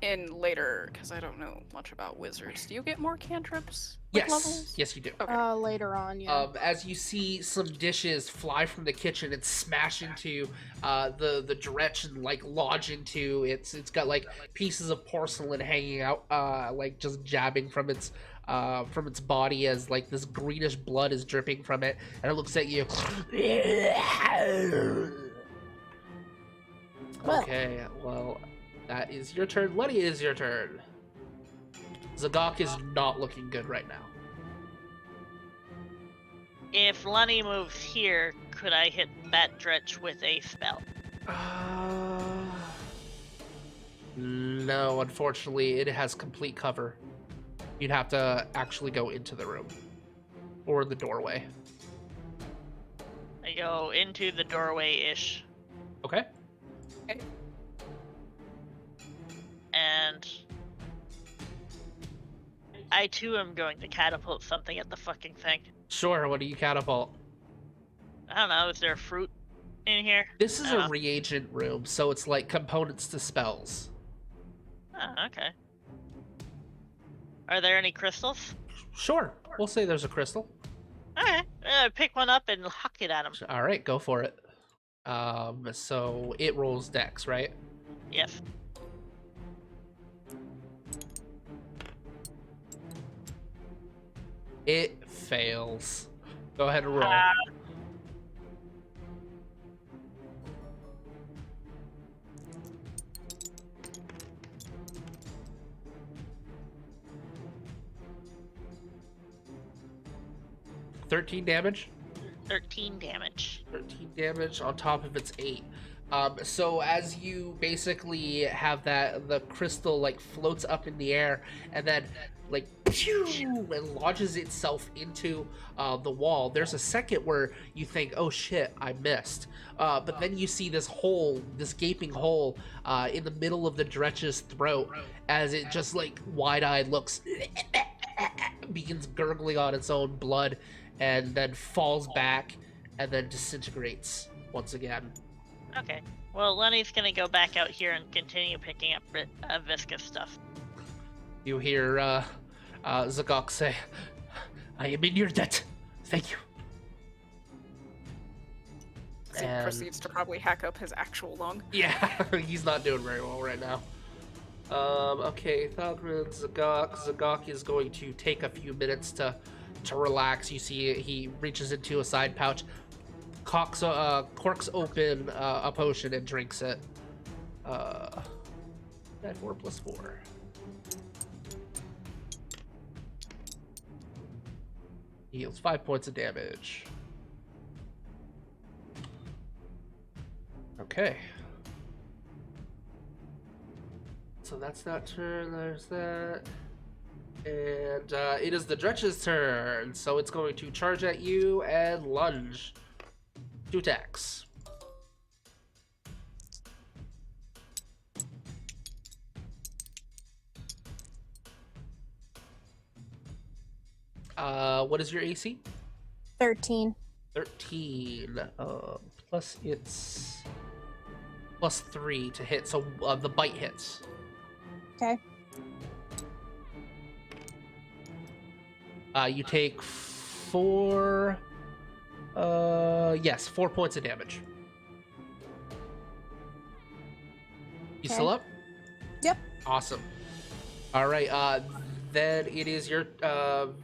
in later, because I don't know much about wizards. Do you get more cantrips with Yes. levels? Yes, you do. Okay. Later on, yeah. As you see some dishes fly from the kitchen and smash into the dretch and like lodge into it's got like pieces of porcelain hanging out like just jabbing from its body as like this greenish blood is dripping from it, and it looks at you. Well. Okay, well, that is your turn. Lenny, it is your turn. Zagok is not looking good right now. If Lenny moves here, could I hit that dretch with a spell? No, unfortunately, it has complete cover. You'd have to actually go into the room. Or the doorway. I go into the doorway-ish, Okay? and I too am going to catapult something at the fucking thing. Sure, what do you catapult? I don't know, is there fruit in here? This is I don't a know. reagent room, so it's like components to spells. Oh, okay. Are there any crystals? Sure, we'll say there's a crystal. Alright, pick one up and huck it at him. Alright, go for it. So it rolls dex, right? Yes. It fails. Go ahead and roll. Ah. Uh, 13 damage. 13 damage. 13 damage on top of its 8. So as you basically have the crystal like floats up in the air and then like pew, and lodges itself into the wall. There's a second where you think, oh shit, I missed. But then you see this hole, this gaping hole in the middle of the dretch's throat as it just like wide-eyed looks, begins gurgling on its own blood, and then falls back and then disintegrates once again. Okay. Well, Lenny's gonna go back out here and continue picking up viscous stuff. You hear Zagok say, I am in your debt. Thank you. He And- proceeds to probably hack up his actual lung. Yeah, he's not doing very well right now. Okay, Thalgrin, Zagok. Zagok is going to take a few minutes to relax. You see he reaches into a side pouch, corks open a potion and drinks it. 4 + 4. Heals 5 points of damage. Okay. So that's that turn, there's that. And it is the Dretch's turn, so it's going to charge at you and lunge. 2 attacks. What is your AC? 13. 13. Plus it's +3 to hit, so the bite hits. Okay. You take 4. 4 points of damage. You still up? Yep. Awesome. All right. Then it is your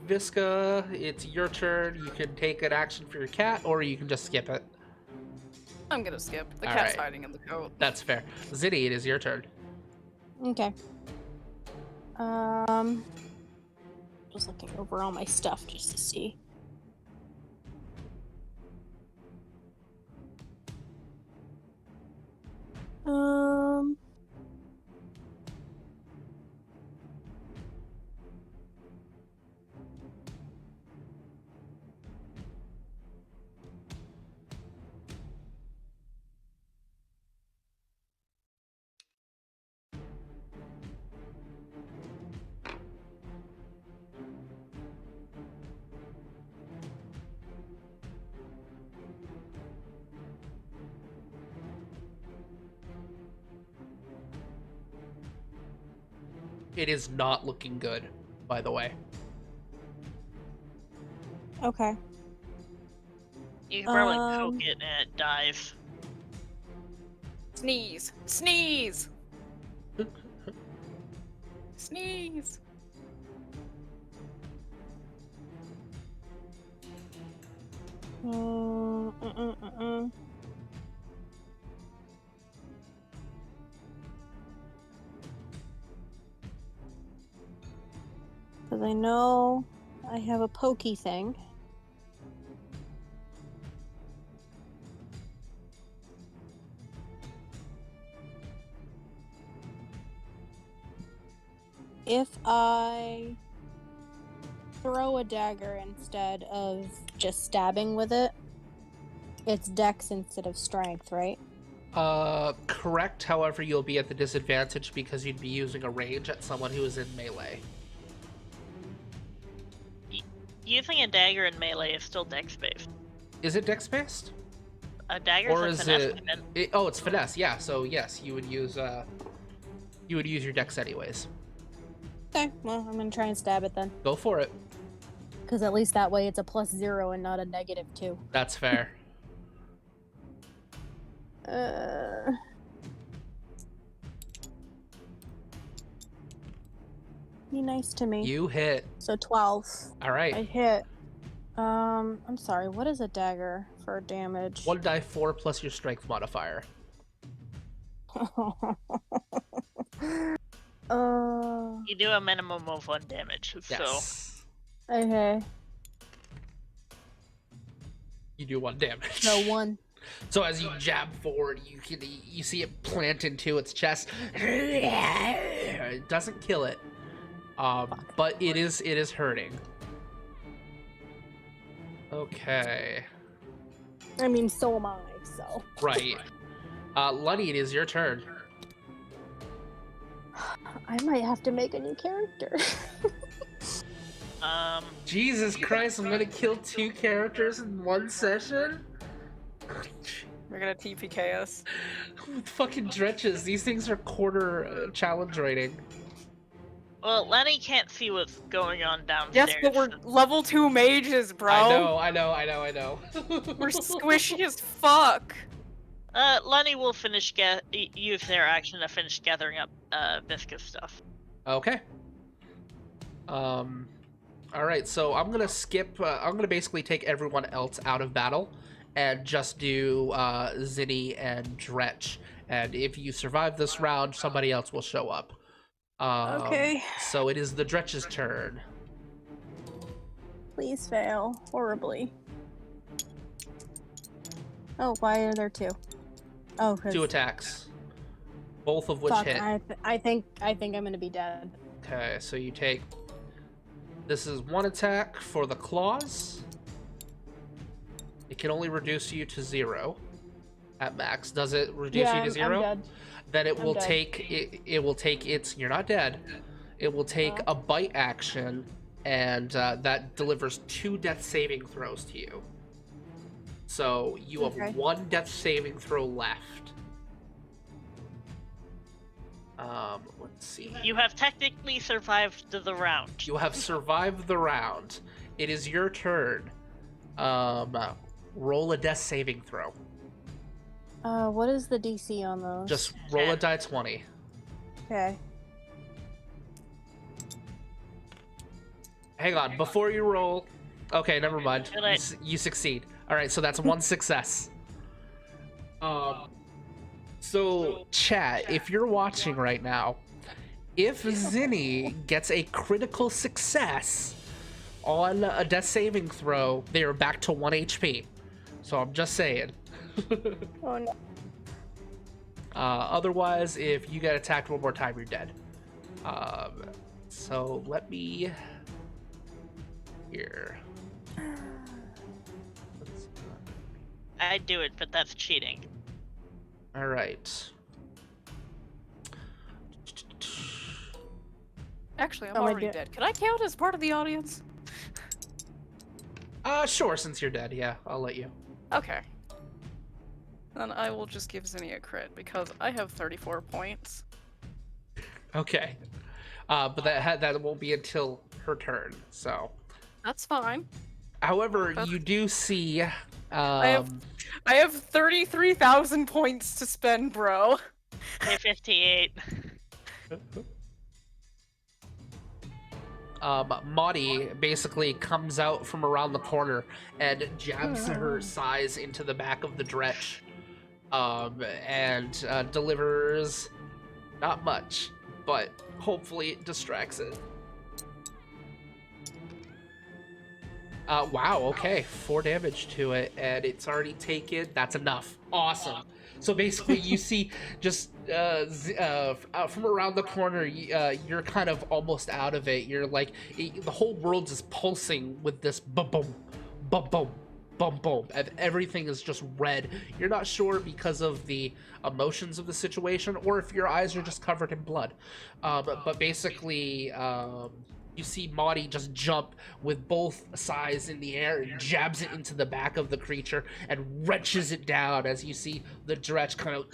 Visca. It's your turn. You can take an action for your cat, or you can just skip it. I'm gonna skip. The All cat's right. hiding in the coat. That's fair. Zinni, it is your turn. Okay. Just looking over all my stuff just to see. It is not looking good, by the way. Okay. You can probably poke it and it dies. Sneeze! Sneeze! Sneeze! Because I know I have a pokey thing. If I throw a dagger instead of just stabbing with it, it's dex instead of strength, right? Correct. However, you'll be at the disadvantage because you'd be using a range at someone who is in melee. Using a dagger in melee is still dex based. Is it dex based? A dagger Or is is a finesse it, weapon. Oh, it's finesse. Yeah. So yes, you would use your dex anyways. Okay, well, I'm gonna try and stab it then. Go for it. Because at least that way it's a +0 and not a -2. That's fair. Be nice to me. You hit. So 12. All right. I hit. I'm sorry, what is a dagger for damage? 1d4 plus your strength modifier. You do a minimum of 1 damage, so Yes. Okay. You do 1 damage. No, 1. So as you jab forward, you see it plant into its chest. It doesn't kill it, but it is hurting. Okay. I mean, so am I, so. Right. Lunny, it is your turn. I might have to make a new character. Jesus Christ, I'm gonna kill 2 characters in 1 session? We're gonna TPK us. Fucking dretches. These things are quarter challenge rating. well, Lenny can't see what's going on downstairs. Yes, but we're level 2 mages, bro. I know. We're squishy as fuck. Lenny will use their action to finish gathering up Visca's stuff. Okay. All right, so I'm gonna skip. I'm gonna basically take everyone else out of battle, and just do Zinni and Dretch. And if you survive this round, somebody else will show up. Okay. So it is the Dretch's turn. Please fail horribly. Oh, why are there 2? Oh, 'cause 2 attacks, both of which fuck, hit. I think I'm gonna be dead. Okay, so you take. This is 1 attack for the claws. It can only reduce you to 0 at max. Does it reduce you to 0? I'm dead. Then it I'm will dead. take it will take its. You're not dead. It will take a bite action, and that delivers 2 death saving throws to you. So you have Okay. 1 death saving throw left. Let's see. You have technically survived the round. You have survived the round. It is your turn. Roll a death saving throw. What is the DC on those? Just roll a 10. die 20. Okay. Hang on, before you roll. Okay, never mind. Too late. You succeed. All right, so that's one success. So chat, if you're watching right now, if Zinni gets a critical success on a death saving throw, they are back to 1 HP. So I'm just saying. Oh no. Otherwise, if you get attacked one more time, you're dead. So let me here. I'd do it, but that's cheating. All right. Actually, I'm Oh, I already do- dead. Can I count as part of the audience? Sure. Since you're dead, yeah, I'll let you. Okay. Then I will just give Zinni a crit because I have 34 points. Okay. But that won't be until her turn. So, That's fine. however, you do see. I have 33,000 points to spend, bro. Pay 58. Maudie basically comes out from around the corner and jabs her size into the back of the dretch, and delivers not much, but hopefully it distracts it. Wow, okay, 4 damage to it, and it's already taken. That's enough. Awesome. So basically, you see just from around the corner, you're kind of almost out of it. You're like, the whole world is pulsing with this boom, boom, boom, boom, boom, boom, and everything is just red. You're not sure because of the emotions of the situation, or if your eyes are just covered in blood. But basically, you see Maudie just jump with both sides in the air and jabs it into the back of the creature and wrenches it down as you see the dretch kind of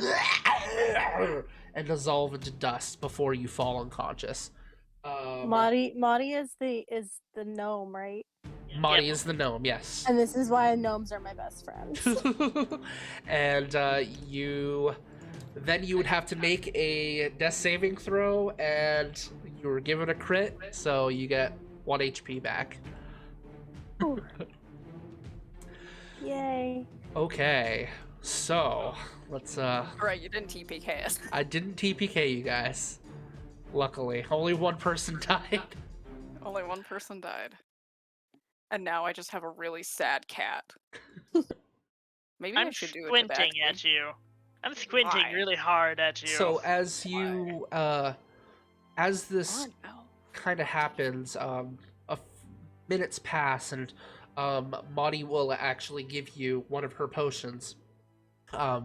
and dissolve into dust before you fall unconscious. Maudie is the gnome, right? Maudie Yep. is the gnome, yes. And this is why gnomes are my best friends. And you would have to make a death saving throw, and you were given a crit, so you get 1 HP back. Yay. Okay, so let's Alright, you didn't TPK us. I didn't TPK you guys. Luckily, only one person died. Only one person died. And now I just have a really sad cat. Maybe I I'm should do it. squinting at you. I'm squinting Why? really hard at you. So as you as this Oh, no. kind of happens, minutes pass, and Maudie will actually give you one of her potions.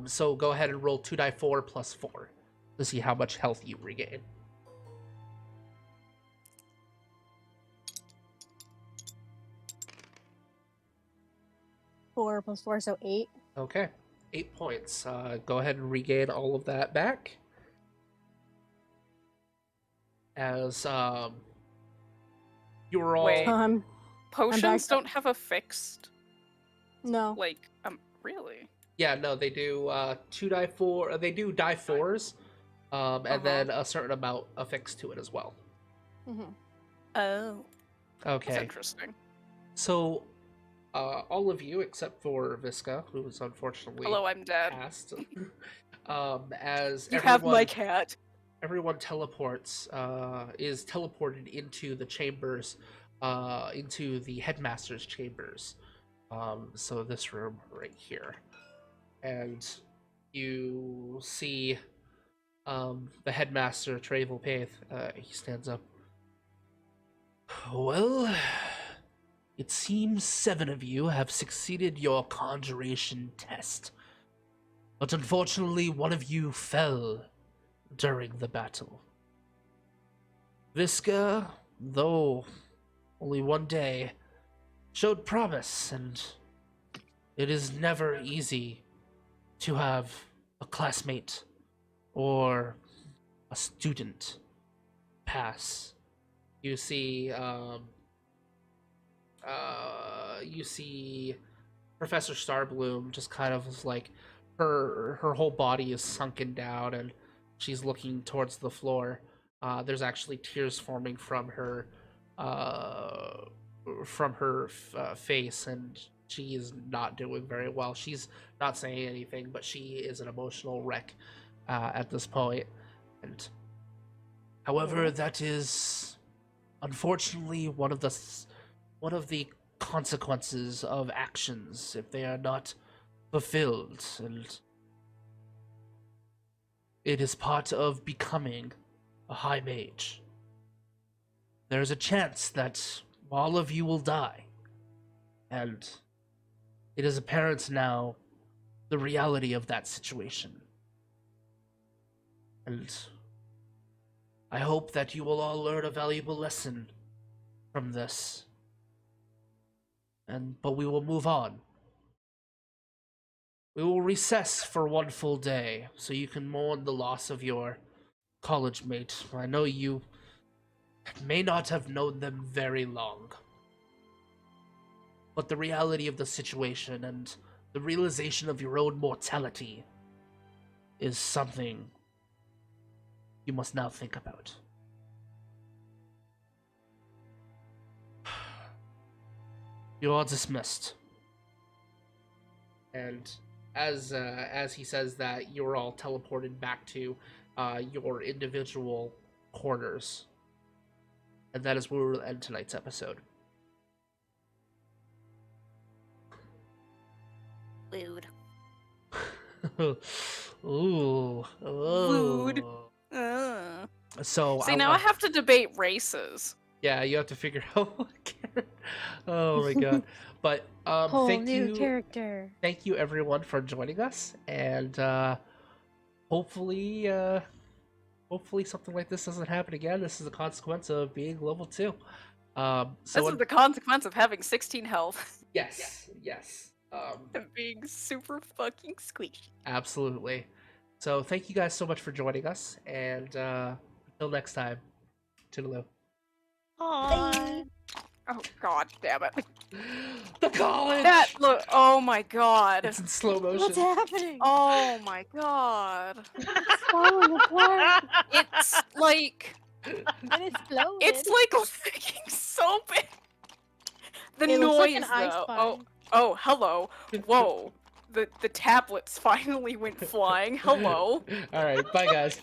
So go ahead and roll 2d4 plus 4 to see how much health you regain. Four plus four, so 8. Okay, 8 points. Go ahead and regain all of that back. As you were all Wait. back. Potions don't have a fixed, No. like, really? Yeah, no, they do 2d4. They do die 4s, and then a certain amount affixed to it as well. Mm-hmm. Oh. That's Okay, interesting. so all of you except for Visca, who is unfortunately Hello, I'm dead. passed, as You everyone, have my cat. everyone teleports, is teleported into the chambers, into the headmaster's chambers. So this room right here, and you see the headmaster, Travel Paith. He stands up. Well, it seems 7 of you have succeeded your conjuration test, but unfortunately 1 of you fell during the battle. Visca, though only 1 day, showed promise, and it is never easy to have a classmate or a student pass. You see, Professor Starbloom just kind of like her whole body is sunken down, and she's looking towards the floor. There's actually tears forming uh, from her face, and she is not doing very well. She's not saying anything, but she is an emotional wreck at this point. And however, that is unfortunately one of the consequences of actions if they are not fulfilled, and it is part of becoming a high mage. There is a chance that all of you will die, and it is apparent now the reality of that situation. And I hope that you will all learn a valuable lesson from this. But we will move on. We will recess for one full day, so you can mourn the loss of your college mate. I know you may not have known them very long, but the reality of the situation and the realization of your own mortality is something you must now think about. You are dismissed. And as he says that, you're all teleported back to your individual quarters. And that is where we'll end tonight's episode. Lewd. Ooh. Lewd. Oh. So See, now I have to debate races. Yeah, you have to figure out. Oh my god! But Whole thank new you, character. thank you everyone for joining us, and hopefully, hopefully something like this doesn't happen again. This is a consequence of being level 2. So This is the consequence of having 16 health yes. and being super fucking squishy. Absolutely. So thank you guys so much for joining us, and until next time, toodaloo. Bye. Oh god damn it. The college. That look, oh my god. It's in slow motion. What's happening? Oh my god. It's falling apart. It's like And exploded. it's like leaking so big. The It noise looks like an ice though. spine. Oh, hello. Whoa. The tablets finally went flying. Hello. All right, bye guys.